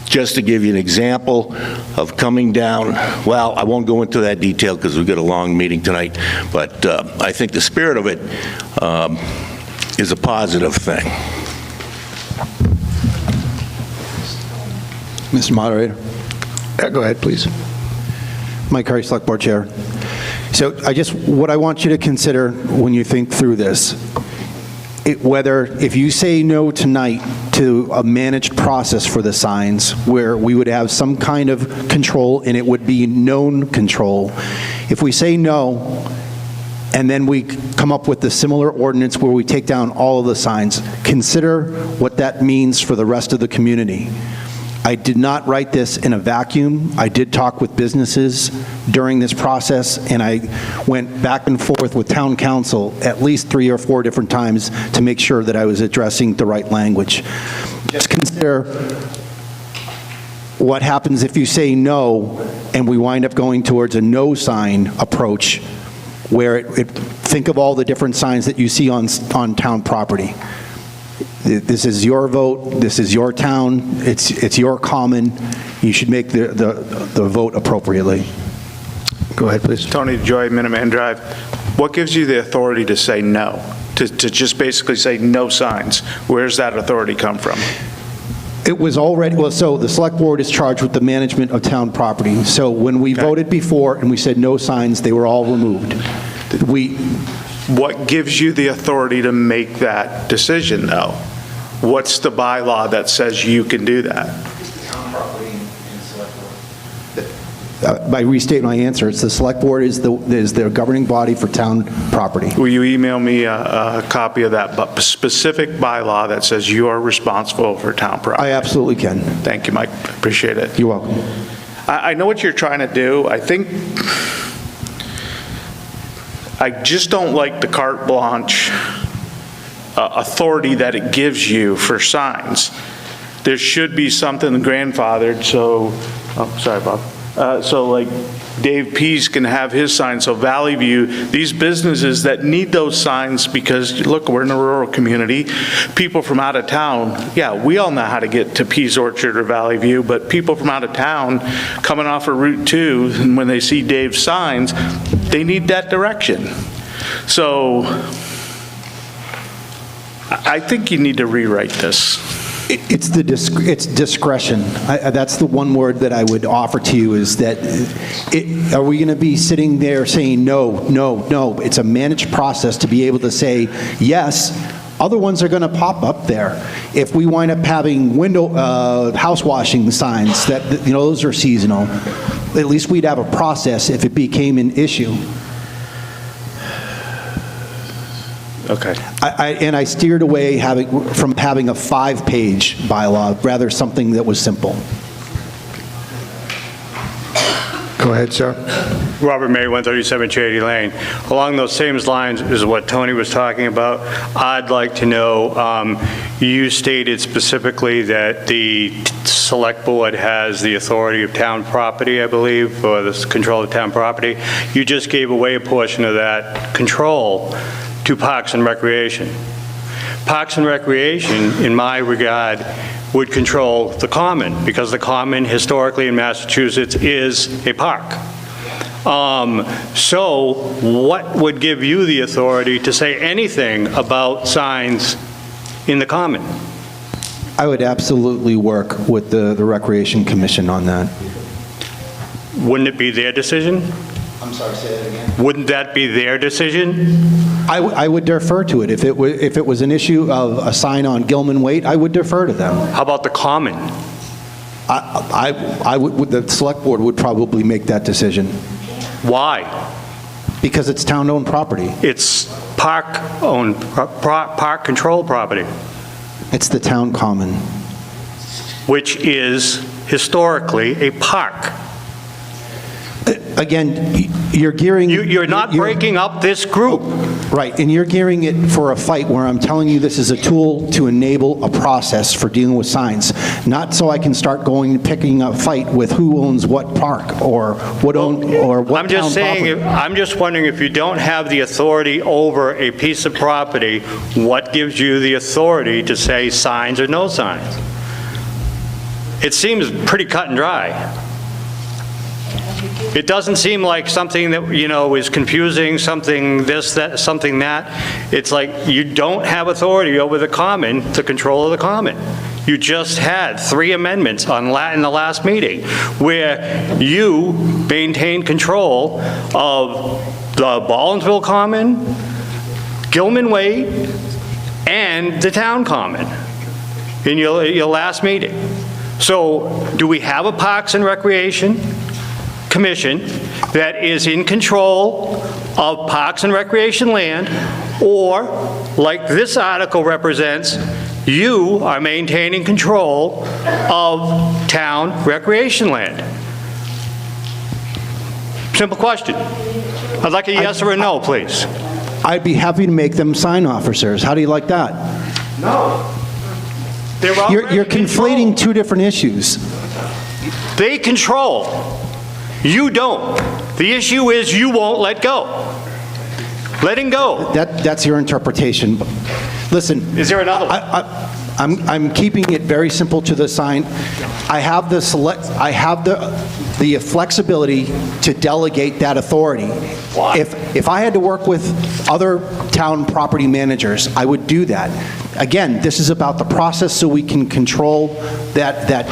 Just to give you an example of coming down, well, I won't go into that detail because we've got a long meeting tonight, but I think the spirit of it is a positive thing. Mr. Moderator. Go ahead, please. Mike Curry, Select Board Chair. So what I want you to consider when you think through this, if you say no tonight to a managed process for the signs where we would have some kind of control and it would be known control, if we say no and then we come up with a similar ordinance where we take down all of the signs, consider what that means for the rest of the community. I did not write this in a vacuum. I did talk with businesses during this process, and I went back and forth with town council at least 3 or 4 different times to make sure that I was addressing the right language. Just consider what happens if you say no and we wind up going towards a no sign approach where think of all the different signs that you see on town property. This is your vote, this is your town, it's your common. You should make the vote appropriately. Go ahead, please. Tony Joy, Minuteman Drive. What gives you the authority to say no? To just basically say no signs? Where's that authority come from? It was already, so the Select Board is charged with the management of town property. So when we voted before and we said no signs, they were all removed. What gives you the authority to make that decision, though? What's the bylaw that says you can do that? By restate my answer, it's the Select Board is the governing body for town property. Will you email me a copy of that specific bylaw that says you are responsible for town property? I absolutely can. Thank you, Mike. Appreciate it. You're welcome. I know what you're trying to do. I just don't like the carte blanche authority that it gives you for signs. There should be something grandfathered, so, sorry, Bob. So like Dave Pease can have his sign, so Valley View, these businesses that need those signs because, look, we're in a rural community. People from out of town, yeah, we all know how to get to Pease Orchard or Valley View, but people from out of town coming off of Route 2, and when they see Dave's signs, they need that direction. So I think you need to rewrite this. It's discretion. That's the one word that I would offer to you is that, are we going to be sitting there saying no, no, no? It's a managed process to be able to say yes. Other ones are going to pop up there. If we wind up having house washing signs, those are seasonal, at least we'd have a process if it became an issue. Okay. I steered away from having a 5-page bylaw, rather something that was simple. Go ahead, sir. Robert May, 137 Shady Lane. Along those same lines is what Tony was talking about. I'd like to know, you stated specifically that the Select Board has the authority of town property, I believe, or the control of town property. You just gave away a portion of that control to Parks and Recreation. Parks and Recreation, in my regard, would control the Common, because the Common historically in Massachusetts is a park. So what would give you the authority to say anything about signs in the Common? I would absolutely work with the Recreation Commission on that. Wouldn't it be their decision? I'm sorry, say that again. Wouldn't that be their decision? I would defer to it. If it was an issue of a sign on Gilman Waite, I would defer to them. How about the Common? The Select Board would probably make that decision. Why? Because it's town-owned property. It's park-owned, park-controlled property. It's the town common. which is historically a park. Again, you're gearing... You're not breaking up this group. Right, and you're gearing it for a fight where I'm telling you this is a tool to enable a process for dealing with signs, not so I can start picking a fight with who owns what park or what I'm just town saying, property. I'm just wondering if you don't have the authority over a piece of property, what gives you the authority to say signs or no signs? It seems pretty cut and dry. It doesn't seem like something that, is confusing, something this, that, something that. It's like you don't have authority over the common to control the common. You just had 3 amendments in the last meeting where you maintained control of the Ballinsville Common, Gilman Way, and the town common in your last meeting. So do we have a Parks and Recreation Commission that is in control of Parks and Recreation land, or, like this article represents, you are maintaining control of town recreation land? Simple question. I'd like a yes or a no, please. I'd be happy to make them sign officers. How do you like that? No. You're conflating 2 different issues. They control. You don't. The issue is you won't let go. Letting go. That's your interpretation. Listen. Is there another one? I'm keeping it very simple to the sign. I have the flexibility to delegate that authority. Why? If I had to work with other town property managers, I would do that. Again, this is about the process so we can control that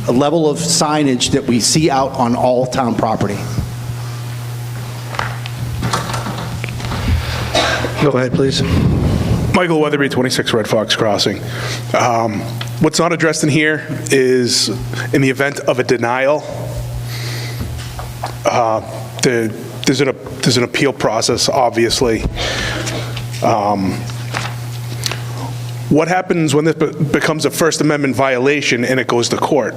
level of signage that we see out on all town property. Go ahead, please. Michael Weatherby, 26 Red Fox Crossing. What's not addressed in here is in the event of a denial, there's an appeal process, obviously. What happens when this becomes a First Amendment violation and it goes to court?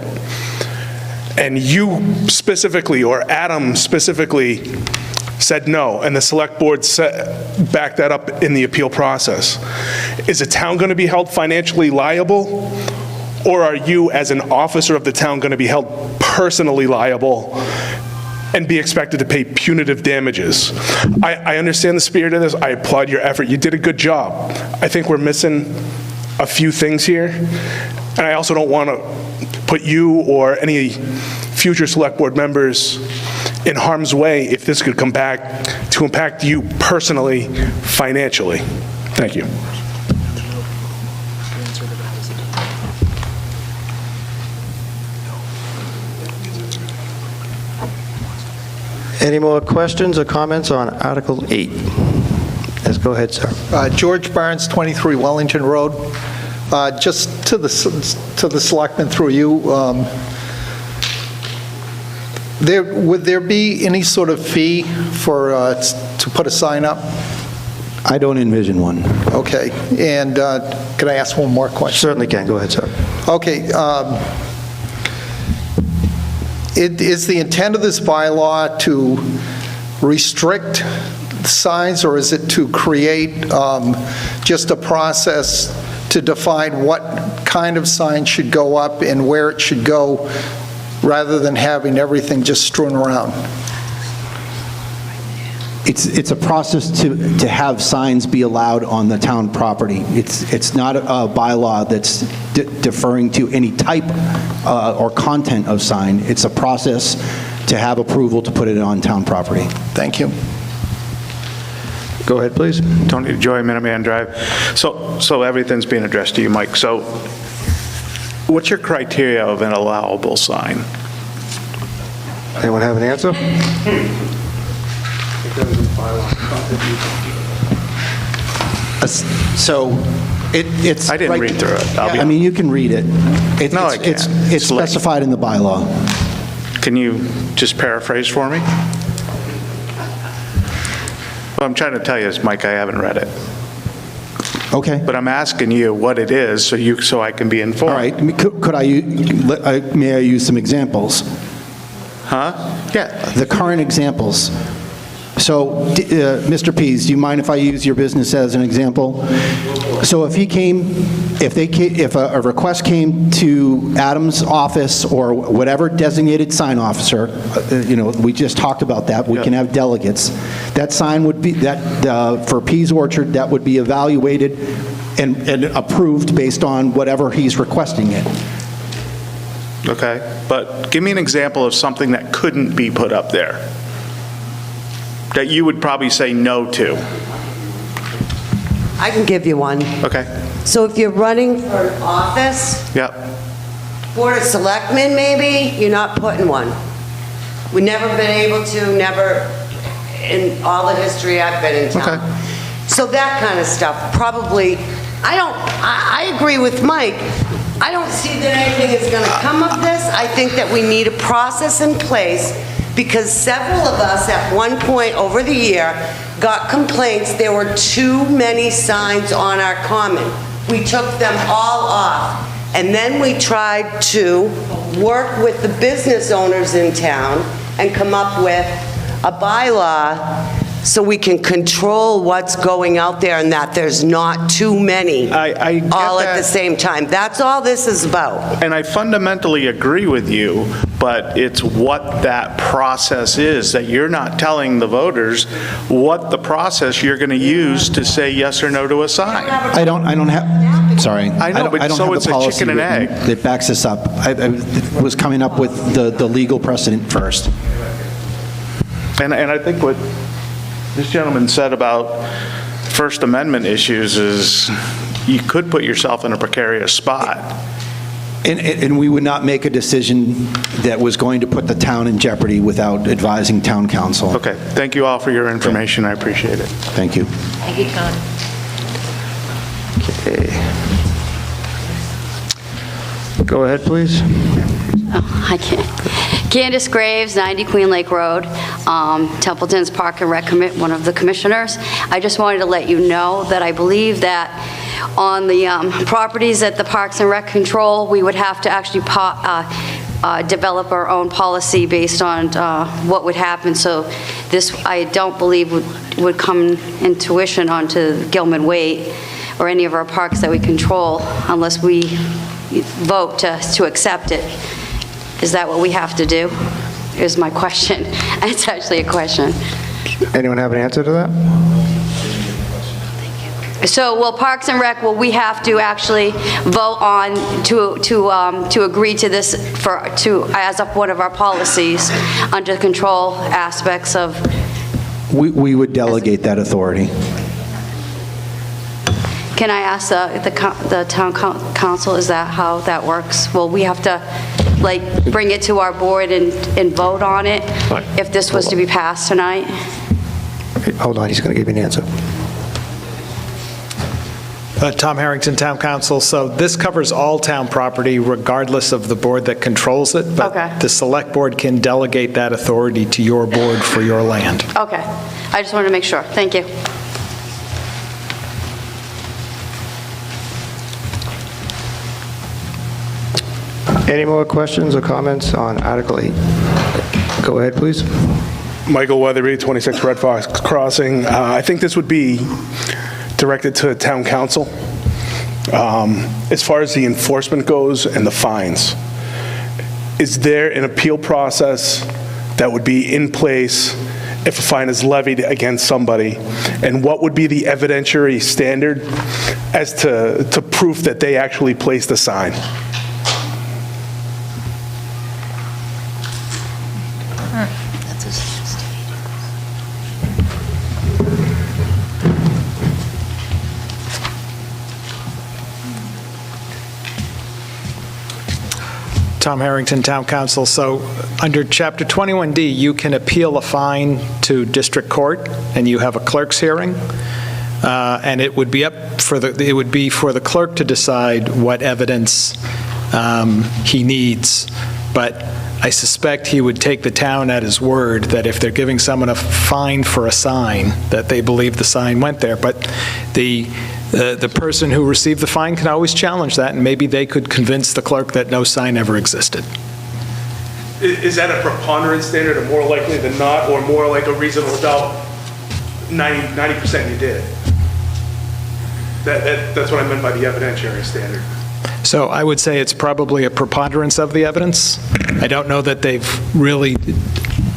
And you specifically, or Adam specifically, said no, and the select board backed that up in the appeal process. Is the town going to be held financially liable, or are you, as an officer of the town, going to be held personally liable and be expected to pay punitive damages? I understand the spirit of this. I applaud your effort. You did a good job. I think we're missing a few things here, and I also don't want to put you or any future select board members in harm's way if this could come back to impact you personally, financially. Thank you. Any more questions or comments on Article 8? Let's go ahead, sir. George Barnes, 23 Wellington Road. Just to the selectmen through you, would there be any sort of fee for to put a sign up? I don't envision one. Okay, and can I ask one more question? Certainly can. Go ahead, sir. Okay. Is the intent of this bylaw to restrict signs, or is it to create just a process to define what kind of sign should go up and where it should go, rather than having everything just strewn around? It's a process to have signs be allowed on the town property. It's not a bylaw that's deferring to any type or content of sign. It's a process to have approval to put it on town property. Thank you. Go ahead, please. Tony Joy, Minuteman Drive. So everything's being addressed to you, Mike. So what's your criteria of an allowable sign? Anyone have an answer? So it's... I didn't read through it. I mean, you can read it. No, I can't. It's specified in the bylaw. Can you just paraphrase for me? What I'm trying to tell you is, Mike, I haven't read it. Okay. But I'm asking you what it is so I can be informed. All right, may I use some examples? Huh? Yeah. The current examples. So, Mr. Pease, do you mind if I use your business as an example? So if a request came to Adam's office or whatever designated sign officer, we just talked about that, we can have delegates. That sign would be, for Pease Orchard, that would be evaluated and approved based on whatever he's requesting it. Okay, but give me an example of something that couldn't be put up there, that you would probably say no to. I can give you one. Okay. So if you're running for an office, Yep. Board of Selectmen maybe, you're not putting one. We've never been able to, never in all the history I've been in town. Okay. So that kind of stuff, probably, I agree with Mike. I don't see that anything is going to come of this. I think that we need a process in place because several of us at one point over the year got complaints there were too many signs on our common. We took them all off. And then we tried to work with the business owners in town and come up with a bylaw so we can control what's going out there and that there's not too many I get all at that. the same time. That's all this is about. And I fundamentally agree with you, but it's what that process is, that you're not telling the voters what the process you're going to use to say yes or no to a sign. I don't have, sorry. I know, but don't so have the it's a policy chicken and written egg. that backs this up. I was coming up with the legal precedent first. And I think what this gentleman said about First Amendment issues is you could put yourself in a precarious spot. And we would not make a decision that was going to put the town in jeopardy without advising town council. Okay, thank you all for your information, I appreciate it. Thank you. Thank you, Tom. Okay. Go ahead, please. I can't. Candace Graves, 90 Queen Lake Road, Templeton's Park and Rec one of the commissioners. I just wanted to let you know that I believe that on the properties that the Parks and Rec control, we would have to actually develop our own policy based on what would happen. So this, I don't believe, would come in tuition onto Gilman Waite or any of our parks that we control unless we vote to accept it. Is that what we have to do? Is my question. It's actually a question. Anyone have an answer to that? So, will Parks and Rec, will we have to actually vote on to agree to this as one of our policies under control aspects of? We would delegate that authority. Can I ask the town council, is that how that works? Will we have to, bring it to our board and vote on it if this was to be passed tonight? Hold on, he's going to give you an answer. Tom Harrington, Town Council. So this covers all town property regardless of the board that controls it, but the select board can delegate that authority to your board for your land. Okay. I just wanted to make sure. Thank you. Any more questions or comments on Article 8? Go ahead, please. Michael Weatherby, 26 Red Fox Crossing. I think this would be directed to town council. As far as the enforcement goes and the fines, is there an appeal process that would be in place if a fine is levied against somebody? And what would be the evidentiary standard as to proof that they actually placed the sign? Tom Harrington, Town Council. So under Chapter 21D, you can appeal a fine to district court, and you have a clerk's hearing. And it would be for the clerk to decide what evidence he needs. But I suspect he would take the town at his word that if they're giving someone a fine for a sign, that they believe the sign went there. But the person who received the fine can always challenge that, and maybe they could convince the clerk that no sign ever existed. Is that a preponderance standard, or more likely than not, or more like a reasonable doubt, 90% you did? That's what I meant by the evidentiary standard. So I would say it's probably a preponderance of the evidence. I don't know that they've really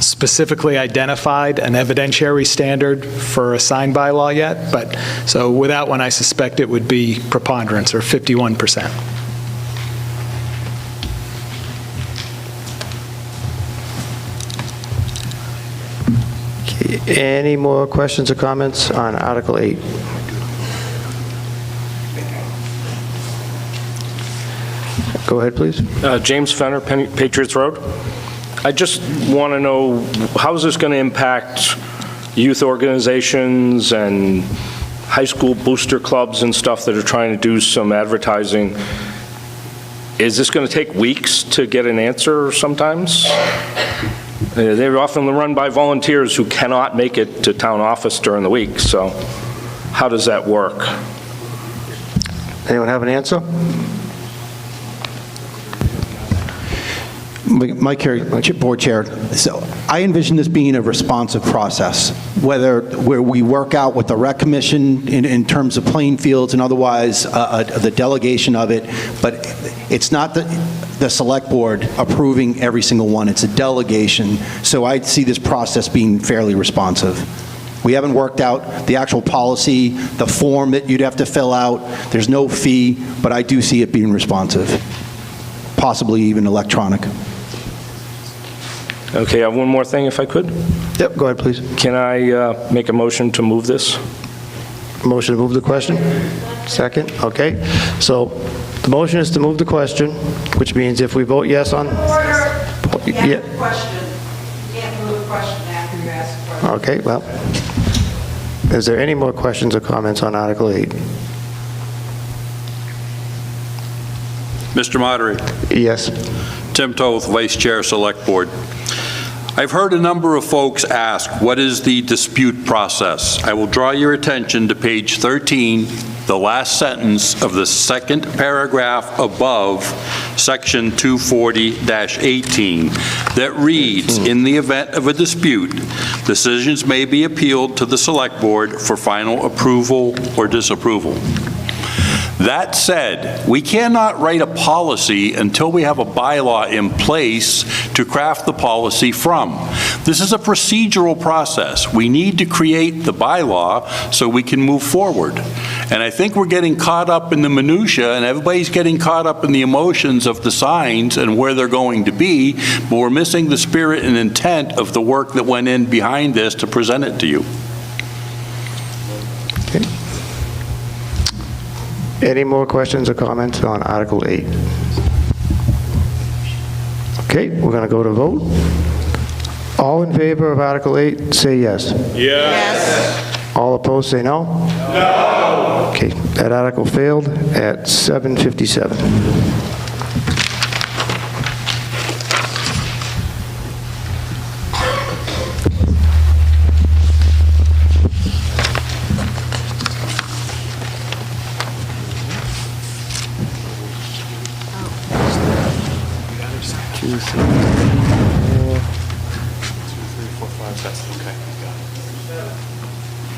specifically identified an evidentiary standard for a sign bylaw yet, but so without one, I suspect it would be preponderance, or 51%. Any more questions or comments on Article 8? Go ahead, please. James Fenner, Patriots Road. I just want to know, how is this going to impact youth organizations and high school booster clubs and stuff that are trying to do some advertising? Is this going to take weeks to get an answer sometimes? They're often run by volunteers who cannot make it to town office during the week, so how does that work? Anyone have an answer? Mike Carey, Board Chair. So I envision this being a responsive process, where we work out with the Rec Commission in terms of playing fields and otherwise the delegation of it, but it's not the Select Board approving every single one. It's a delegation. So I see this process being fairly responsive. We haven't worked out the actual policy, the form that you'd have to fill out. There's no fee, but I do see it being responsive, possibly even electronic. Okay, I have one more thing, if I could. Yep, go ahead, please. Can I make a motion to move this? Motion to move the question? Second, okay. So the motion is to move the question, which means if we vote yes on... Yeah. Okay, well, is there any more questions or comments on Article 8? Mr. Moderator. Yes. Tim Toth, Vice Chair, Select Board. I've heard a number of folks ask, what is the dispute process? I will draw your attention to page 13, the last sentence of the second paragraph above section 240-18, that reads, in the event of a dispute, decisions may be appealed to the Select Board for final approval or disapproval. That said, we cannot write a policy until we have a bylaw in place to craft the policy from. This is a procedural process. We need to create the bylaw so we can move forward. And I think we're getting caught up in the minutia, and everybody's getting caught up in the emotions of the signs and where they're going to be, but we're missing the spirit and intent of the work that went in behind this to present it to you. Okay. Any more questions or comments on Article 8? Okay, we're going to go to vote. All in favor of Article 8, say yes. Yes. All opposed, say no. No. Okay, that article failed at 7:57.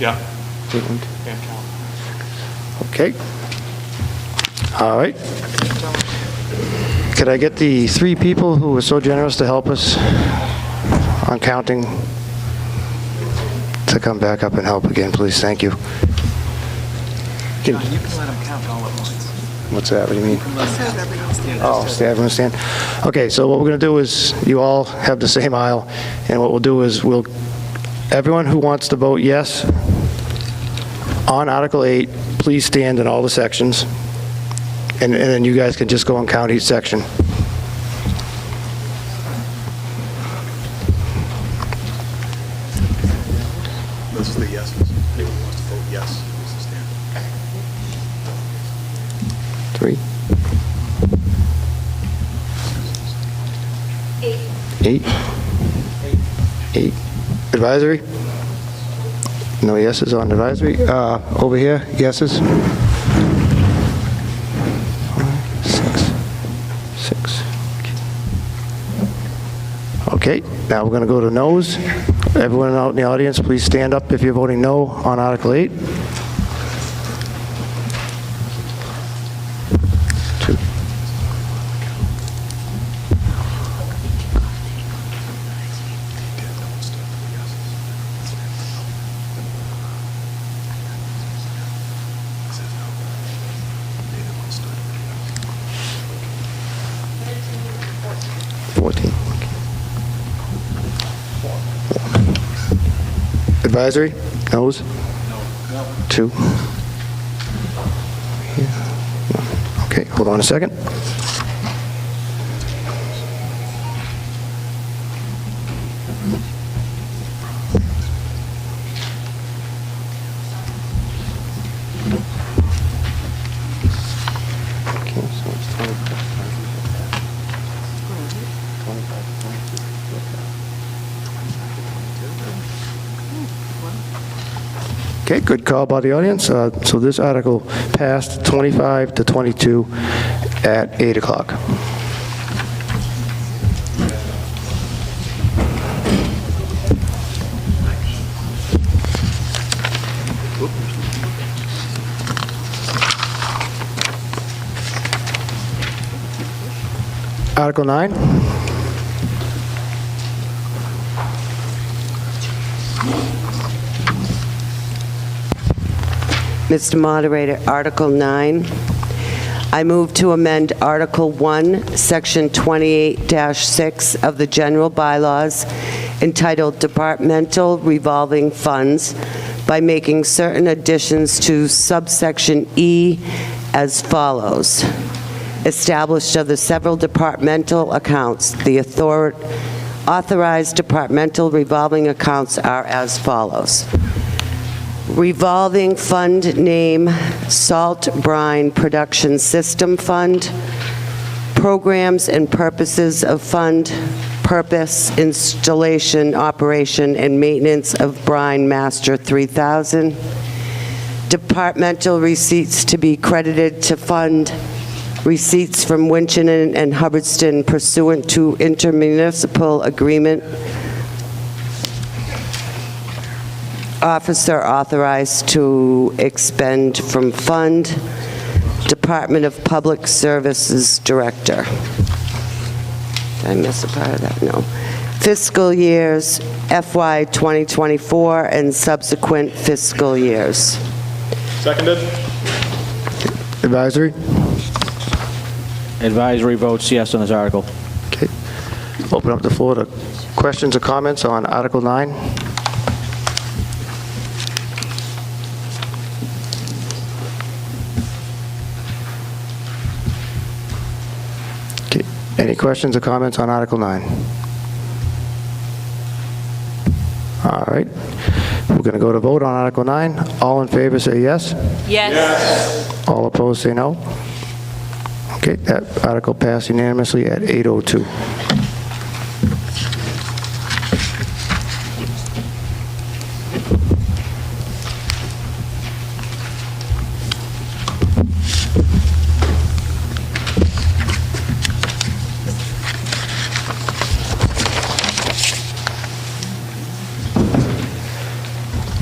Yeah. Okay. All right. Could I get the three people who were so generous to help us on counting to come back up and help again, please? Thank you. You can let them count all at once. What's that? What do you mean? Have everyone stand. Oh, everyone stand. Okay, so what we're going to do is you all have the same aisle, and what we'll do is everyone who wants to vote yes on Article 8, please stand in all the sections, and then you guys can just go and count each section. This is the yeses. Anyone who wants to vote yes, needs to stand. 3. 8. Advisory? No yeses on advisory. Over here, yeses? Okay, now we're going to go to noes. Everyone out in the audience, please stand up if you're voting no on Article 8. 2. Advisory? Noes? No. 2. Okay, hold on a second. Okay, good call by the audience. So this article passed 25 to 22 at 8 o'clock. Article 9. Mr. Moderator, Article 9. I move to amend Article 1, Section 28-6 of the General Bylaws entitled Departmental Revolving Funds by making certain additions to subsection E as follows. Established of the several departmental accounts, the authorized departmental revolving accounts are as follows. Revolving fund name, Salt Brine Production System Fund. Programs and purposes of fund, purpose, installation, operation, and maintenance of Brine Master 3000. Departmental receipts to be credited to fund receipts from Winchendon and Hubbardston pursuant to intermunicipal agreement. Officer authorized to expend from fund. Department of Public Services Director. Did I miss a part of that? No. Fiscal years FY 2024 and subsequent fiscal years. Seconded. Advisory? Advisory votes yes on this article. Okay. Open up the floor to questions or comments on Article 9. Okay. Any questions or comments on Article 9? All right. We're going to go to vote on Article 9. All in favor say yes. Yes. All opposed say no. Okay, that article passed unanimously at 8:02.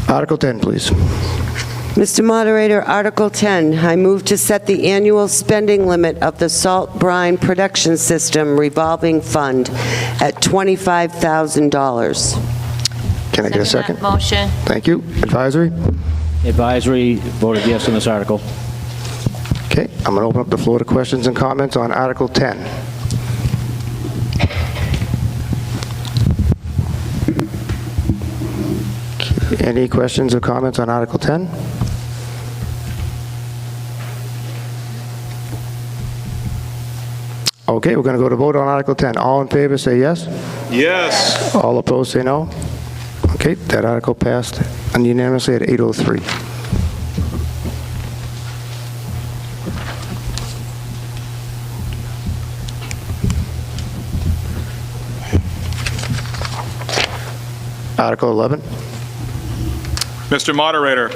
Article 10, please. Mr. Moderator, Article 10, I move to set the annual spending limit of the Salt Brine Production System Revolving Fund at $25,000. Can I get a second? Motion. Thank you. Advisory? Advisory voted yes on this article. Okay, I'm going to open up the floor to questions and comments on Article 10. Any questions or comments on Article 10? Okay, we're going to go to vote on Article 10. All in favor say yes. Yes. All opposed say no. Okay, that article passed unanimously at 8:03. Article 11. Mr. Moderator,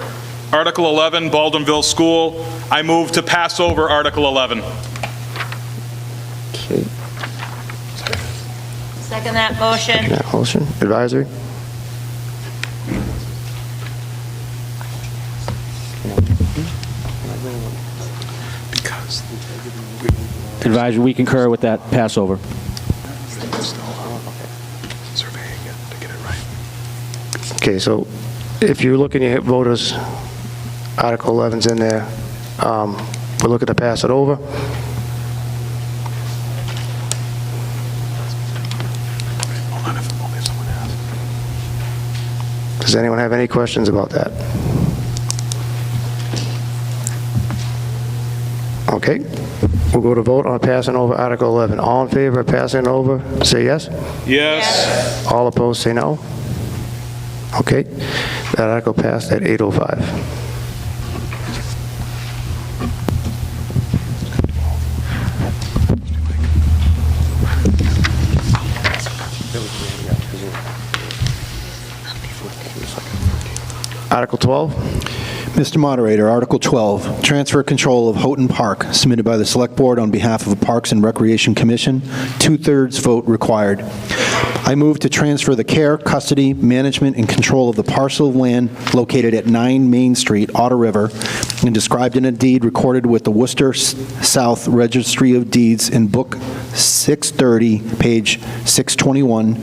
Article 11, Baldwinville School, I move to pass over Article 11. Okay. Second that motion. That motion. Advisory? Advisory, we concur with that passover. Okay, so if you're looking at voters, Article 11's in there. We're looking to pass it over. Does anyone have any questions about that? Okay, we'll go to vote on passing over Article 11. All in favor of passing over, say yes. Yes. All opposed, say no. Okay, that article passed at 8:05. Article 12. Mr. Moderator, Article 12, transfer control of Houghton Park, submitted by the Select Board on behalf of the Parks and Recreation Commission, 2/3 vote required. I move to transfer the care, custody, management, and control of the parcel of land located at 9 Main Street, Otter River, and described in a deed recorded with the Worcester South Registry of Deeds in Book 630, page 621,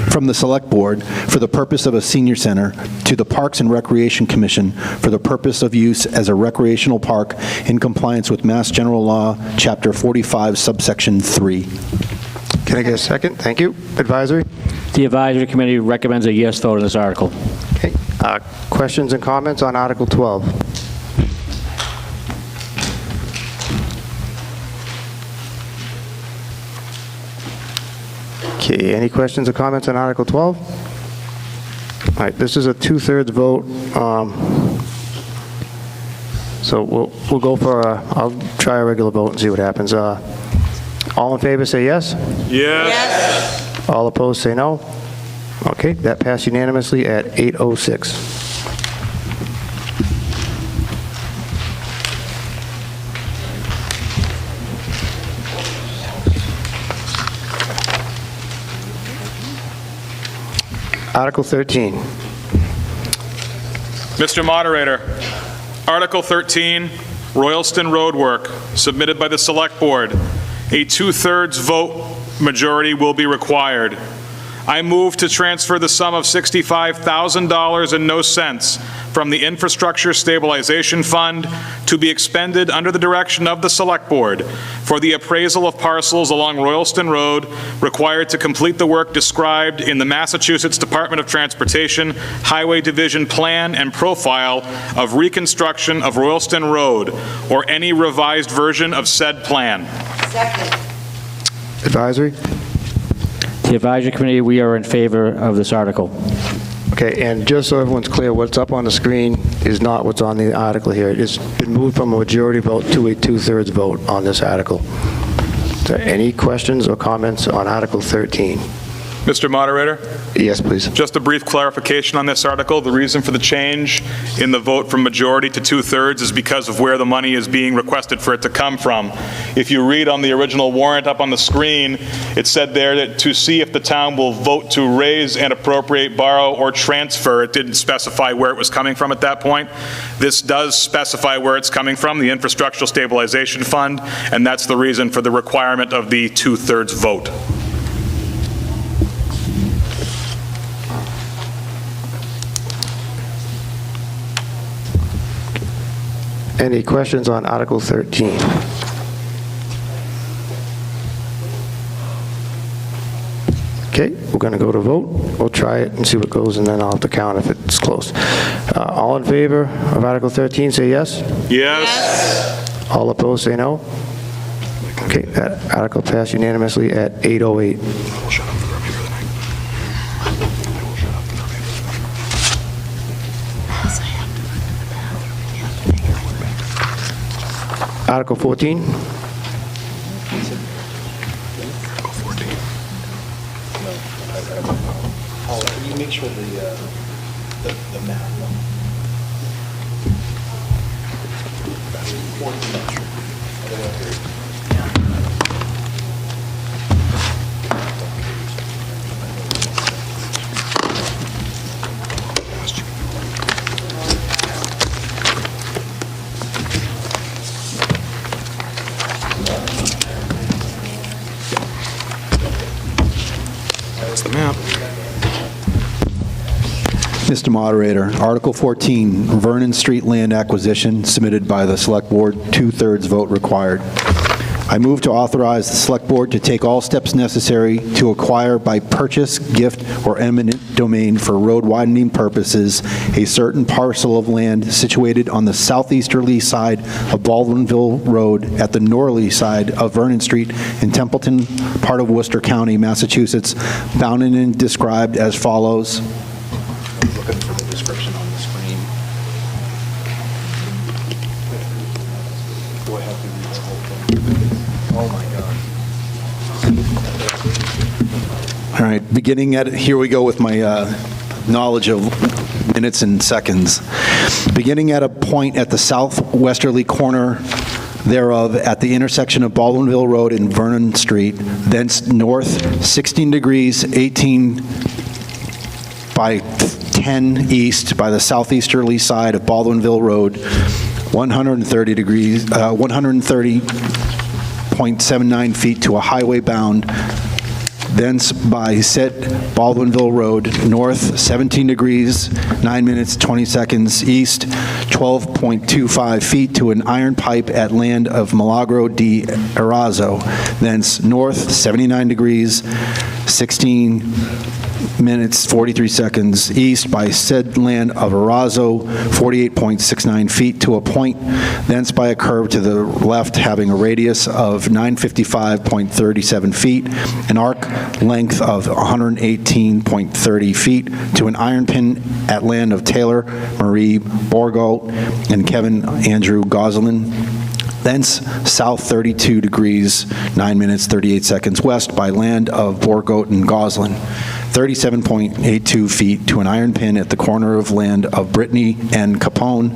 from the Select Board for the purpose of a senior center to the Parks and Recreation Commission for the purpose of use as a recreational park in compliance with Mass General Law, Chapter 45, subsection 3. Can I get a second? Thank you. Advisory? The Advisory Committee recommends a yes vote on this article. Okay. Questions and comments on Article 12? Okay, any questions or comments on Article 12? All right, this is a 2/3 vote. So we'll go for I'll try a regular vote and see what happens. All in favor say yes. Yes. All opposed say no. Okay, that passed unanimously at 8:06. Article 13. Mr. Moderator, Article 13, Royalston Road Work, submitted by the Select Board. A 2/3 vote majority will be required. I move to transfer the sum of $65,000 and no cents from the Infrastructure Stabilization Fund to be expended under the direction of the Select Board for the appraisal of parcels along Royalston Road required to complete the work described in the Massachusetts Department of Transportation Highway Division Plan and Profile of Reconstruction of Royalston Road, or any revised version of said plan. Second. Advisory? The Advisory Committee, we are in favor of this article. Okay, and just so everyone's clear, what's up on the screen is not what's on the article here. It's been moved from a majority vote to a 2/3 vote on this article. So any questions or comments on Article 13? Mr. Moderator? Yes, please. Just a brief clarification on this article. The reason for the change in the vote from majority to 2/3 is because of where the money is being requested for it to come from. If you read on the original warrant up on the screen, it said there that to see if the town will vote to raise and appropriate, borrow, or transfer. It didn't specify where it was coming from at that point. This does specify where it's coming from, the Infrastructural Stabilization Fund, and that's the reason for the requirement of the 2/3 vote. Any questions on Article 13? Okay, we're going to go to vote. We'll try it and see what goes, and then I'll have to count if it's close. All in favor of Article 13, say yes. Yes. All opposed, say no. Okay, that article passed unanimously at 8:08. Article 14. Can you make sure the map? Mr. Moderator, Article 14, Vernon Street land acquisition, submitted by the Select Board, 2/3 vote required. I move to authorize the Select Board to take all steps necessary to acquire by purchase, gift, or eminent domain for road widening purposes a certain parcel of land situated on the southeasterly side of Baldwinville Road at the northerly side of Vernon Street in Templeton, part of Worcester County, Massachusetts, bounded and described as follows. Looking for the description on the screen. Do I have to read the whole thing? Oh, my God. All right, beginning at, here we go with my knowledge of minutes and seconds. Beginning at a point at the southwesterly corner thereof at the intersection of Baldwinville Road and Vernon Street, thence north 16 degrees 18 by 10 east by the southeasterly side of Baldwinville Road, 130.79 feet to a highway bound, thence by said Baldwinville Road, north 17 degrees 9 minutes 20 seconds east, 12.25 feet to an iron pipe at land of Milagro di Erazo, thence north 79 degrees 16 minutes 43 seconds east by said land of Erazo, 48.69 feet to a point, thence by a curve to the left having a radius of 955.37 feet, an arc length of 118.30 feet to an iron pin at land of Taylor Marie Borgo and Kevin Andrew Goslin, thence south 32 degrees 9 minutes 38 seconds west by land of Borgoat and Goslin, 37.82 feet to an iron pin at the corner of land of Brittany and Capone,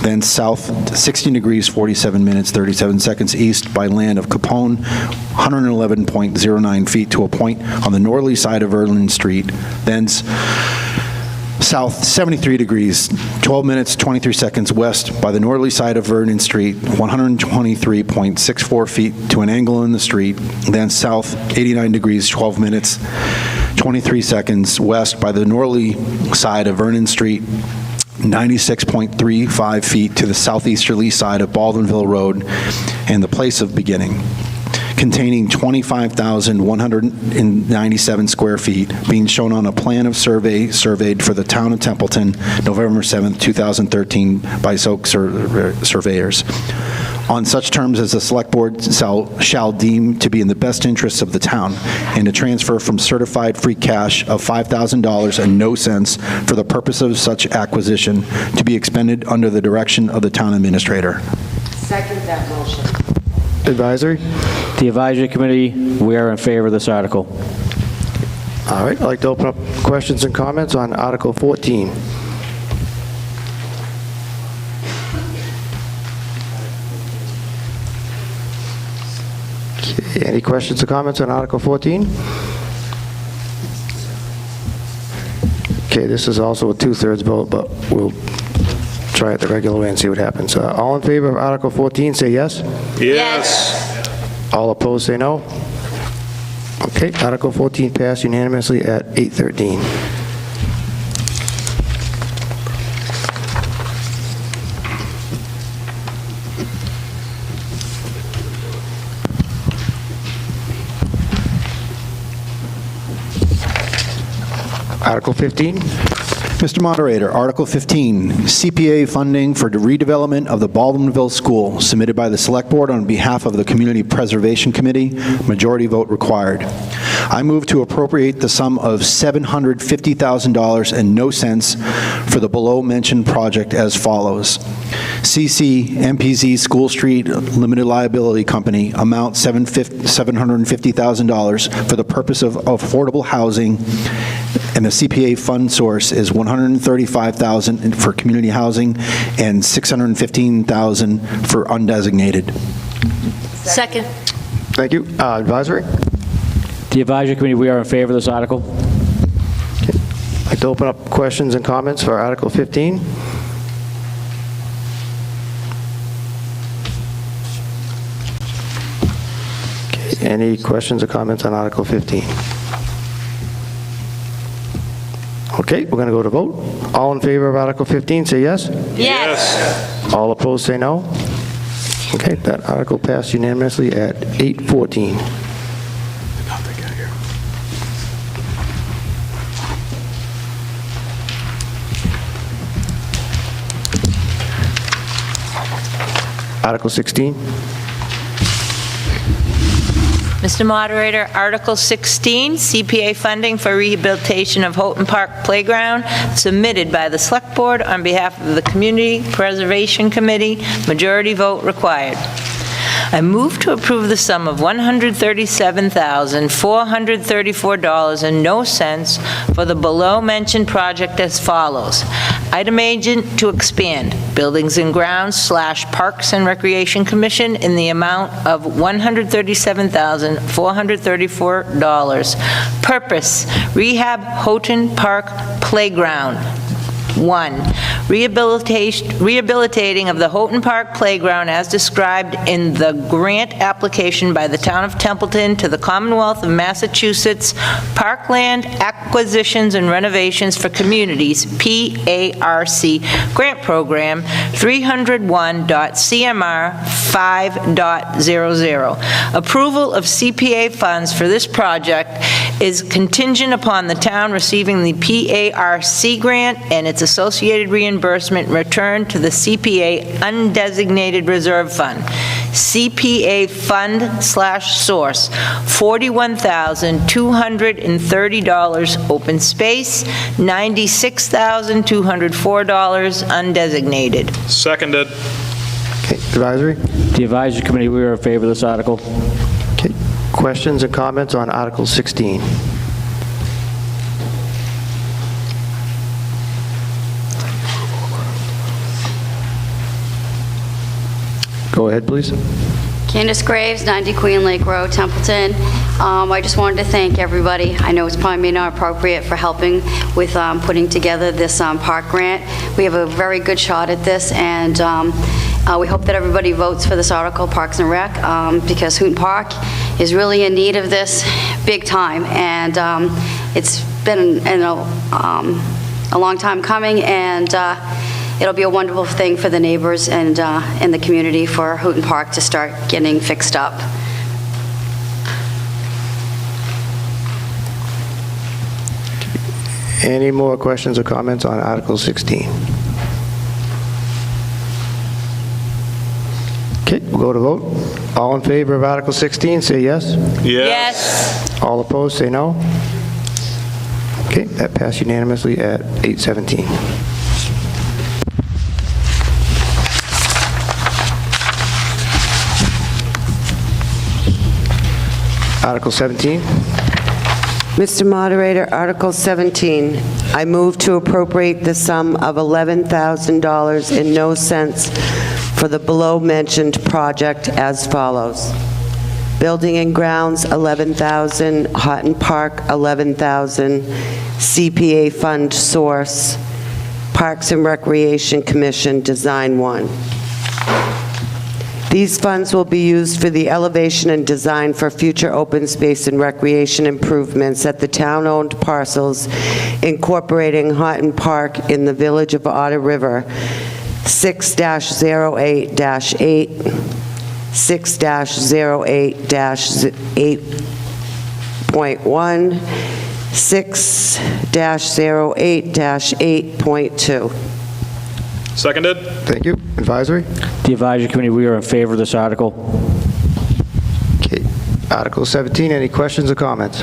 then south 16 degrees 47 minutes 37 seconds east by land of Capone, 111.09 feet to a point on the northerly side of Vernon Street, thence south 73 degrees 12 minutes 23 seconds west by the northerly side of Vernon Street, 123.64 feet to an angle in the street, then south 89 degrees 12 minutes 23 seconds west by the northerly side of Vernon Street, 96.35 feet to the southeasterly side of Baldwinville Road and the place of beginning, containing 25,197 square feet, being shown on a plan of surveyed for the town of Templeton, November 7th, 2013, by Soak surveyors, on such terms as the Select Board shall deem to be in the best interests of the town, and to transfer from certified free cash of $5,000 and no cents for the purpose of such acquisition to be expended under the direction of the town administrator. Second that motion. Advisory? The Advisory Committee, we are in favor of this article. All right, I'd like to open up questions and comments on Article 14. Okay, any questions or comments on Article 14? Okay, this is also a 2/3 vote, but we'll try it the regular way and see what happens. All in favor of Article 14, say yes. Yes. All opposed, say no. Okay, Article 14 passed unanimously at 8:13. Article 15. Mr. Moderator, Article 15, CPA funding for the redevelopment of the Baldwinville School, submitted by the Select Board on behalf of the Community Preservation Committee, majority vote required. I move to appropriate the sum of $750,000 and no cents for the below-mentioned project as follows. CC MPZ School Street Limited Liability Company, amount $750,000 for the purpose of affordable housing, and the CPA fund source is $135,000 for community housing and $615,000 for undesignated. Second. Thank you. Advisory? The Advisory Committee, we are in favor of this article. I'd like to open up questions and comments for Article 15. Okay, any questions or comments on Article 15? Okay, we're going to go to vote. All in favor of Article 15, say yes. Yes. All opposed, say no. Okay, that article passed unanimously at 8:14. Article 16. Mr. Moderator, Article 16, CPA funding for rehabilitation of Houghton Park Playground, submitted by the Select Board on behalf of the Community Preservation Committee. Majority vote required. I move to approve the sum of $137,434.00 for the below-mentioned project as follows. Item agent to expand Buildings and Grounds / Parks and Recreation Commission in the amount of $137,434. Purpose, rehab Houghton Park Playground. 1, rehabilitating of the Houghton Park Playground as described in the grant application by the Town of Templeton to the Commonwealth of Massachusetts Parkland Acquisitions and Renovations for Communities, PARC, Grant Program 301.CMR 5.00. Approval of CPA funds for this project is contingent upon the town receiving the PARC grant and its associated reimbursement returned to the CPA undesignated reserve fund. CPA fund / source, $41,230 open space, $96,204 undesignated. Seconded. Okay, advisory? The Advisory Committee, we are in favor of this article. Okay, questions and comments on Article 16? Go ahead, please. Candace Graves, 90 Queen Lake Road, Templeton. I just wanted to thank everybody. I know it's probably not appropriate for helping with putting together this park grant. We have a very good shot at this, and we hope that everybody votes for this article, Parks and Rec, because Houghton Park is really in need of this big time, and it's been a long time coming, and it'll be a wonderful thing for the neighbors and in the community for Houghton Park to start getting fixed up. Any more questions or comments on Article 16? Okay, we'll go to vote. All in favor of Article 16, say yes. Yes. All opposed, say no. Okay, that passed unanimously at 8:17. Article 17. Mr. Moderator, Article 17, I move to appropriate the sum of $11,000 and no cents for the below-mentioned project as follows. Building and Grounds, $11,000, Houghton Park, $11,000, CPA fund source, Parks and Recreation Commission, Design 1. These funds will be used for the elevation and design for future open space and recreation improvements at the town-owned parcels incorporating Houghton Park in the village of Otter River, 6-08-8, 6-08-8.1, 6-08-8.2. Seconded. Thank you. Advisory? The Advisory Committee, we are in favor of this article. Okay. Article 17, any questions or comments?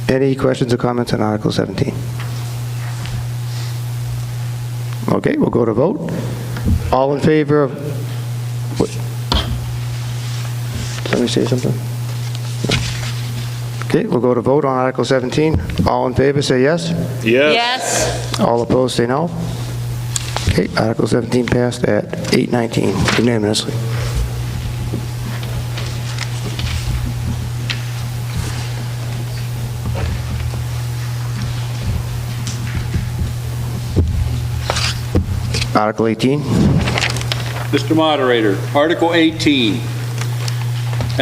Any questions or comments on Article 17? Okay, we'll go to vote. All in favor of... What? Let me say something. Okay, we'll go to vote on Article 17. All in favor, say yes. Yes. All opposed, say no. Okay, Article 17 passed at 8:19 unanimously. Article 18. Mr. Moderator, Article 18.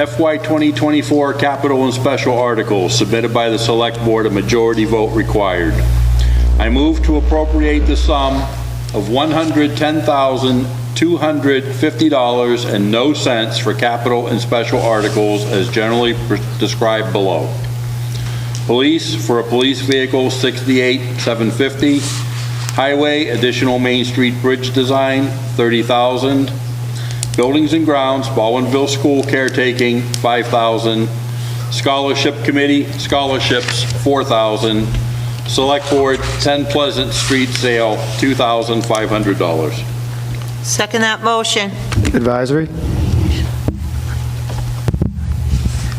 FY 2024 capital and special articles submitted by the Select Board, a majority vote required. I move to appropriate the sum of $110,250.00 for capital and special articles as generally described below. Police for a police vehicle, $68,750. Highway, additional Main Street bridge design, $30,000. Buildings and grounds, Baldwinville School caretaking, $5,000. Scholarship committee, scholarships, $4,000. Select Board, 10 Pleasant Street sale, $2,500. Second that motion. Advisory?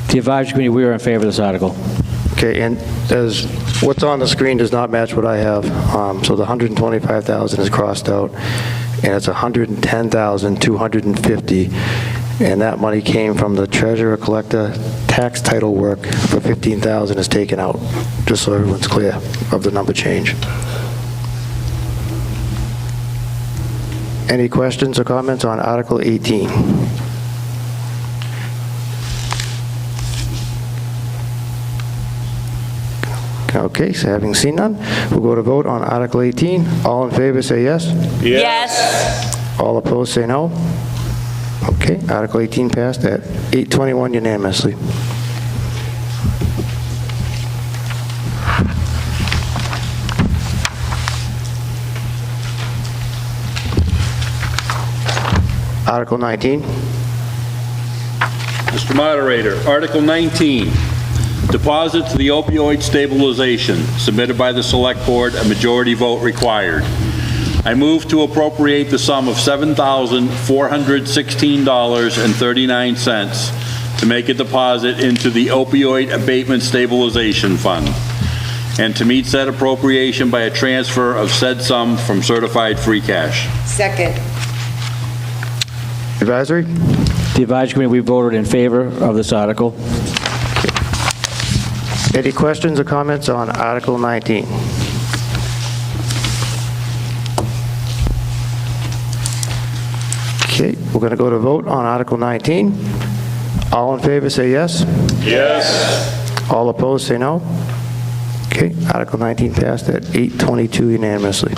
The advisory committee, we are in favor of this article. Okay, and as what's on the screen does not match what I have. So the 125,000 is crossed out, and it's 110,250, and that money came from the treasurer collector tax title work for 15,000 is taken out, just so everyone's clear of the number change. Any questions or comments on Article 18? Okay, so having seen none, we'll go to vote on Article 18. All in favor say yes. Yes. All opposed say no. Okay, Article 18 passed at 821 unanimously. Article 19. Mr. Moderator, Article 19, deposit to the opioid stabilization, submitted by the Select Board, a majority vote required. I move to appropriate the sum of $7,416.39 to make a deposit into the opioid abatement stabilization fund, and to meet said appropriation by a transfer of said sum from certified free cash. Second. Advisory? The advisory committee, we voted in favor of this article. Any questions or comments on Article 19? Okay, we're going to go to vote on Article 19. All in favor say yes. Yes. All opposed say no. Okay, Article 19 passed at 822 unanimously.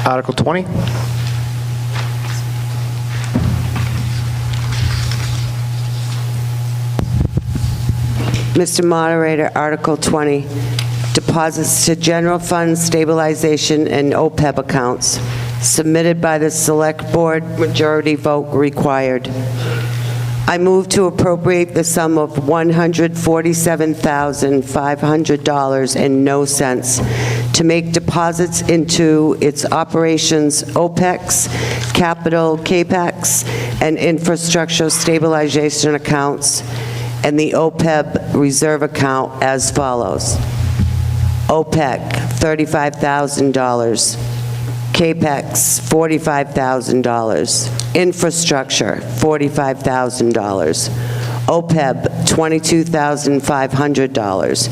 Article 20. Mr. Moderator, Article 20, deposits to general fund stabilization and OPEB accounts, submitted by the Select Board, majority vote required. I move to appropriate the sum of $147,500.00 to make deposits into its operations OPEX, capital CAPEX, and infrastructure stabilization accounts, and the OPEB reserve account as follows. OPEC, $35,000. CAPEX, $45,000. Infrastructure, $45,000. OPEB, $22,500.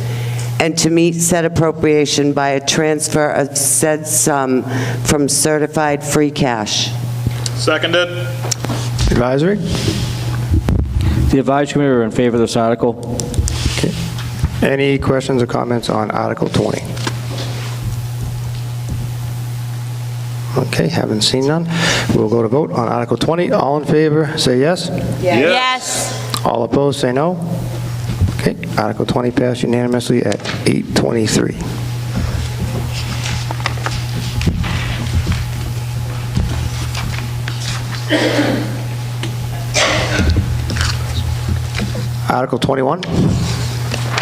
And to meet said appropriation by a transfer of said sum from certified free cash. Seconded. Advisory? The advisory committee, we are in favor of this article. Okay. Any questions or comments on Article 20? Okay, haven't seen none. We'll go to vote on Article 20. All in favor, say yes. Yes. All opposed, say no. Okay, Article 20 passed unanimously at 823. Article 21.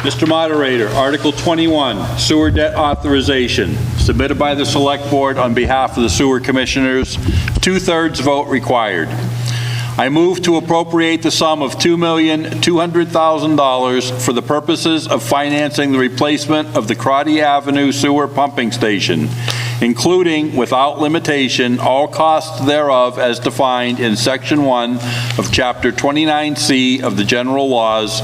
Mr. Moderator, Article 21, sewer debt authorization, submitted by the Select Board on behalf of the Sewer Commissioners, 2/3 vote required. I move to appropriate the sum of $2,200,000 for the purposes of financing the replacement of the Crotty Avenue Sewer Pumping Station, including, without limitation, all costs thereof as defined in Section 1 of Chapter 29C of the General Laws,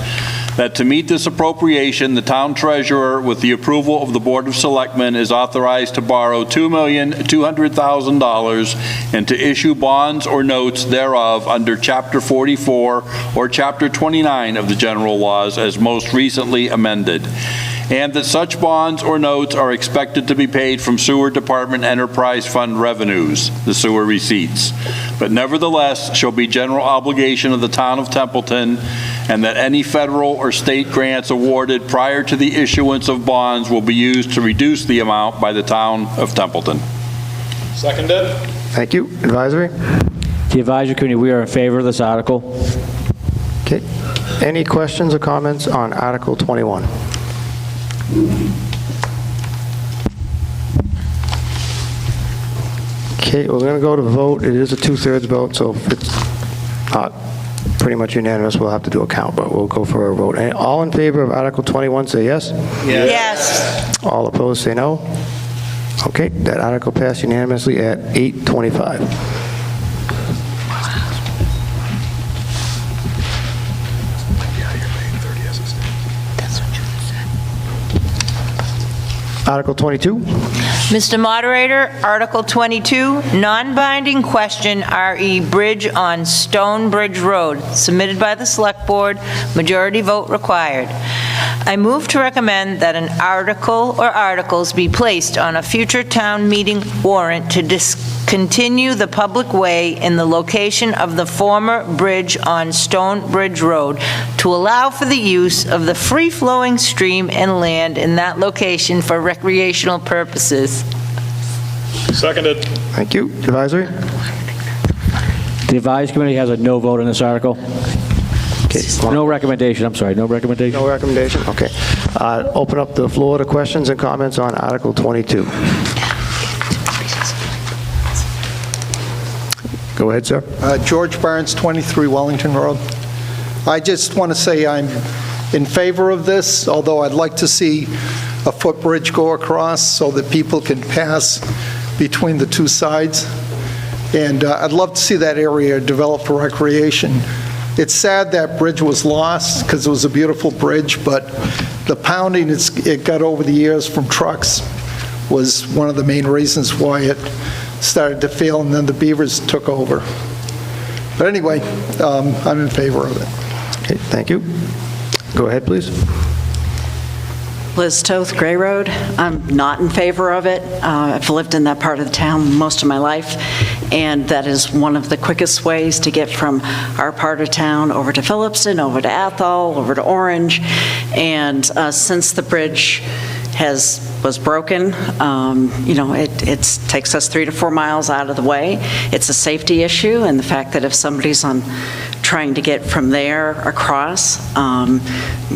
that to meet this appropriation, the town treasurer, with the approval of the Board of Selectmen, is authorized to borrow $2,200,000 and to issue bonds or notes thereof under Chapter 44 or Chapter 29 of the general laws as most recently amended, and that such bonds or notes are expected to be paid from Sewer Department Enterprise Fund revenues, the sewer receipts, but nevertheless shall be general obligation of the town of Templeton, and that any federal or state grants awarded prior to the issuance of bonds will be used to reduce the amount by the town of Templeton. Seconded. Thank you. Advisory? The Advisory Committee, we are in favor of this article. Okay. Any questions or comments on Article 21? Okay, we're going to go to vote. It is a 2/3 vote, so if it's not pretty much unanimous, we'll have to do a count, but we'll go for a vote. And all in favor of Article 21, say yes. Yes. All opposed, say no. Okay, that article passed unanimously at 8:25. Article 22. Mr. Moderator, Article 22, non-binding question, RE Bridge on Stone Bridge Road, submitted by the Select Board, majority vote required. I move to recommend that an article or articles be placed on a future town meeting warrant to discontinue the public way in the location of the former bridge on Stone Bridge Road to allow for the use of the free-flowing stream and land in that location for recreational purposes. Seconded. Thank you. Advisory? The Advisory Committee has a no vote on this article. Okay. No recommendation, I'm sorry, no recommendation. No recommendation? Okay. Open up the floor to questions and comments on Article 22. Go ahead, sir. George Barnes, 23 Wellington Road. I just want to say I'm in favor of this, although I'd like to see a footbridge go across so that people can pass between the two sides. And I'd love to see that area developed for recreation. It's sad that bridge was lost because it was a beautiful bridge, but the pounding it got over the years from trucks was one of the main reasons why it started to fail, and then the beavers took over. But anyway, I'm in favor of it. Okay, thank you. Go ahead, please. Liz Toth, Gray Road. I'm not in favor of it. I've lived in that part of the town most of my life, and that is one of the quickest ways to get from our part of town over to Phillipston, over to Athol, over to Orange. And since the bridge was broken, it takes us 3 to 4 miles out of the way. It's a safety issue, and the fact that if somebody's trying to get from there across,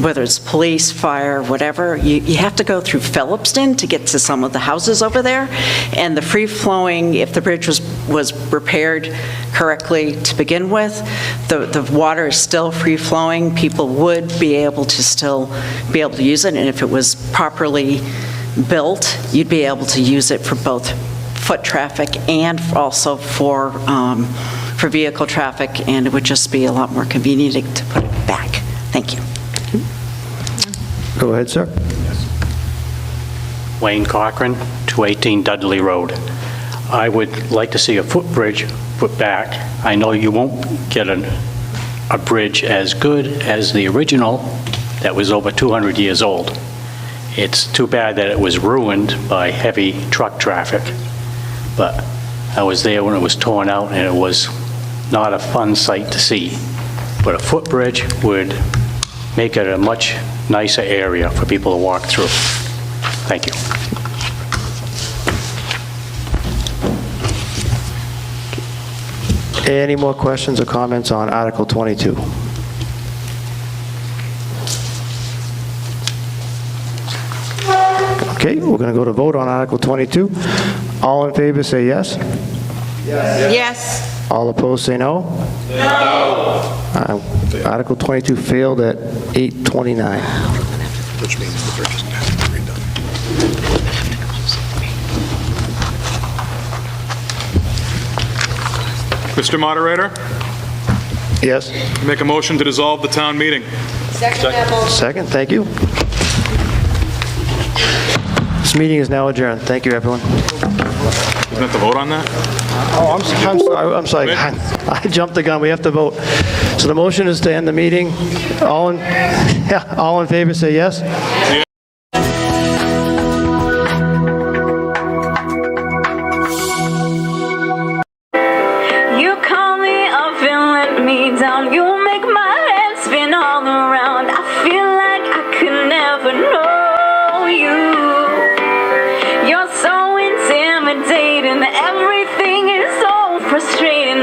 whether it's police, fire, whatever, you have to go through Phillipston to get to some of the houses over there. And the free-flowing, if the bridge was repaired correctly to begin with, the water is still free-flowing. People would be able to still be able to use it, and if it was properly built, you'd be able to use it for both foot traffic and also for vehicle traffic, and it would just be a lot more convenient to put it back. Thank you. Go ahead, sir. Wayne Cochran, 218 Dudley Road. I would like to see a footbridge put back. I know you won't get a bridge as good as the original that was over 200 years old. It's too bad that it was ruined by heavy truck traffic, but I was there when it was torn out, and it was not a fun sight to see. But a footbridge would make it a much nicer area for people to walk through. Thank you. Any more questions or comments on Article 22? Okay, we're going to go to vote on Article 22. All in favor, say yes. Yes. All opposed, say no. No. Article 22 failed at 8:29. Which means the bridge is going to have to be redone. Mr. Moderator? Yes. Make a motion to dissolve the town meeting. Second, thank you. This meeting is now adjourned. Thank you, everyone. Isn't that the vote on that? Oh, I'm sorry. I jumped the gun. We have to vote. So the motion is to end the meeting. All in favor, say yes.